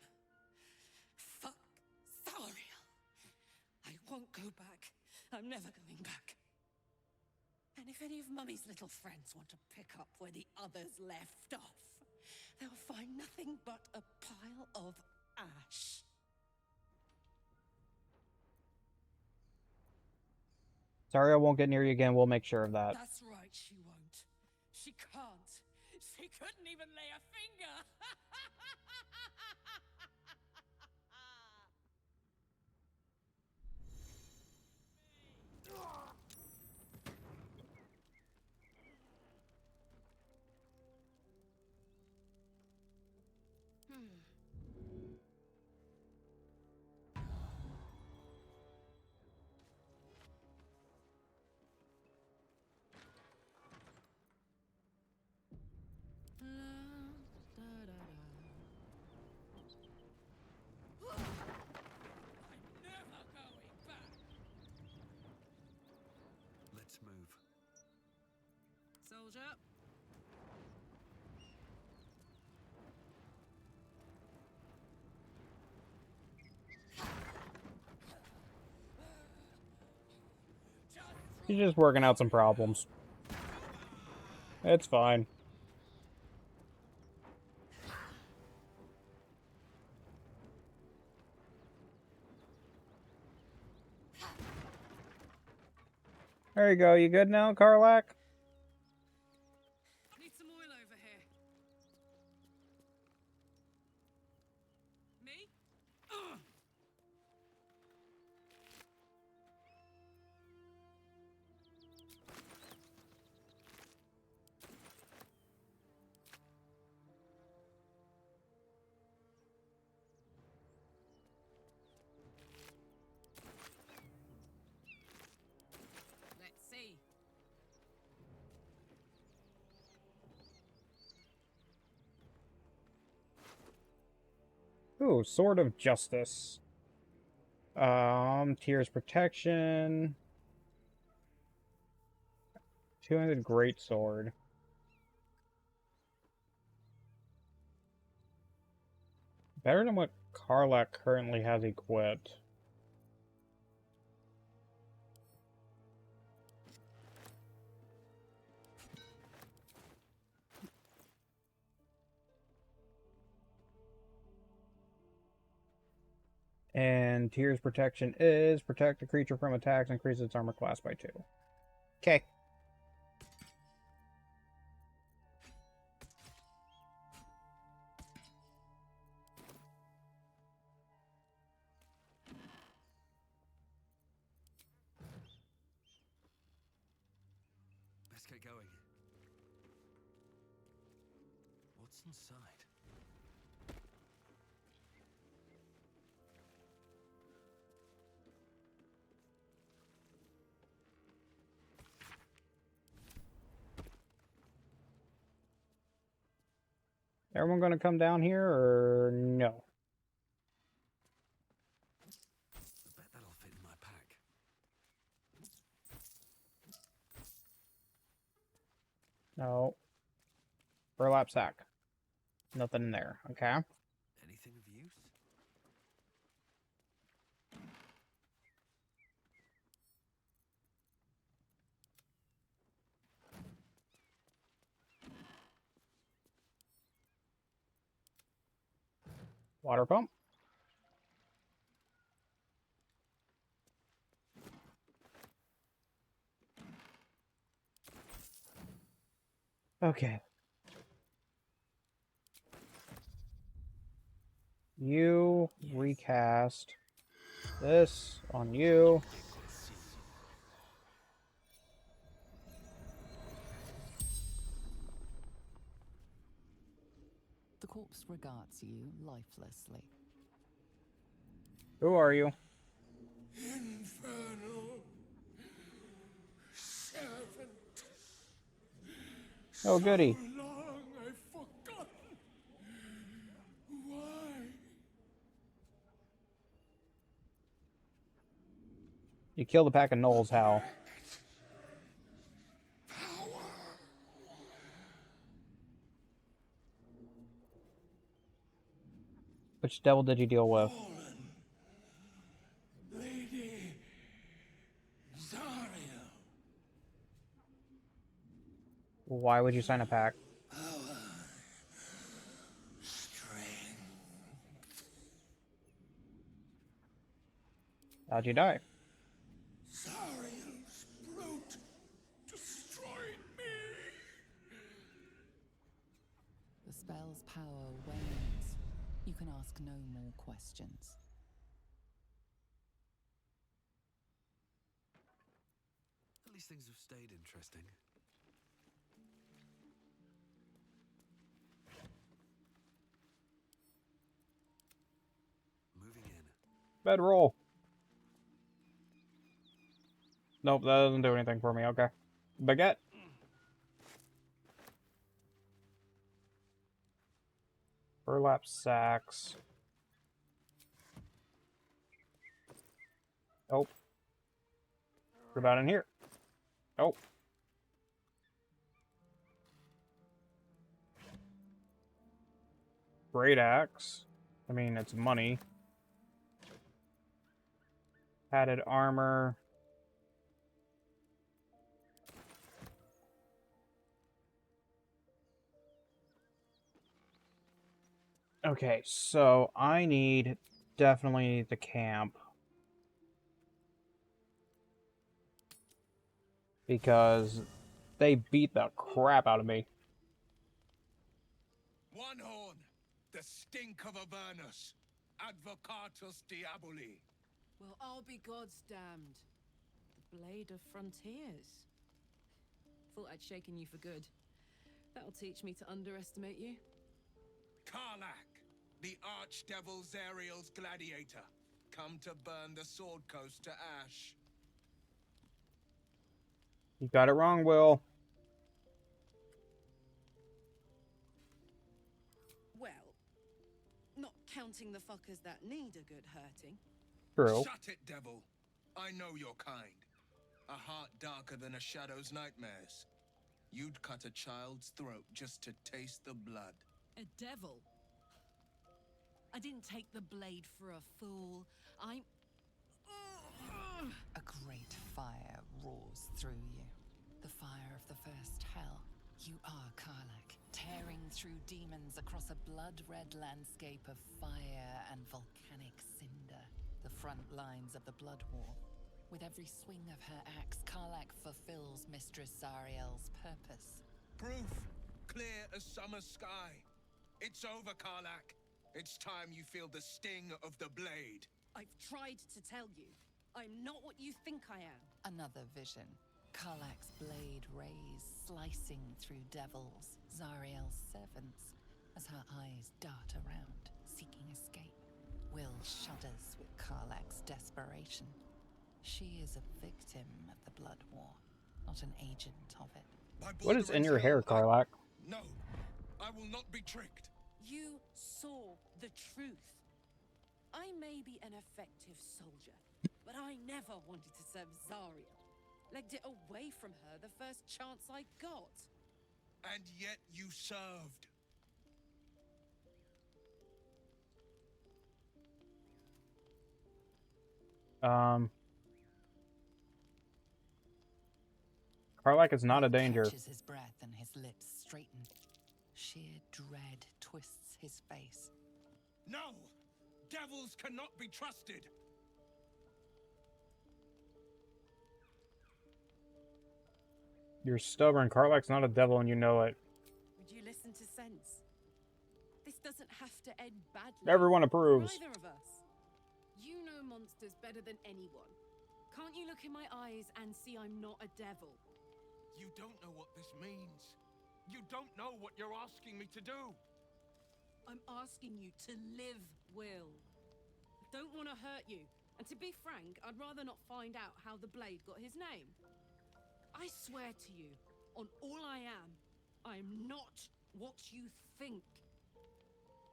Speaker 17: Fuck Thariel. I won't go back. I'm never going back. And if any of Mummy's little friends want to pick up where the others left off, they'll find nothing but a pile of ash.
Speaker 1: Sorry, I won't get near you again. We'll make sure of that.
Speaker 17: That's right, she won't. She can't. She couldn't even lay a finger.
Speaker 12: Soldier.
Speaker 1: He's just working out some problems. It's fine. There you go. You good now, Karlak?
Speaker 12: Need some oil over here. Me? Ugh. Let's see.
Speaker 1: Ooh, Sword of Justice. Tears Protection. Two-handed Greatsword. Better than what Karlak currently has equipped. And Tears Protection is protect the creature from attacks, increase its armor class by 2. Okay.
Speaker 3: Let's get going. What's inside?
Speaker 1: Everyone gonna come down here, or no?
Speaker 3: I bet that'll fit in my pack.
Speaker 1: No. Burlap sack. Nothing in there, okay?
Speaker 3: Anything of use?
Speaker 1: Water pump. Okay. You recast this on you.
Speaker 8: The corpse regards you lifelessly.
Speaker 1: Who are you?
Speaker 16: Infernal servant.
Speaker 1: Oh, goody.
Speaker 16: So long I've forgotten. Why?
Speaker 1: You killed a pack of gnolls, Hal. Which devil did you deal with?
Speaker 16: Lady Zariel.
Speaker 1: Why would you sign a pact?
Speaker 16: Strength.
Speaker 1: How'd you die?
Speaker 16: Zariel's brute destroyed me.
Speaker 8: The spell's power wanes. You can ask no more questions.
Speaker 3: At least things have stayed interesting. Moving in.
Speaker 1: Bedroll. Nope, that doesn't do anything for me. Okay. Baguette. Burlap sacks. Nope. What about in here? Nope. Great axe. I mean, it's money. Padded armor. Okay, so I need definitely the camp. Because they beat the crap out of me.
Speaker 2: One horn, the stink of Avernus, advocatus diaboli.
Speaker 12: Well, I'll be God's damned. The Blade of Frontiers. Thought I'd shaken you for good. That'll teach me to underestimate you.
Speaker 2: Karlak, the archdevil Zariel's gladiator, come to burn the Sword Coast to ash.
Speaker 1: You got it wrong, Will.
Speaker 12: Well, not counting the fuckers that need a good hurting.
Speaker 1: True.
Speaker 2: Shut it, devil. I know your kind. A heart darker than a shadow's nightmares. You'd cut a child's throat just to taste the blood.
Speaker 12: A devil? I didn't take the blade for a fool. I'm...
Speaker 8: A great fire roars through you. The fire of the first hell. You are Karlak, tearing through demons across a blood-red landscape of fire and volcanic cinder. The front lines of the Blood War. With every swing of her axe, Karlak fulfills Mistress Zariel's purpose.
Speaker 2: Proof, clear as summer sky. It's over, Karlak. It's time you feel the sting of the blade.
Speaker 12: I've tried to tell you. I'm not what you think I am.
Speaker 8: Another vision. Karlak's blade rays slicing through devils, Zariel's servants, as her eyes dart around, seeking escape. Will shudders with Karlak's desperation. She is a victim of the Blood War, not an agent of it.
Speaker 1: What is in your hair, Karlak?
Speaker 2: No, I will not be tricked.
Speaker 12: You saw the truth. I may be an effective soldier, but I never wanted to serve Zariel. Legged it away from her the first chance I got.
Speaker 2: And yet you served.
Speaker 1: Karlak is not a danger.
Speaker 8: Catches his breath and his lips straighten. Sheer dread twists his face.
Speaker 2: No! Devils cannot be trusted!
Speaker 1: You're stubborn. Karlak's not a devil and you know it.
Speaker 12: Would you listen to sense? This doesn't have to end badly.
Speaker 1: Everyone approves.
Speaker 12: For either of us. You know monsters better than anyone. Can't you look in my eyes and see I'm not a devil?
Speaker 2: You don't know what this means. You don't know what you're asking me to do.
Speaker 12: I'm asking you to live, Will. I don't want to hurt you. And to be frank, I'd rather not find out how the blade got his name. I swear to you, on all I am, I'm not what you think.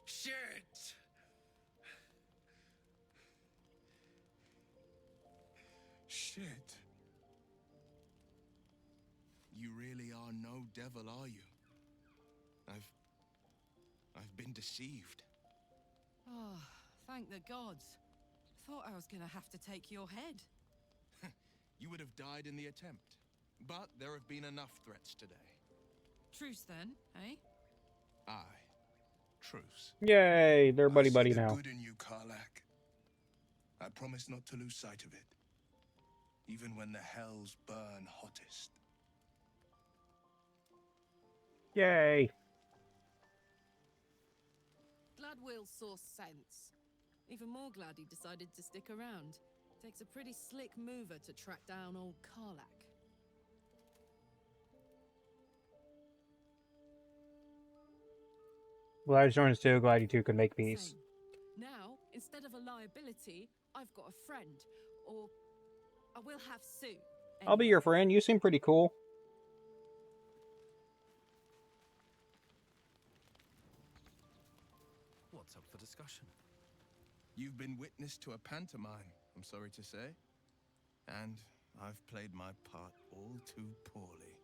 Speaker 2: Shit! Shit. You really are no devil, are you? I've been deceived.
Speaker 12: Oh, thank the gods. Thought I was gonna have to take your head.
Speaker 2: You would have died in the attempt. But there have been enough threats today.
Speaker 12: Truce then, eh?
Speaker 2: Aye. Truce.
Speaker 1: Yay, they're buddy-buddy
Speaker 2: I see the
Speaker 1: now.
Speaker 2: good in you, Karlak. I promise not to lose sight of it. Even when the hells burn hottest.
Speaker 1: Yay.
Speaker 12: Glad Will saw sense. Even more glad he decided to stick around. Takes a pretty slick mover to track down old Karlak.
Speaker 1: Glad you joined us too. Glad you two could make peace.
Speaker 12: Same. Now, instead of a liability, I've got a friend. Or I will have soon.
Speaker 1: I'll be your friend. You seem pretty cool.
Speaker 3: What's up for discussion?
Speaker 2: You've been witness to a pantomime, I'm sorry to say. And I've played my part all too poorly.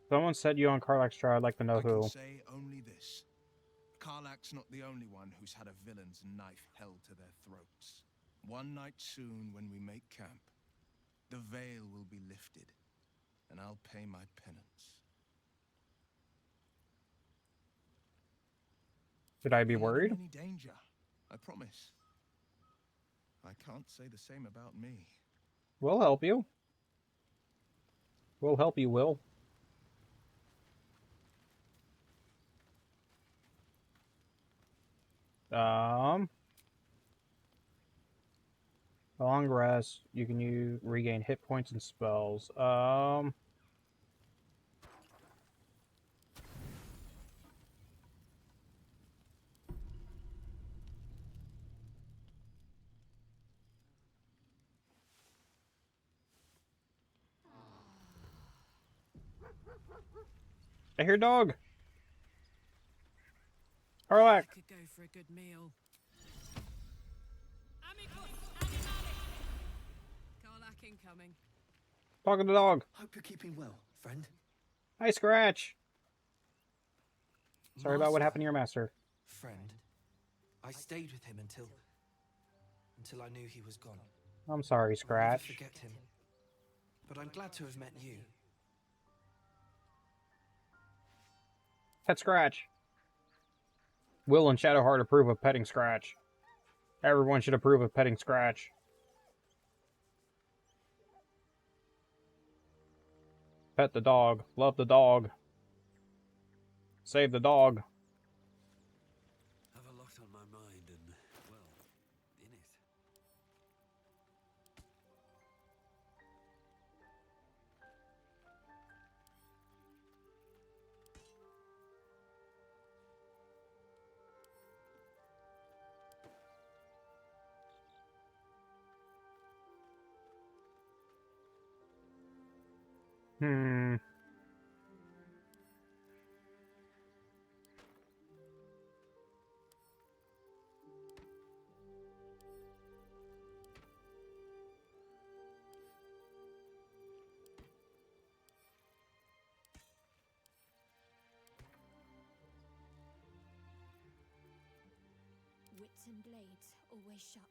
Speaker 1: Someone said you on Karlak's trial. I'd like to know
Speaker 2: I can
Speaker 1: who.
Speaker 2: say only this. Karlak's not the only one who's had a villain's knife held to their throats. One night soon, when we make camp, the veil will be lifted, and I'll pay my penance.
Speaker 1: Should I be
Speaker 2: You're not in
Speaker 1: worried?
Speaker 2: any danger, I promise. I can't say the same about me.
Speaker 1: We'll help you. We'll help you, Will. Long rest. You can regain hit points and spells. I hear dog. Karlak.
Speaker 12: I could go for a good meal. Karlak incoming.
Speaker 1: Talking to dog.
Speaker 18: Hope you're keeping well, friend.
Speaker 1: Hi, Scratch. Sorry about what
Speaker 18: Master.
Speaker 1: happened to your master.
Speaker 18: Friend. I stayed with him until I knew he was gone.
Speaker 1: I'm sorry,
Speaker 18: I'll never
Speaker 1: Scratch.
Speaker 18: forget him. But I'm glad to have met you.
Speaker 1: Pet Scratch. Will and Shadowheart approve of petting Scratch. Everyone should approve of petting Scratch. Pet the dog. Love the dog. Save the dog.
Speaker 3: Have a lot on my mind and, well, in it.
Speaker 1: Hmm.
Speaker 7: Wits and blades, always sharp.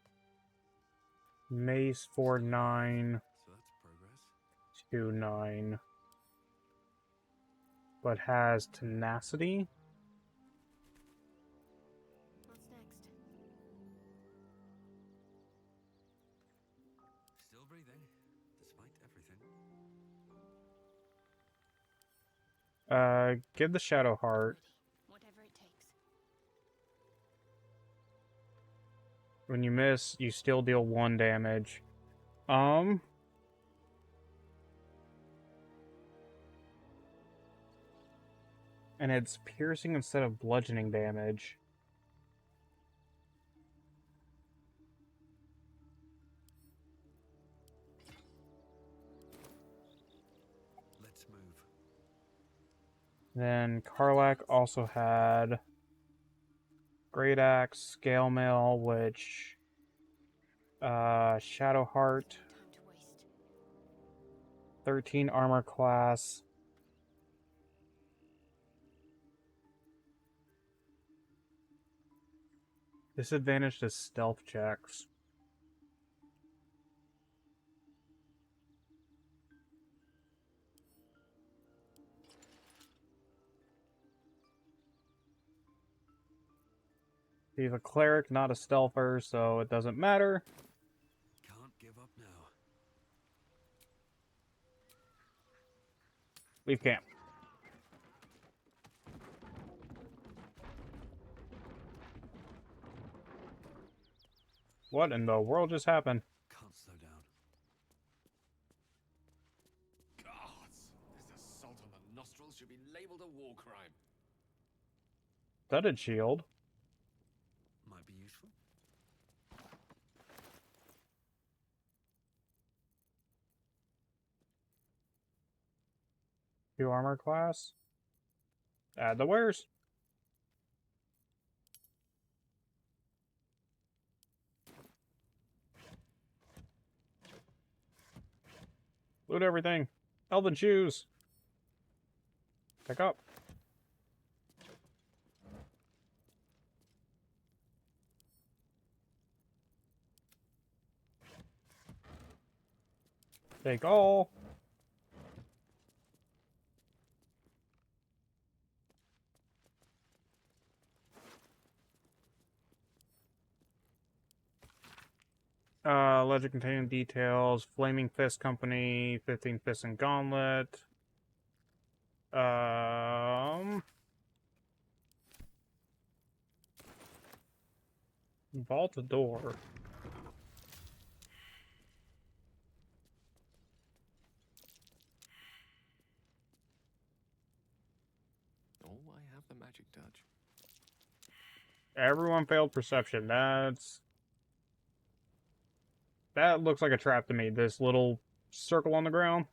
Speaker 1: Mace 4-9.
Speaker 3: So that's progress.
Speaker 1: 2-9. But has tenacity?
Speaker 7: What's next?
Speaker 3: Still breathing, despite everything.
Speaker 1: Give the Shadowheart.
Speaker 7: Whatever it takes.
Speaker 1: When you miss, you still deal 1 damage. And it's piercing instead of bludgeoning damage.
Speaker 3: Let's move.
Speaker 1: Then Karlak also had Great Axe, Scale Mail, which Shadowheart, 13 armor class. Disadvantage to stealth checks. He's a cleric, not a stealther, so it doesn't matter.
Speaker 3: Can't give up now.
Speaker 1: Leave camp. What in the world just happened?
Speaker 3: Can't slow down.
Speaker 6: Gods! This assault on the nostrils should be labeled a war crime.
Speaker 1: Studded shield.
Speaker 3: Might be useful.
Speaker 1: 2 armor class. Add the wares. Loot everything. Elven shoes. Pick up. Take all. Legend containing details. Flaming Fist Company, 15 Fist and Gauntlet. Vault the door.
Speaker 6: Oh, I have the magic touch.
Speaker 1: Everyone failed perception. That looks like a trap to me. This little circle on the ground.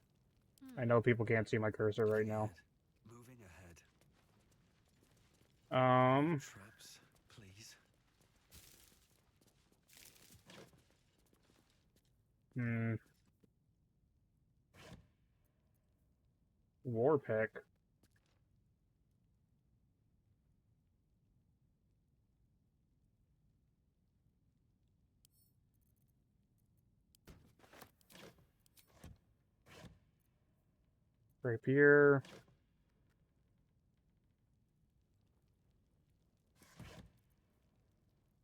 Speaker 1: I know people can't see my cursor right now.
Speaker 3: Moving ahead.
Speaker 1: Um.
Speaker 3: Traps, please.
Speaker 1: War pick. Rapier.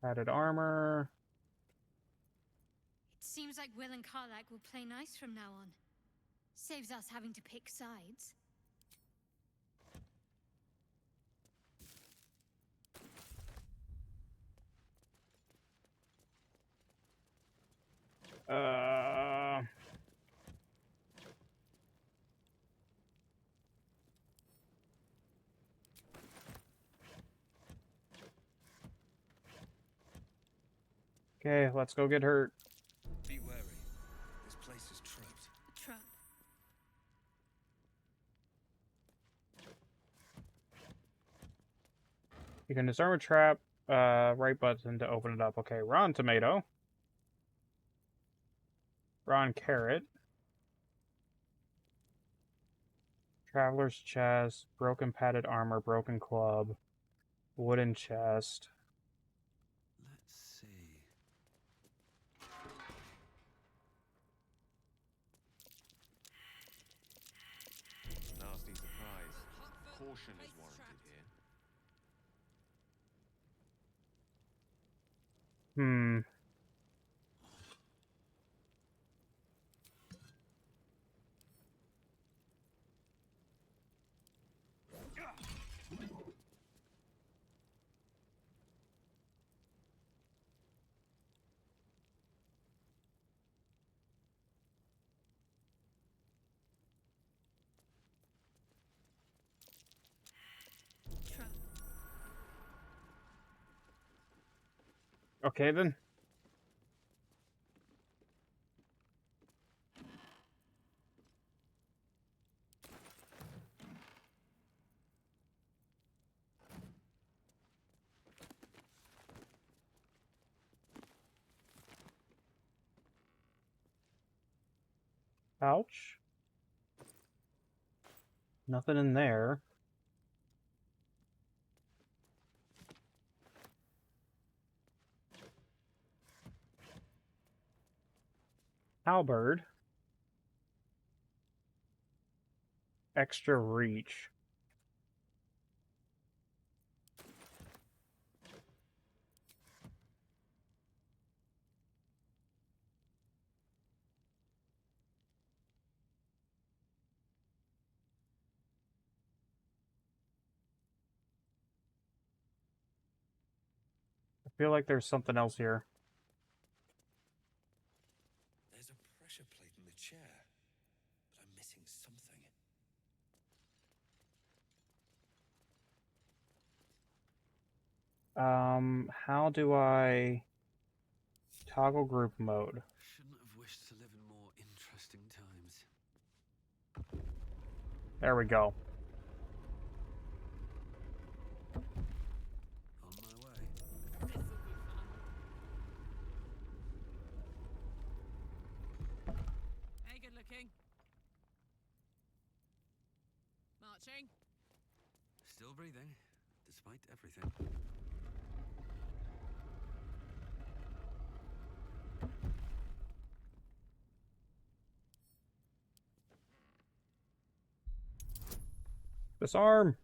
Speaker 1: Added armor.
Speaker 7: It seems like Will and Karlak will play nice from now on. Saves us having to pick sides. Okay, let's go get hurt.
Speaker 9: Be wary. This place is trapped.
Speaker 7: Trap.
Speaker 1: You can disarm a trap, right button to open it up. Okay, Ron Tomato. Ron Carrot. Traveler's Chest, Broken Padded Armor, Broken Club, Wooden Chest.
Speaker 3: Let's see.
Speaker 6: Nasty surprise. Caution is warranted here.
Speaker 1: Okay, then. Pouch. Nothing in there. Halberd. Extra reach. I feel like there's something else here.
Speaker 9: There's a pressure plate in the chair, but I'm missing something.
Speaker 1: How do I toggle group mode?
Speaker 3: Shouldn't have wished to live in more interesting times.
Speaker 1: There we go.
Speaker 3: On my way.
Speaker 12: This'll be fun. Hey, good looking. Marching.
Speaker 3: Still breathing, despite everything.
Speaker 1: Disarm!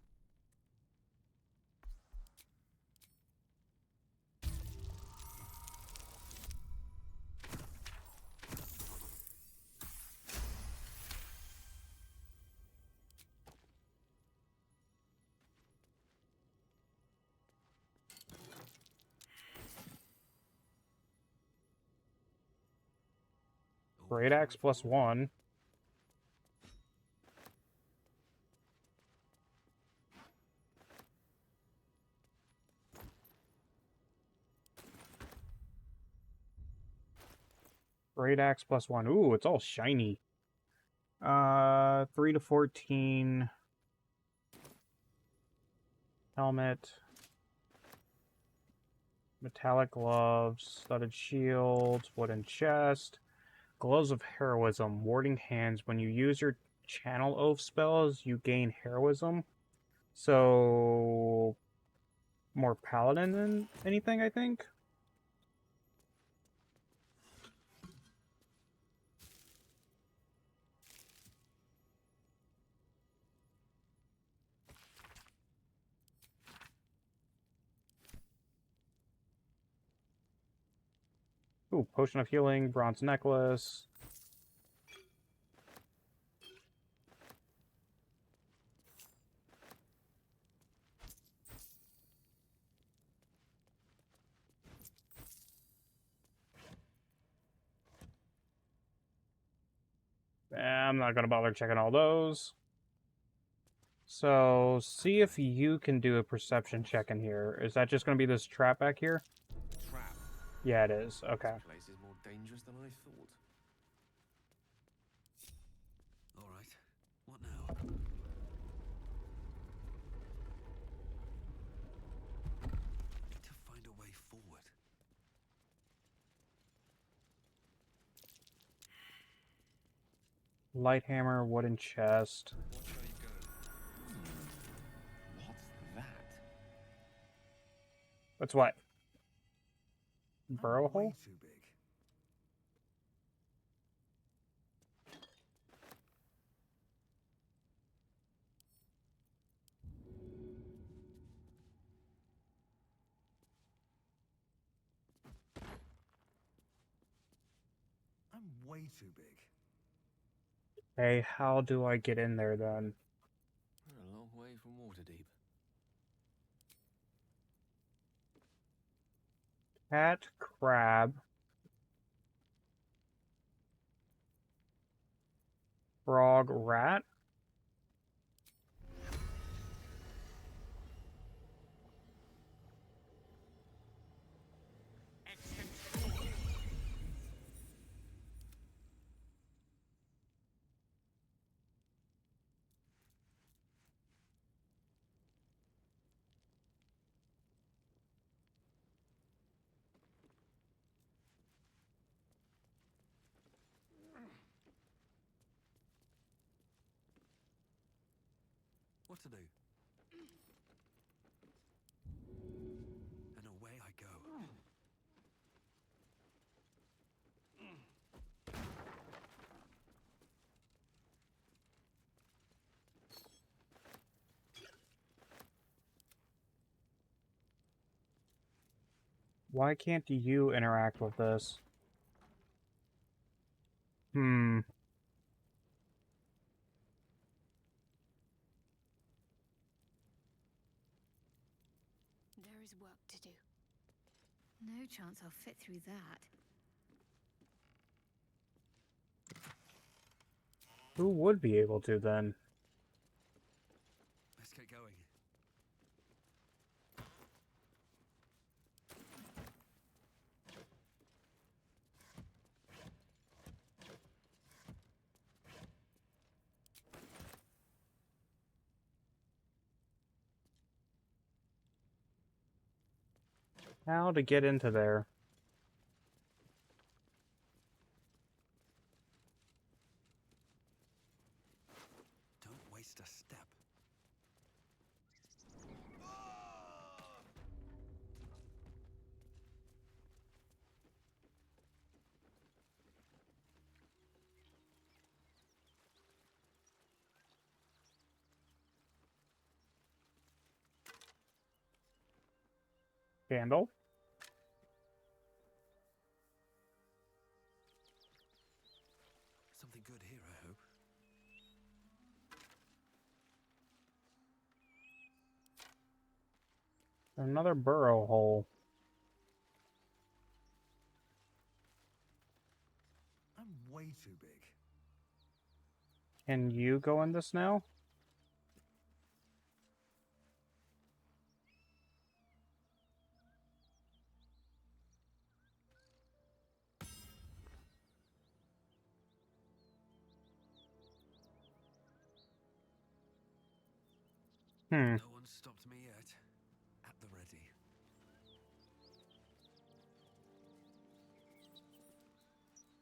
Speaker 1: Great axe +1. Great axe +1. Ooh, it's all shiny. 3 to 14. Helmet. Metallic gloves. Studded shield. Wooden chest. Gloves of heroism. Warding hands. When you use your channel oath spells, you gain heroism. So more paladin than anything, I think. Ooh, potion of healing, bronze necklace. I'm not gonna bother checking all those. So, see if you can do a perception check in here. Is that just gonna be this trap back here?
Speaker 6: Trap.
Speaker 1: Yeah, it is. Okay.
Speaker 6: This place is more dangerous than I thought.
Speaker 3: All right. What now? Need to find a way forward.
Speaker 1: Light hammer, wooden chest.
Speaker 6: What's that?
Speaker 1: That's what? Burrow hole?
Speaker 18: Too big. I'm way too big.
Speaker 1: Hey, how do I get in there then?
Speaker 6: We're a long way from Waterdeep.
Speaker 1: Cat, crab. Frog, rat.
Speaker 3: What to do? And away I go.
Speaker 1: Why can't you interact with this? Hmm.
Speaker 7: There is work to do. No chance I'll fit through that.
Speaker 1: Who would be able to then?
Speaker 3: Let's get going.
Speaker 1: How to get into there?
Speaker 3: Don't waste a step.
Speaker 1: Candle.
Speaker 3: Something good here, I hope.
Speaker 1: Another burrow hole.
Speaker 14: I'm way too big.
Speaker 1: Can you go in this now?
Speaker 3: No one stopped me yet. At the ready.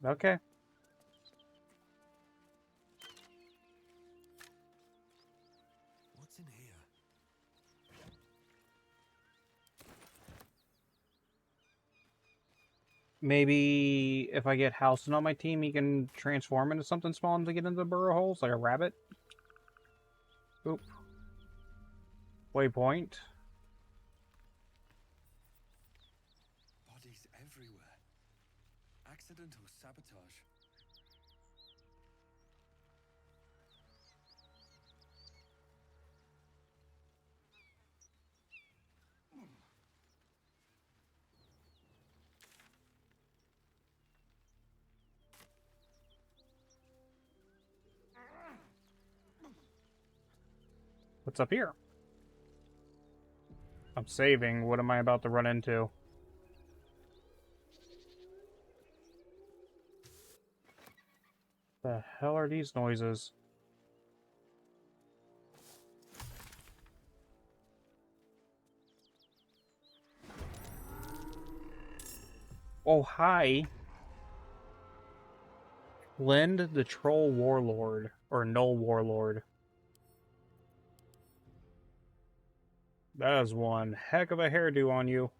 Speaker 1: Okay.
Speaker 3: What's in here?
Speaker 1: Maybe if I get Houston on my team, he can transform into something small to get into the burrow holes, like a rabbit. Oop. Waypoint.
Speaker 11: Bodies everywhere. Accident or sabotage.
Speaker 1: What's up here? I'm saving. What am I about to run into? The hell are these noises? Oh, hi. Lind the Troll Warlord. Or Null Warlord. That is one heck of a hairdo on you.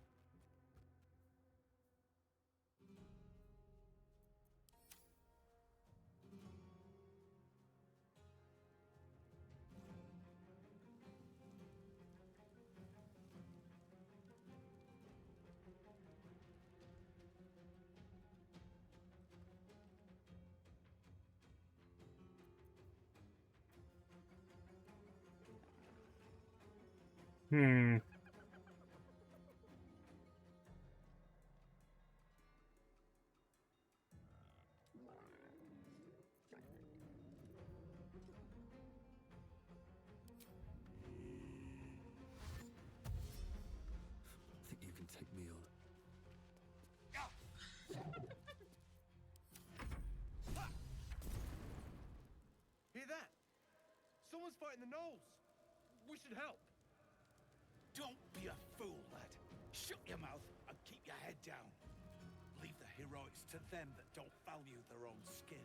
Speaker 1: Hmm.
Speaker 3: Think you can take me on?
Speaker 15: Hear that? Someone's fighting the gnolls. We should help.
Speaker 16: Don't be a fool, lad. Shut your mouth and keep your head down. Leave the heroics to them that don't value their own skin.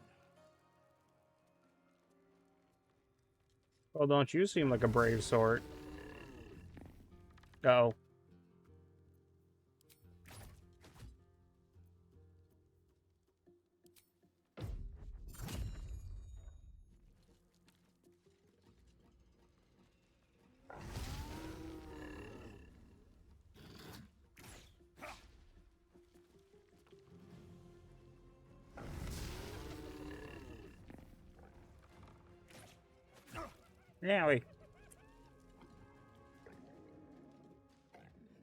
Speaker 1: Well, don't you seem like a brave sort? Uh-oh. Yowie. Is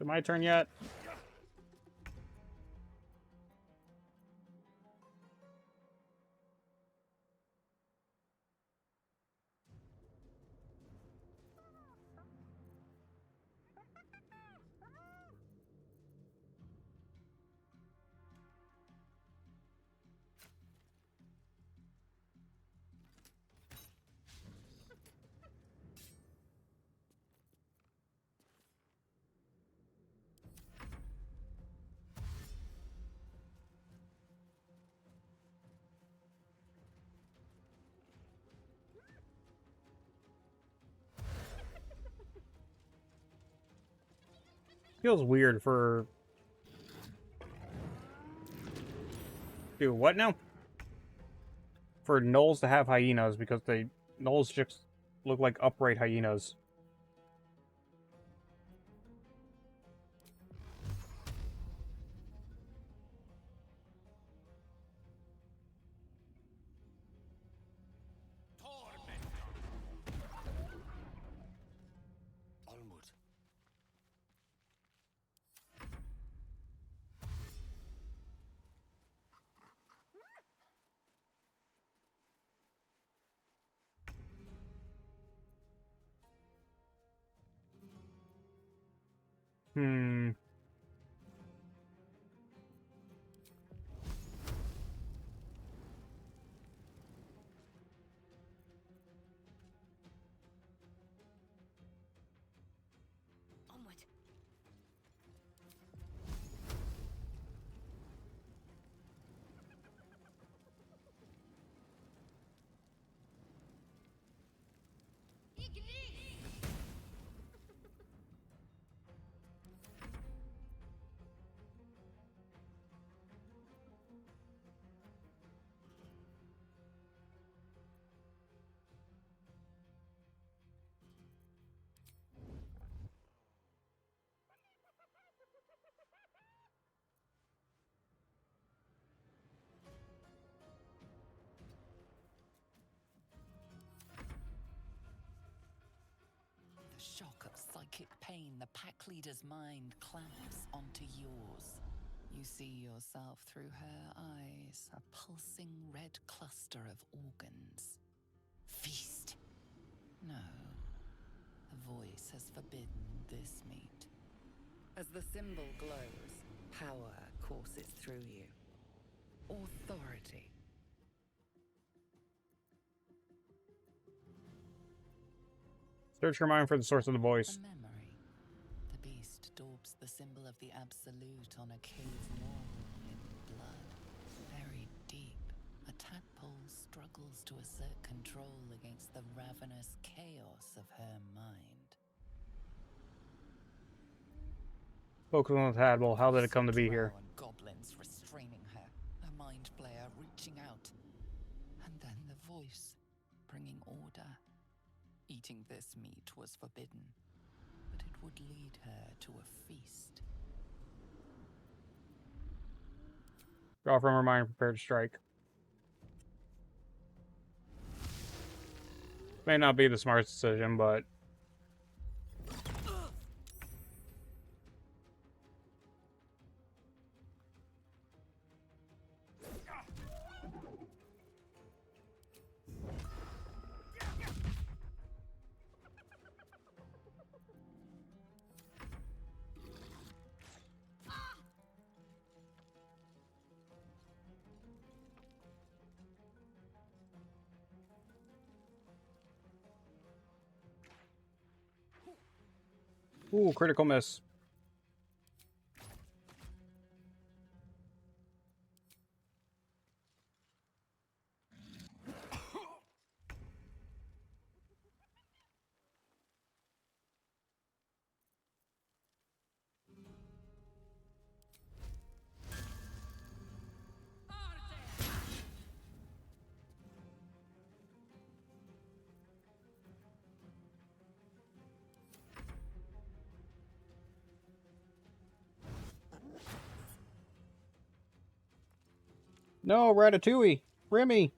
Speaker 1: it my turn yet? Feels weird for... Dude, what now? For gnolls to have hyenas, because they... Gnolls just look like upright hyenas. Hmm.
Speaker 4: Onward.
Speaker 8: The shock of psychic pain, the pack leader's mind clamps onto yours. You see yourself through her eyes, a pulsing red cluster of organs. Feast. No. The voice has forbidden this meat. As the symbol glows, power courses through you. Authority.
Speaker 1: Search your mind for the source of the voice.
Speaker 8: A memory. The beast daubs the symbol of the Absolute on a cave wall in blood. Buried deep, a tadpole struggles to assert control against the ravenous chaos of her mind.
Speaker 1: Focus on the tadpole. How did it come to be here?
Speaker 8: And goblins restraining her, a mind flayer reaching out. And then the voice, bringing order. Eating this meat was forbidden, but it would lead her to a feast.
Speaker 1: Draw from her mind, prepare to strike. May not be the smartest decision, but... Ooh, critical miss. No, Ratatouille! Remy!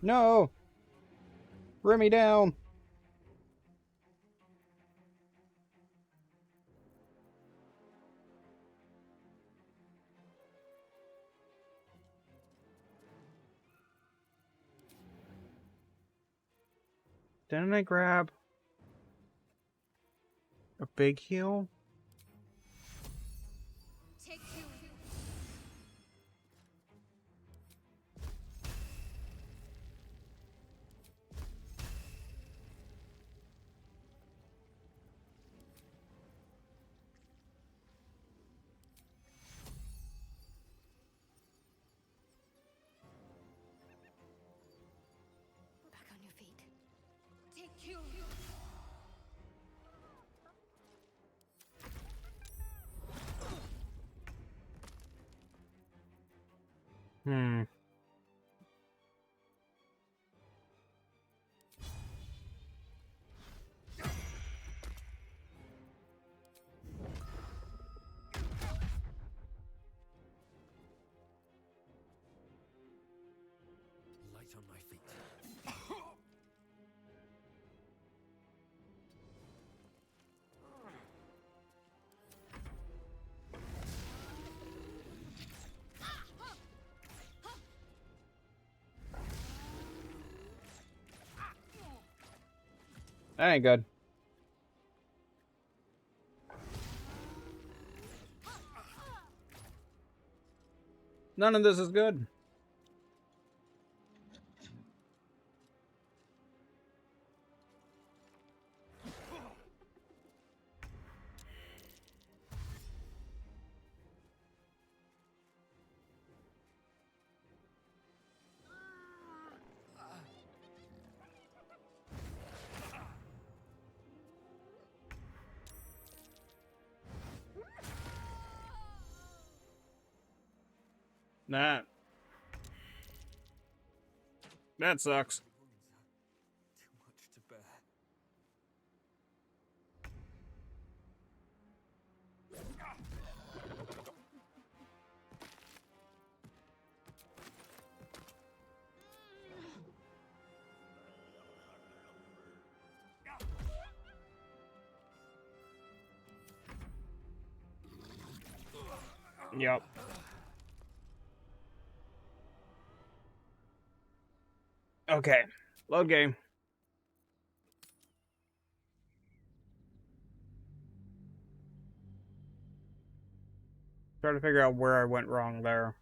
Speaker 1: No! Remy down! Didn't I grab a big heal?
Speaker 10: Take two.
Speaker 13: Back on your feet.
Speaker 10: Take two.
Speaker 1: Hmm. That ain't good. None of this is good. Nah. That sucks.
Speaker 3: Too much to bear.
Speaker 1: Yep. Okay. Load game. Try to figure out where I went wrong there.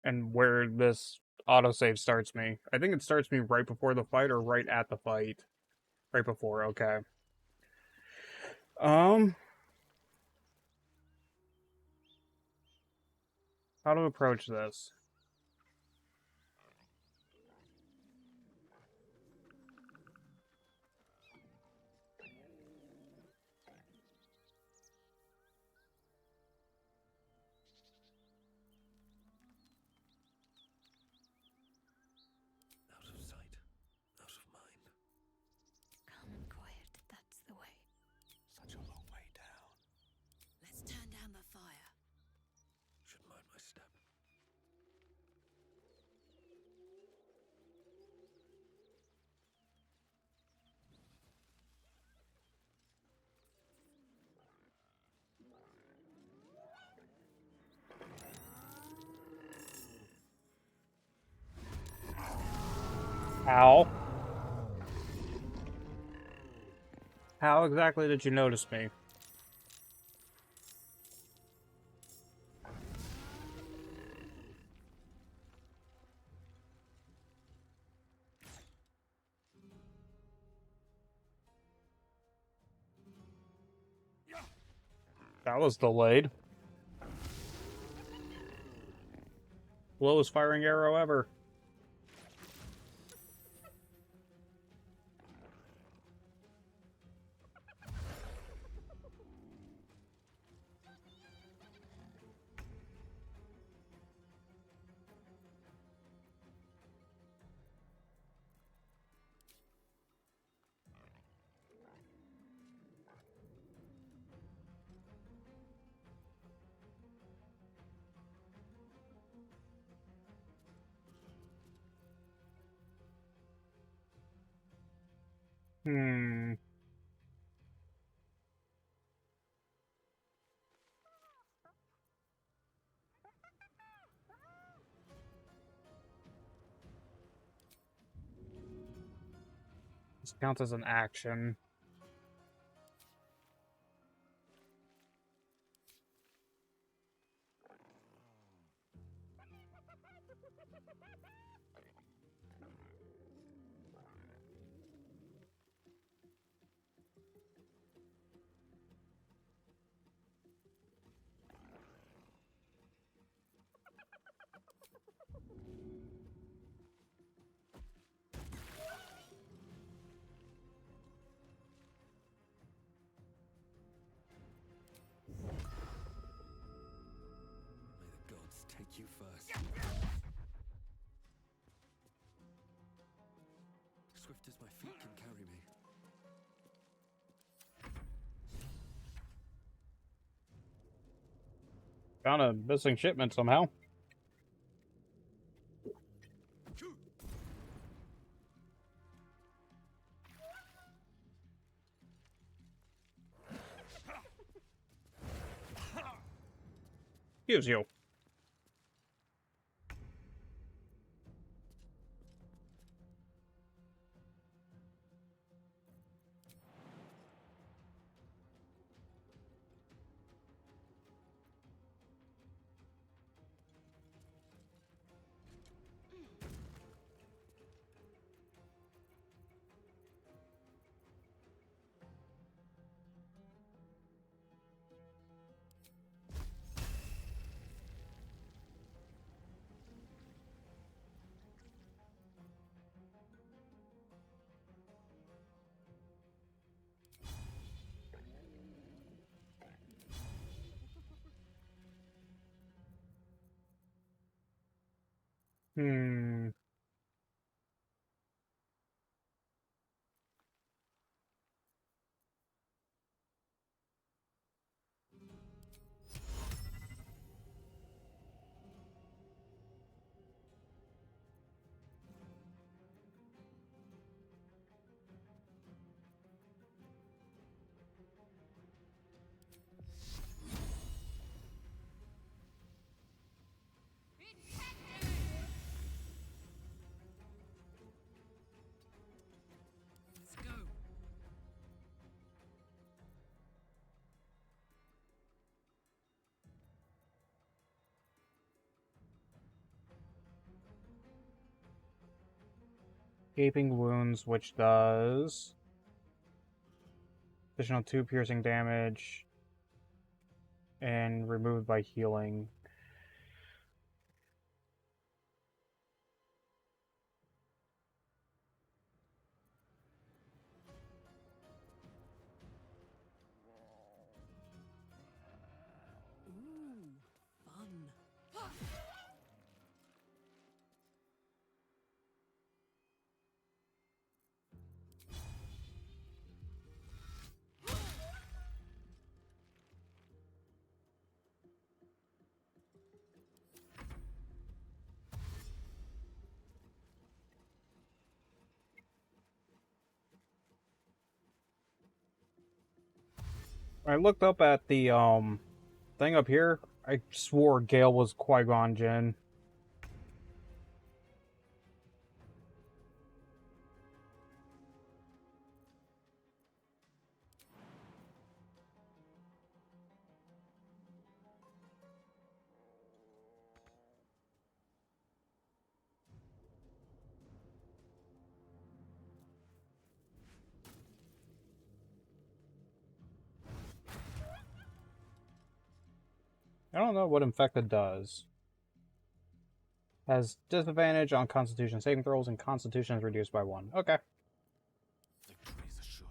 Speaker 1: And where this autosave starts me. I think it starts me right before the fight or right at the fight. Right before, okay. How to approach this?
Speaker 3: Out of sight, out of mind.
Speaker 21: Calm and quiet, that's the way.
Speaker 3: Such a long way down.
Speaker 10: Let's turn down the fire.
Speaker 3: Should mind my step.
Speaker 1: How? How exactly did you notice me? That was delayed. Lowest firing arrow ever. Hmm. This counts as an action.
Speaker 3: May the gods take you first. Swift as my feet can carry me.
Speaker 1: Found a missing shipment somehow. Excuse you. Hmm.
Speaker 12: Let's go.
Speaker 1: Gaping wounds, which does additional 2 piercing damage and removed by healing.
Speaker 12: Ooh, fun.
Speaker 1: I looked up at the thing up here. I swore Gale was Qui-Gon Jinn. I don't know what Infected does. Has disadvantage on Constitution saving throws, and Constitution is reduced by 1. Okay.
Speaker 6: Victory is assured.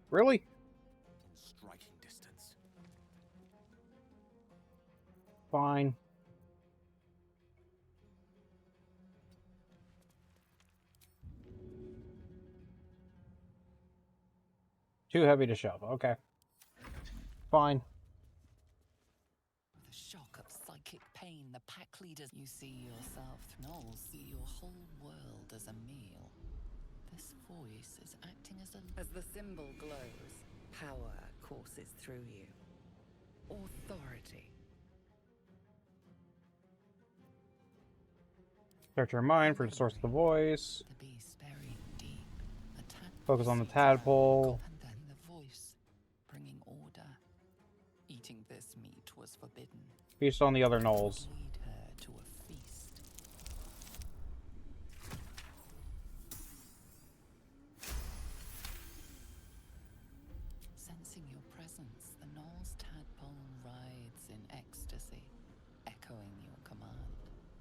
Speaker 1: Really?
Speaker 6: In striking distance.
Speaker 1: Fine. Too heavy to shove. Okay. Fine.
Speaker 8: The shock of psychic pain, the pack leaders. You see yourself, Knowles, see your whole world as a meal. This voice is acting as a...
Speaker 19: As the symbol glows, power courses through you. Authority.
Speaker 1: Search your mind for the source of the voice.
Speaker 8: The beast buried deep. Attack.
Speaker 1: Focus on the tadpole.
Speaker 8: And then the voice, bringing order. Eating this meat was forbidden.
Speaker 1: Feast on the other gnolls.
Speaker 8: Lead her to a feast. Sensing your presence, the Gnoll's tadpole rides in ecstasy, echoing your command.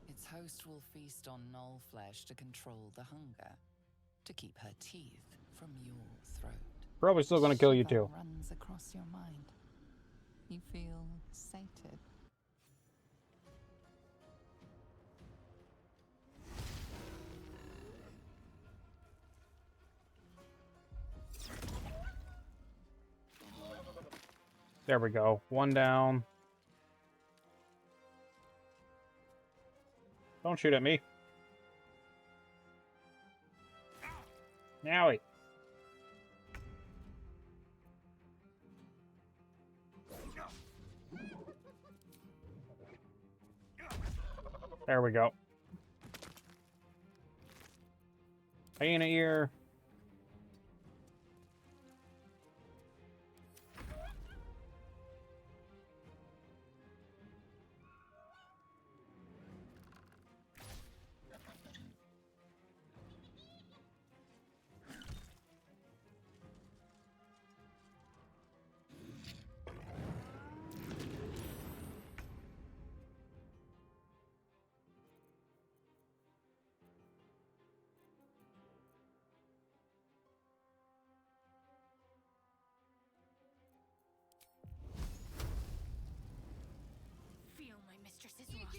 Speaker 8: Its host will feast on gnoll flesh to control the hunger, to keep her teeth from your throat.
Speaker 1: Probably still gonna kill you too.
Speaker 8: Runs across your mind. You feel sated.
Speaker 1: There we go. One down. Don't shoot at me. Nowie. There we go. Hyena ear.
Speaker 4: Feel my mistress's wrath.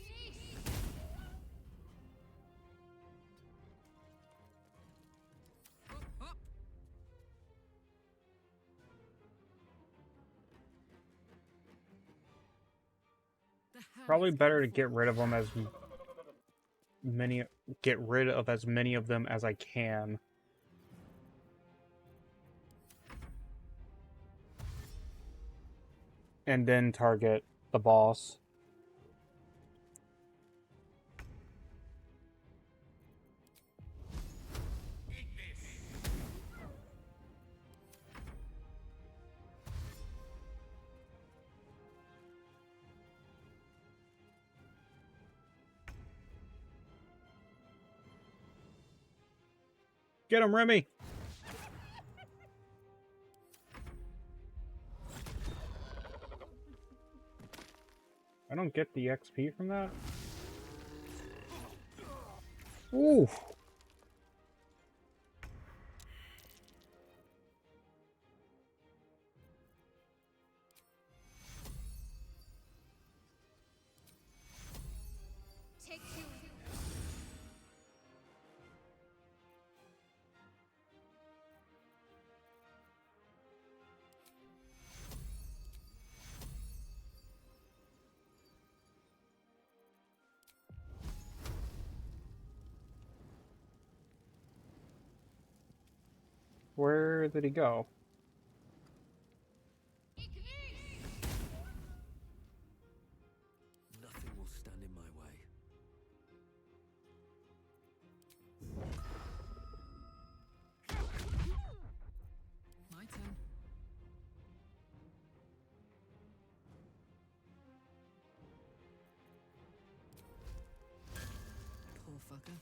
Speaker 1: Probably better to get rid of them as many of them as I can. And then target the boss. Get him, Remy! I don't get the XP from that? Ooh!
Speaker 10: Take you.
Speaker 1: Where did he go?
Speaker 3: Nothing will stand in my way.
Speaker 12: My turn. Poor fucker.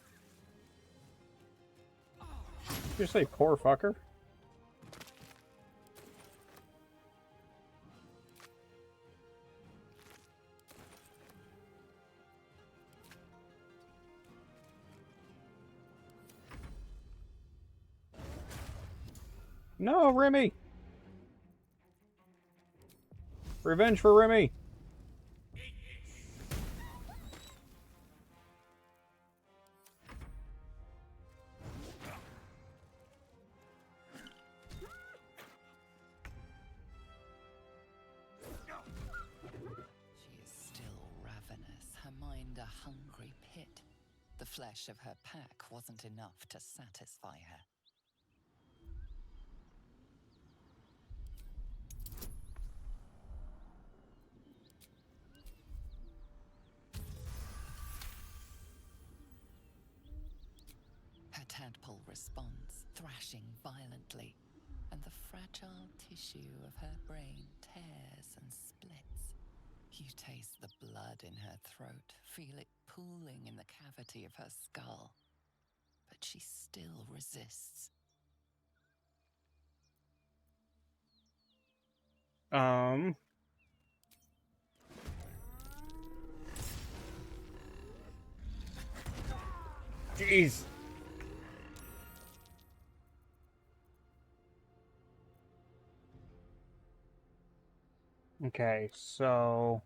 Speaker 1: Did you say poor fucker? No, Remy! Revenge for Remy!
Speaker 8: She is still ravenous, her mind a hungry pit. The flesh of her pack wasn't enough to satisfy her. Her tadpole responds, thrashing violently, and the fragile tissue of her brain tears and splits. You taste the blood in her throat, feel it pooling in the cavity of her skull. But she still resists.
Speaker 1: Jeez! Okay, so...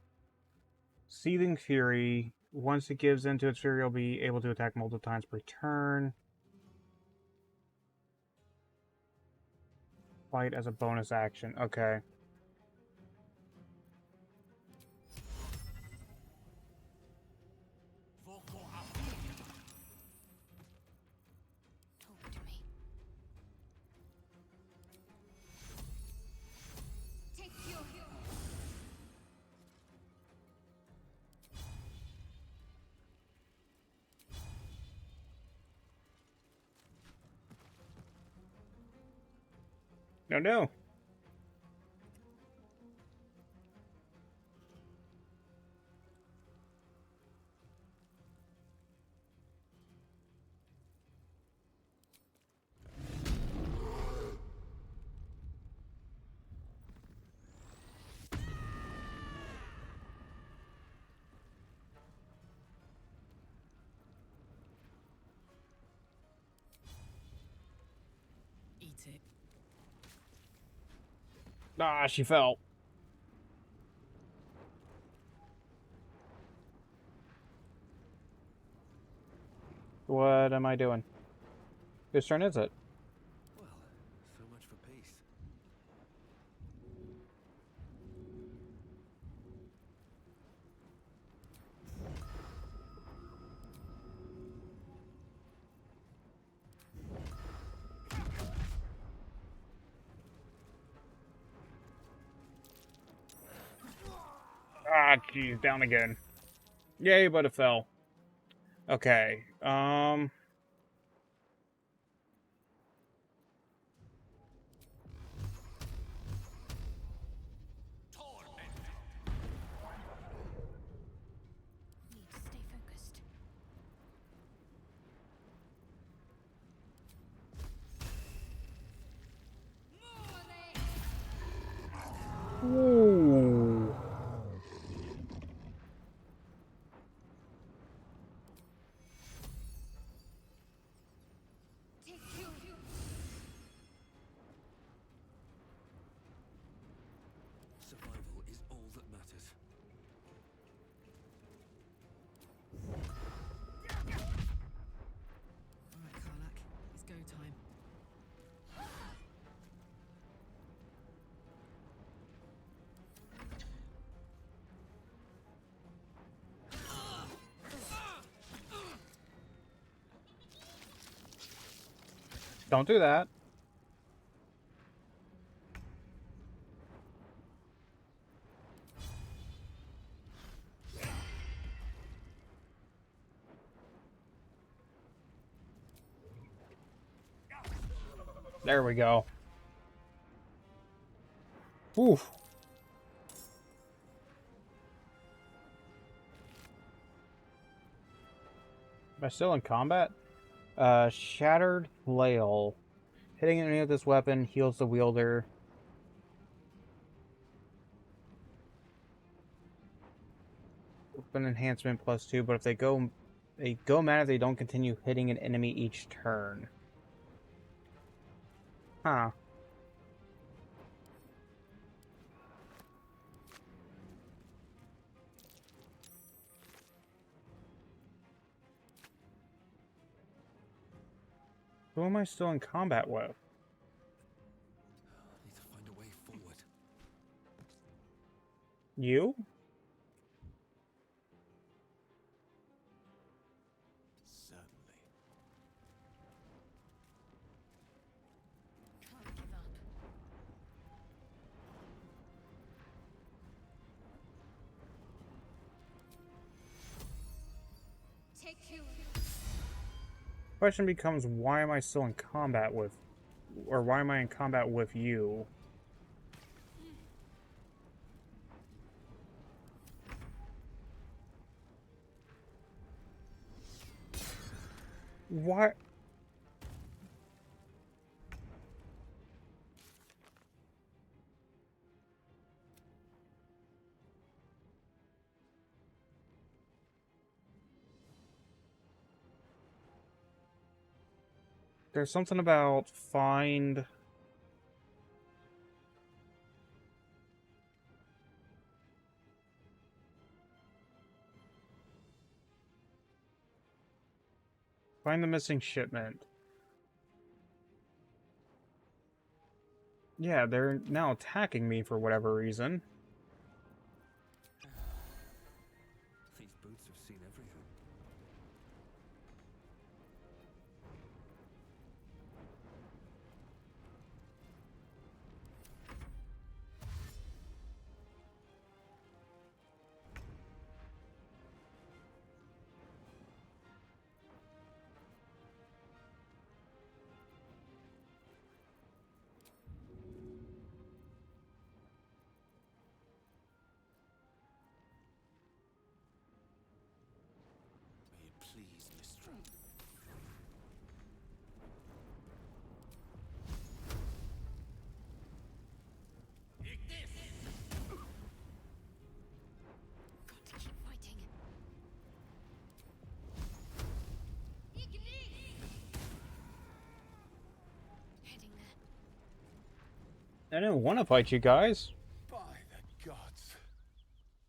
Speaker 1: Seething Fury. Once it gives into its fury, it'll be able to attack multiple times per turn. Fight as a bonus action. Okay. No, no.
Speaker 12: Eat it.
Speaker 1: Ah, she fell. What am I doing? Whose turn is it?
Speaker 3: Well, so much for peace.
Speaker 1: Ah, jeez, down again. Yay, but it fell. Okay,
Speaker 21: Need to stay focused.
Speaker 1: Ooh.
Speaker 3: Survival is all that matters.
Speaker 12: Alright, Karlak. It's go time.
Speaker 1: Don't do that. There we go. Oof. Am I still in combat? Shattered Flail. Hitting an enemy with this weapon heals the wielder. Weapon enhancement +2, but if they go mad if they don't continue hitting an enemy each turn. Huh. Who am I still in combat with?
Speaker 3: I need to find a way forward.
Speaker 1: You?
Speaker 3: Certainly.
Speaker 21: Can't give up. Take two.
Speaker 1: Question becomes, why am I still in combat with, or why am I in combat with you? What? There's something about find... Find the missing shipment. Yeah, they're now attacking me for whatever reason.
Speaker 3: These boots have seen everything.
Speaker 1: I didn't want to fight you guys.
Speaker 2: By the gods.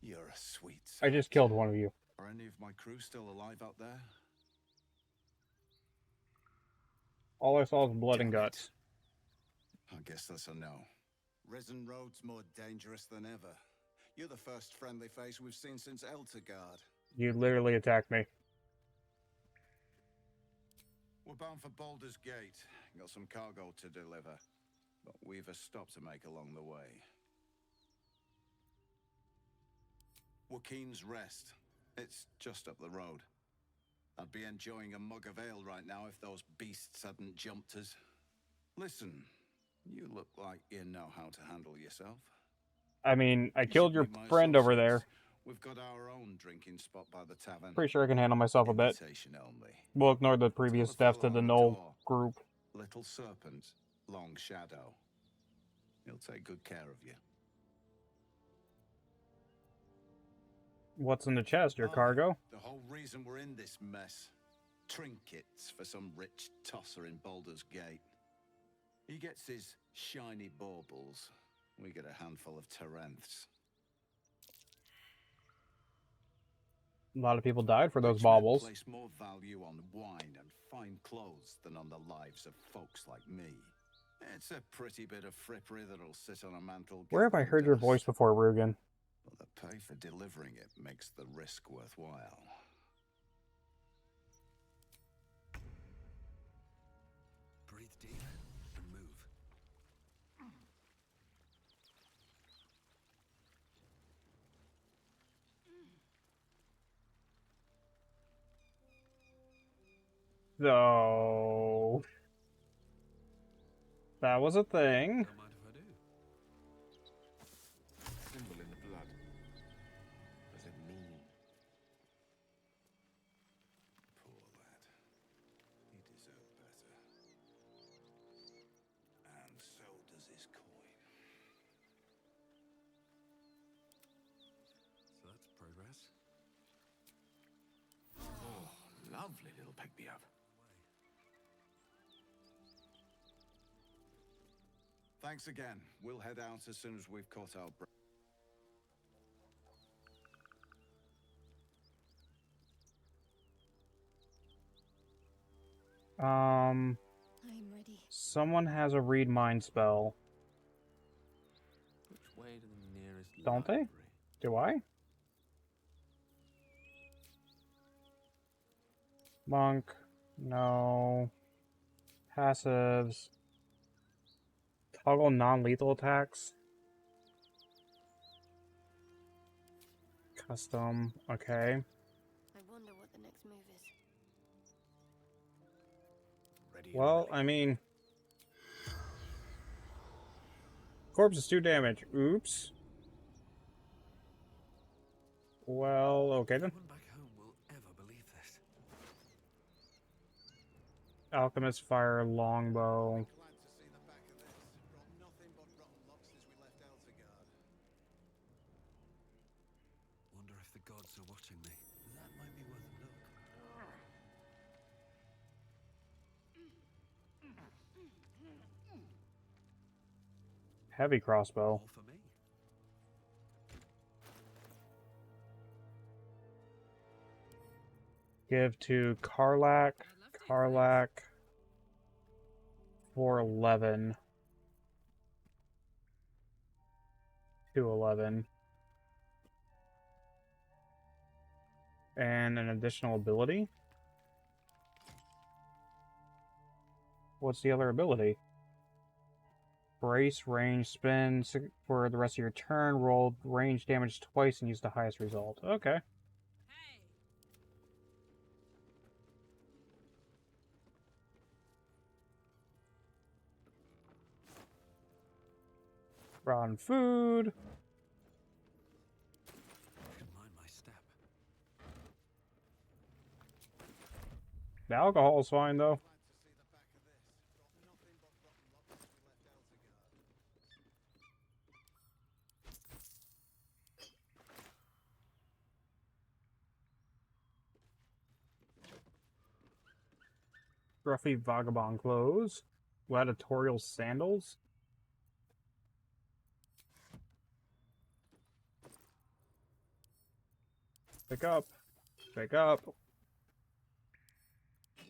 Speaker 2: You're a sweet
Speaker 1: I just killed one of you.
Speaker 2: Are any of my crew still alive out there?
Speaker 1: All I saw was blood and guts.
Speaker 2: I guess that's a no. Risen Road's more dangerous than ever. You're the first friendly face we've seen since Eltergard.
Speaker 1: You literally attacked me.
Speaker 2: We're bound for Baldur's Gate. Got some cargo to deliver. But we've a stop to make along the way. Joaquin's Rest. It's just up the road. I'd be enjoying a mug of ale right now if those beasts hadn't jumped us. Listen, you look like you know how to handle yourself.
Speaker 1: I mean, I killed your friend over there.
Speaker 2: We've got our own drinking spot by the tavern.
Speaker 1: Pretty sure I can handle myself a bit. We'll ignore the previous death to the Knoll group.
Speaker 2: Little Serpent, Long Shadow. He'll take good care of you.
Speaker 1: What's in the chest? Your cargo?
Speaker 2: The whole reason we're in this mess. Trinkets for some rich tosser in Baldur's Gate. He gets his shiny baubles. We get a handful of Terenths.
Speaker 1: A lot of people died for those baubles.
Speaker 2: Place more value on wine and fine clothes than on the lives of folks like me. It's a pretty bit of frippery that'll sit on a mantle.
Speaker 1: Where have I heard your voice before, Rugen?
Speaker 2: Well, the pay for delivering it makes the risk worthwhile.
Speaker 3: Breathe deep and move.
Speaker 1: So that was a thing.
Speaker 3: Don't mind if I do.
Speaker 6: Symbol in the blood. What does it mean?
Speaker 2: Poor lad. He deserved better. And so does his coin.
Speaker 3: So that's progress.
Speaker 6: Oh, lovely little pick-me-up.
Speaker 2: Thanks again. We'll head out as soon as we've caught our breath.
Speaker 7: I'm ready.
Speaker 1: Someone has a read mind spell.
Speaker 6: Which way to the nearest
Speaker 1: Don't they? Do I? Monk. No. Passives. Toggle non-lethal attacks. Custom. Okay.
Speaker 21: I wonder what the next move is.
Speaker 1: Well, I mean... Corpses 2 damage. Oops. Well, okay then.
Speaker 3: No one back home will ever believe this.
Speaker 1: Alchemist Fire Longbow.
Speaker 3: Wonder if the gods are watching me. That might be worth a look.
Speaker 1: Heavy crossbow.
Speaker 3: All for me.
Speaker 1: Give to Karlak. Karlak. 411. 211. And an additional ability? What's the other ability? Brace, range, spin for the rest of your turn, roll range damage twice and use the highest result. Okay. Rotten food.
Speaker 3: Should mind my step.
Speaker 1: The alcohol's fine though. Scruffy vagabond clothes. Gladiatorial sandals. Pick up. Pick up.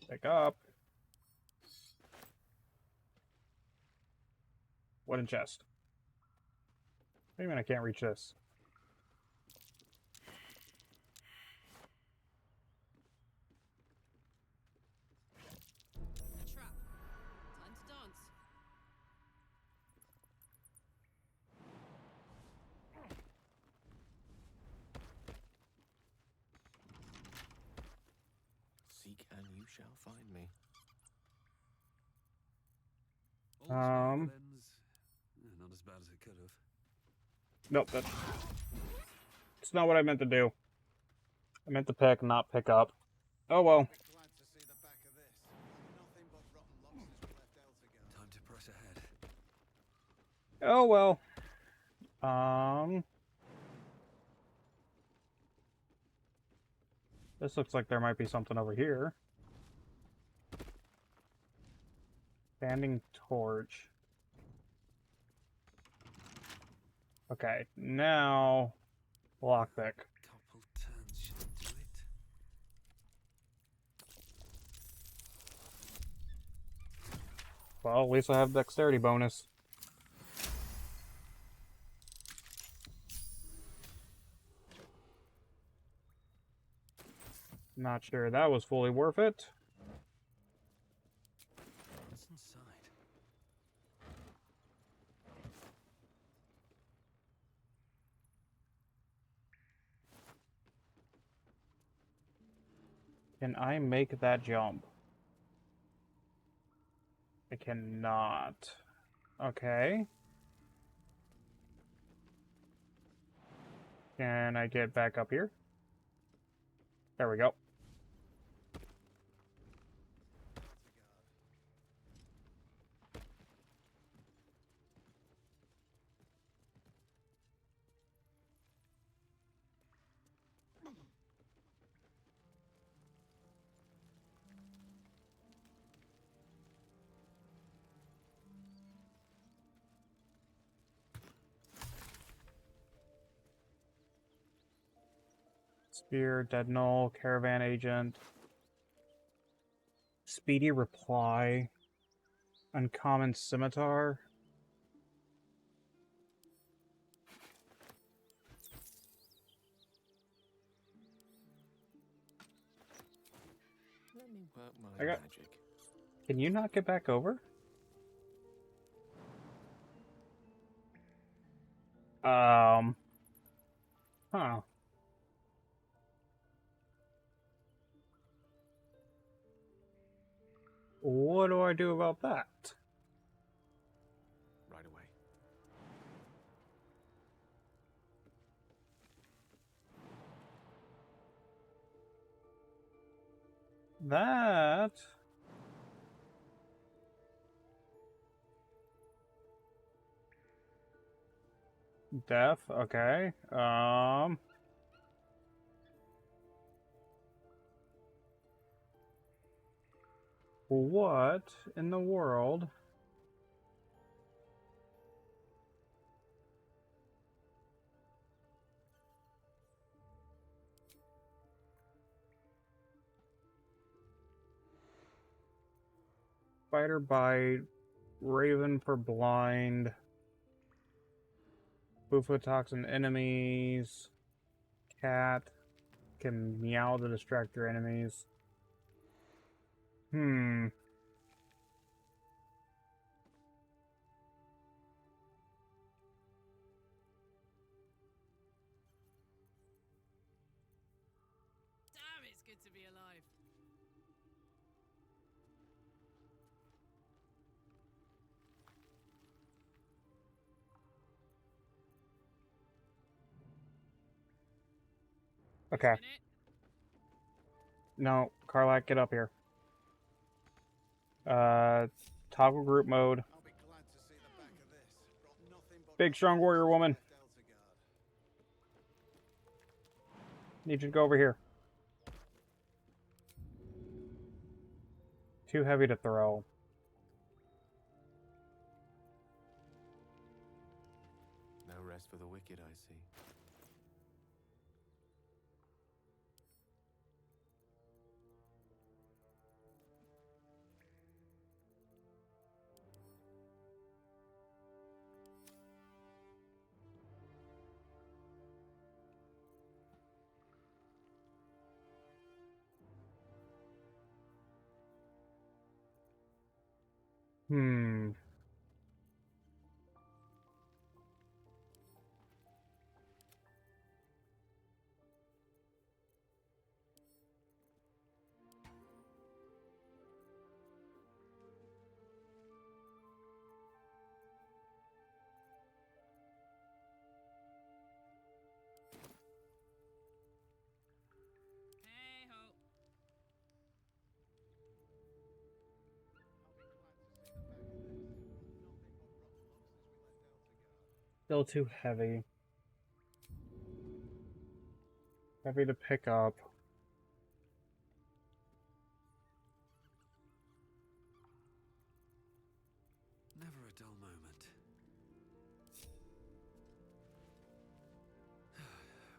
Speaker 1: Pick up. Wooden chest. What do you mean I can't reach this?
Speaker 12: A trap. Time to dance.
Speaker 6: Seek and you shall find me.
Speaker 3: All's well
Speaker 1: Um.
Speaker 3: that ends. Not as bad as it could have.
Speaker 1: Nope, that's not what I meant to do. I meant to pick, not pick up. Oh well.
Speaker 3: Time to press ahead.
Speaker 1: Oh well. This looks like there might be something over here. Standing torch. Okay, now lockpick.
Speaker 3: Couple turns should do it.
Speaker 1: Well, at least I have dexterity bonus. Not sure that was fully worth it.
Speaker 3: What's inside?
Speaker 1: Can I make that jump? I cannot. Okay. Can I get back up here? There we go. Spear, dead null, caravan agent. Speedy reply. Uncommon scimitar.
Speaker 6: Let me work my
Speaker 1: I got-
Speaker 6: magic.
Speaker 1: Can you not get back over? Huh. What do I do about that?
Speaker 6: Right away.
Speaker 1: That... Death, okay. What in the world? Spider bite, Raven for blind, Bufotoxin enemies, cat can meow to distract your enemies. Hmm.
Speaker 12: Damn, it's good to be alive.
Speaker 1: Okay. No, Karlak, get up here. Toggle group mode. Big strong warrior woman. Need you to go over here. Too heavy to throw.
Speaker 6: No rest for the wicked, I see.
Speaker 1: Hmm. Still too heavy. Heavy to pick up.
Speaker 3: Never a dull moment.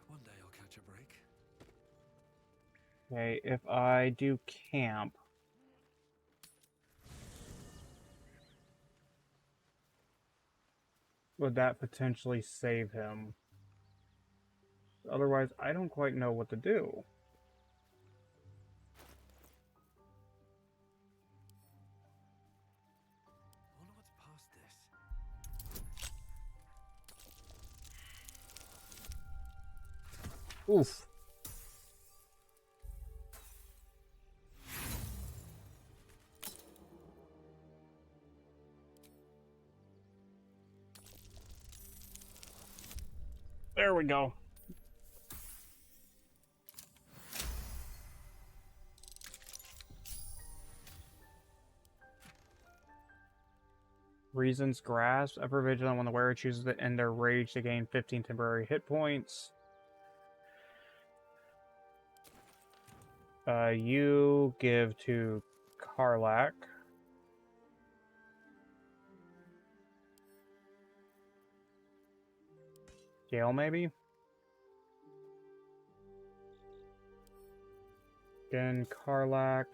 Speaker 3: One day I'll catch a break.
Speaker 1: Okay, if I do camp... would that potentially save him? Otherwise, I don't quite know what to do.
Speaker 3: I wonder what's past this.
Speaker 1: Oof. There we go. Reasons grasp. Ever vigilant when the wearer chooses to end their rage to gain 15 temporary hit points. You give to Karlak. Gale, maybe? Then Karlak.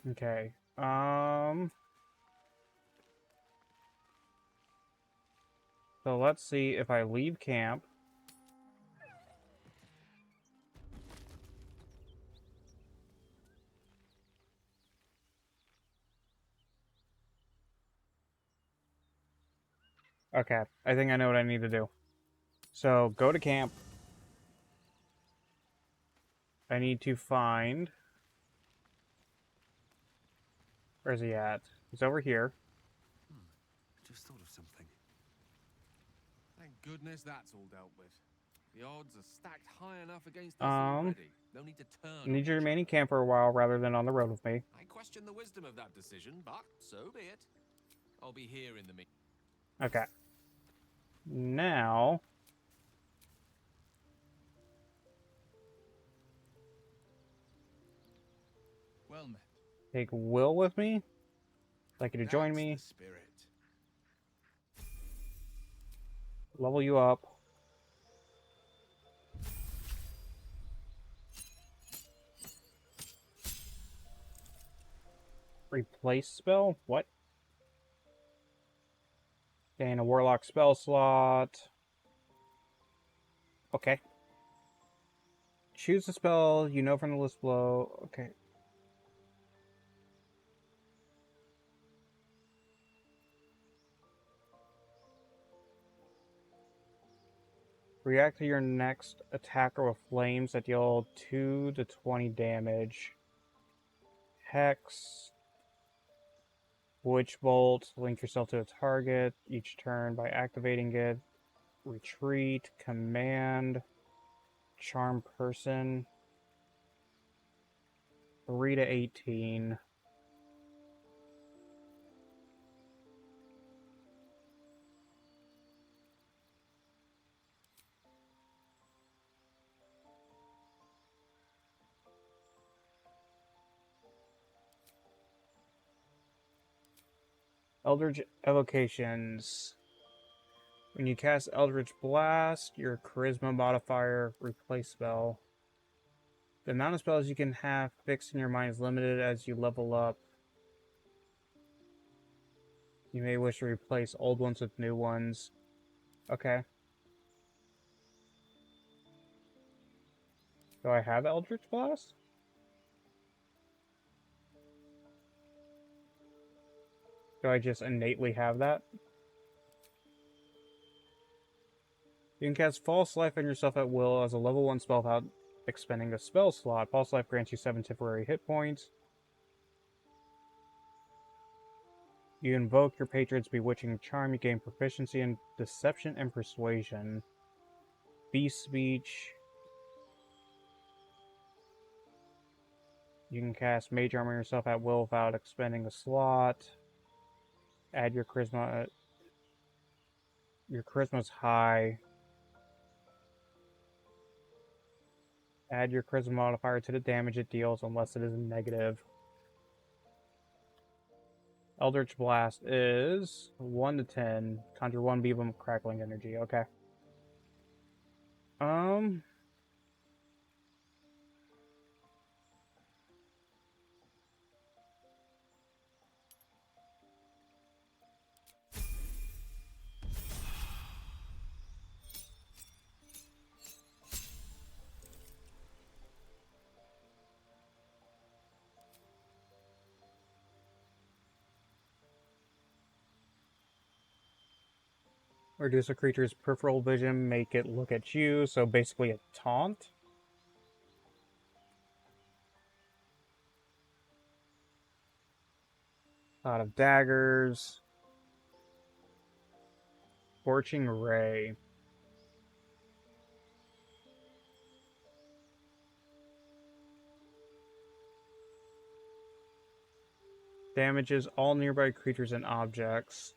Speaker 1: Okay. So let's see if I leave camp. Okay, I think I know what I need to do. So, go to camp. I need to find... Where's he at? He's over here.
Speaker 3: Just thought of something.
Speaker 6: Thank goodness that's all dealt with. The odds are stacked high enough against us already. No need to turn.
Speaker 1: I need you to remain in camp for a while rather than on the road with me.
Speaker 6: I question the wisdom of that decision, but so be it. I'll be here in the meantime.
Speaker 1: Okay. Now...
Speaker 2: Well met.
Speaker 1: take Will with me. I'd like you to join me.
Speaker 2: The spirit.
Speaker 1: Level you up. Replace spell? What? Gain a warlock spell slot. Okay. Choose a spell you know from the list below. Okay. React to your next attacker with flames that deal 2 to 20 damage. Hex. Witch Bolt. Link yourself to a target each turn by activating it. Retreat. Command. Charm Person. 3 to 18. Eldritch Evocations. When you cast Eldritch Blast, your Charisma modifier replace spell. The amount of spells you can have fixed in your mind is limited as you level up. You may wish to replace old ones with new ones. Okay. Do I have Eldritch Blast? Do I just innately have that? You can cast False Life on yourself at will as a level 1 spell without expending a spell slot. False Life grants you 7 temporary hit points. You invoke your patron's bewitching charm. You gain proficiency in Deception and Persuasion. Beast Speech. You can cast Mage Armor yourself at will without expending a slot. Add your Charisma. Your Charisma's high. Add your Charisma modifier to the damage it deals unless it is negative. Eldritch Blast is 1 to 10. Conjure 1 beam of crackling energy. Okay. Reduce a creature's peripheral vision, make it look at you, so basically a taunt. A lot of daggers. Scorching Ray. Damages all nearby creatures and objects.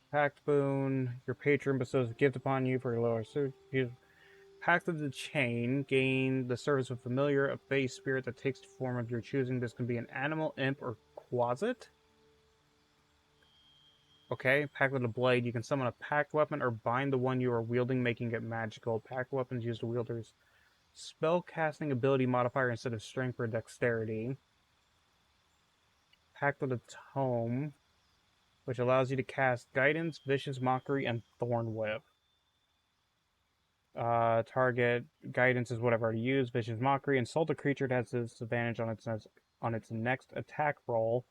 Speaker 1: Pact Boon. Your patron bestows a gift upon you for your lower suit. Pact of the Chain. Gain the service of familiar, a base spirit that takes the form of your choosing. This can be an animal, imp, or quasit. Okay, Pact with a Blade. You can summon a pact weapon or bind the one you are wielding, making it magical. Pact weapons use the wielder's spell casting ability modifier instead of strength or dexterity. Pact with a Tome, which allows you to cast Guidance, Vicious Mockery, and Thorn Whip. Target Guidance is whatever to use. Vicious Mockery. Insult a creature that has disadvantage on its next attack roll.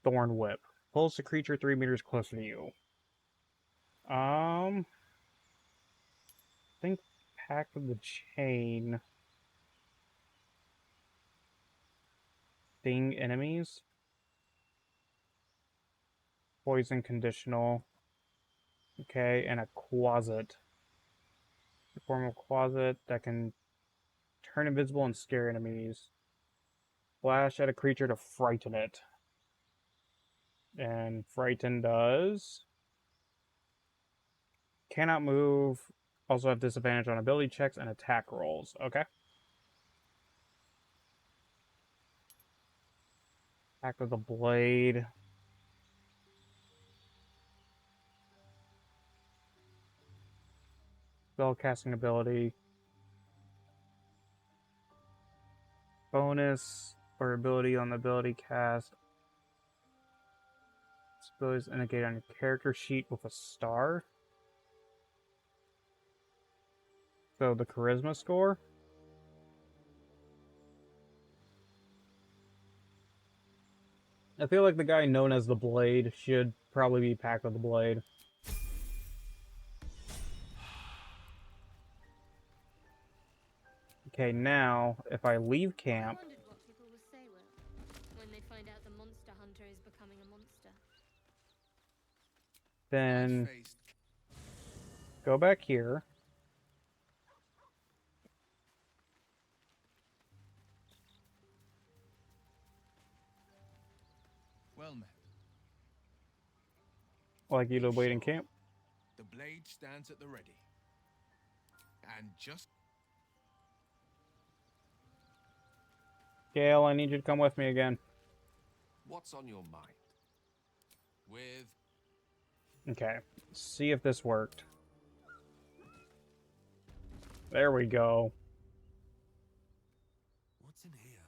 Speaker 1: Thorn Whip. Pulls the creature 3 meters closer to you. I think Pact of the Chain. Sting enemies. Poison conditional. Okay, and a Quasit. The form of Quasit that can turn invisible and scare enemies. Flash at a creature to frighten it. And Frighten does. Cannot move. Also have disadvantage on ability checks and attack rolls. Okay. Pact with the Blade. Spellcasting ability. Bonus or ability on the ability cast. Abilities indicate on your character sheet with a star. So the charisma score. I feel like the guy known as the Blade should probably be Pact with the Blade. Okay, now, if I leave camp...
Speaker 7: I wondered what people will say, Will, when they find out the monster hunter is becoming a monster.
Speaker 1: Then... go back here.
Speaker 2: Well met.
Speaker 1: Like you to wait in camp.
Speaker 2: The blade stands at the ready. And just...
Speaker 1: Gale, I need you to come with me again.
Speaker 6: What's on your mind? With
Speaker 1: Okay, see if this worked. There we go.
Speaker 3: What's in here?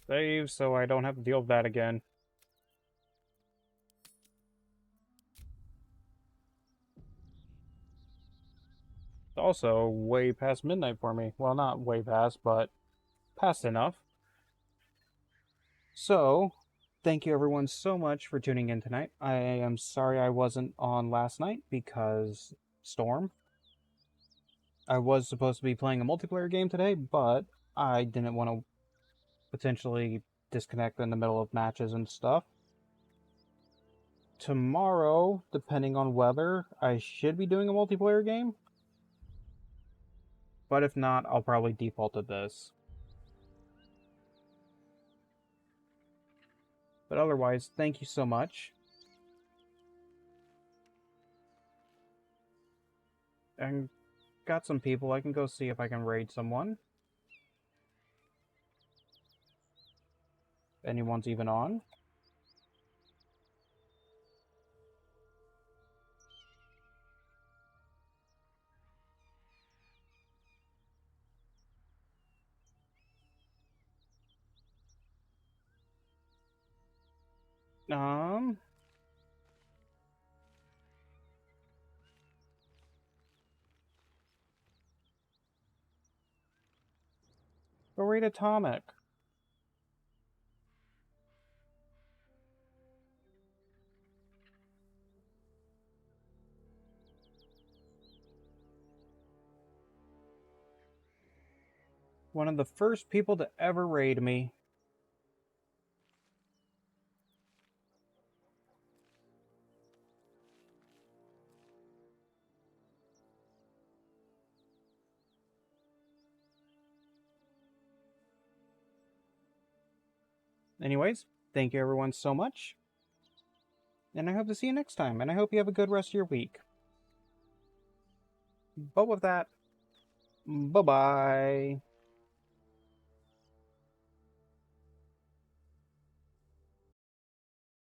Speaker 1: Save so I don't have to deal with that again. It's also way past midnight for me. Well, not way past, but past enough. So, thank you everyone so much for tuning in tonight. I am sorry I wasn't on last night because Storm. I was supposed to be playing a multiplayer game today, but I didn't want to potentially disconnect in the middle of matches and stuff. Tomorrow, depending on weather, I should be doing a multiplayer game. But if not, I'll probably default to this. But otherwise, thank you so much. And got some people. I can go see if I can raid someone. If anyone's even on. Go read Atomic. One of the first people to ever raid me. Anyways, thank you everyone so much. And I hope to see you next time. And I hope you have a good rest of your week. But with that, bye-bye.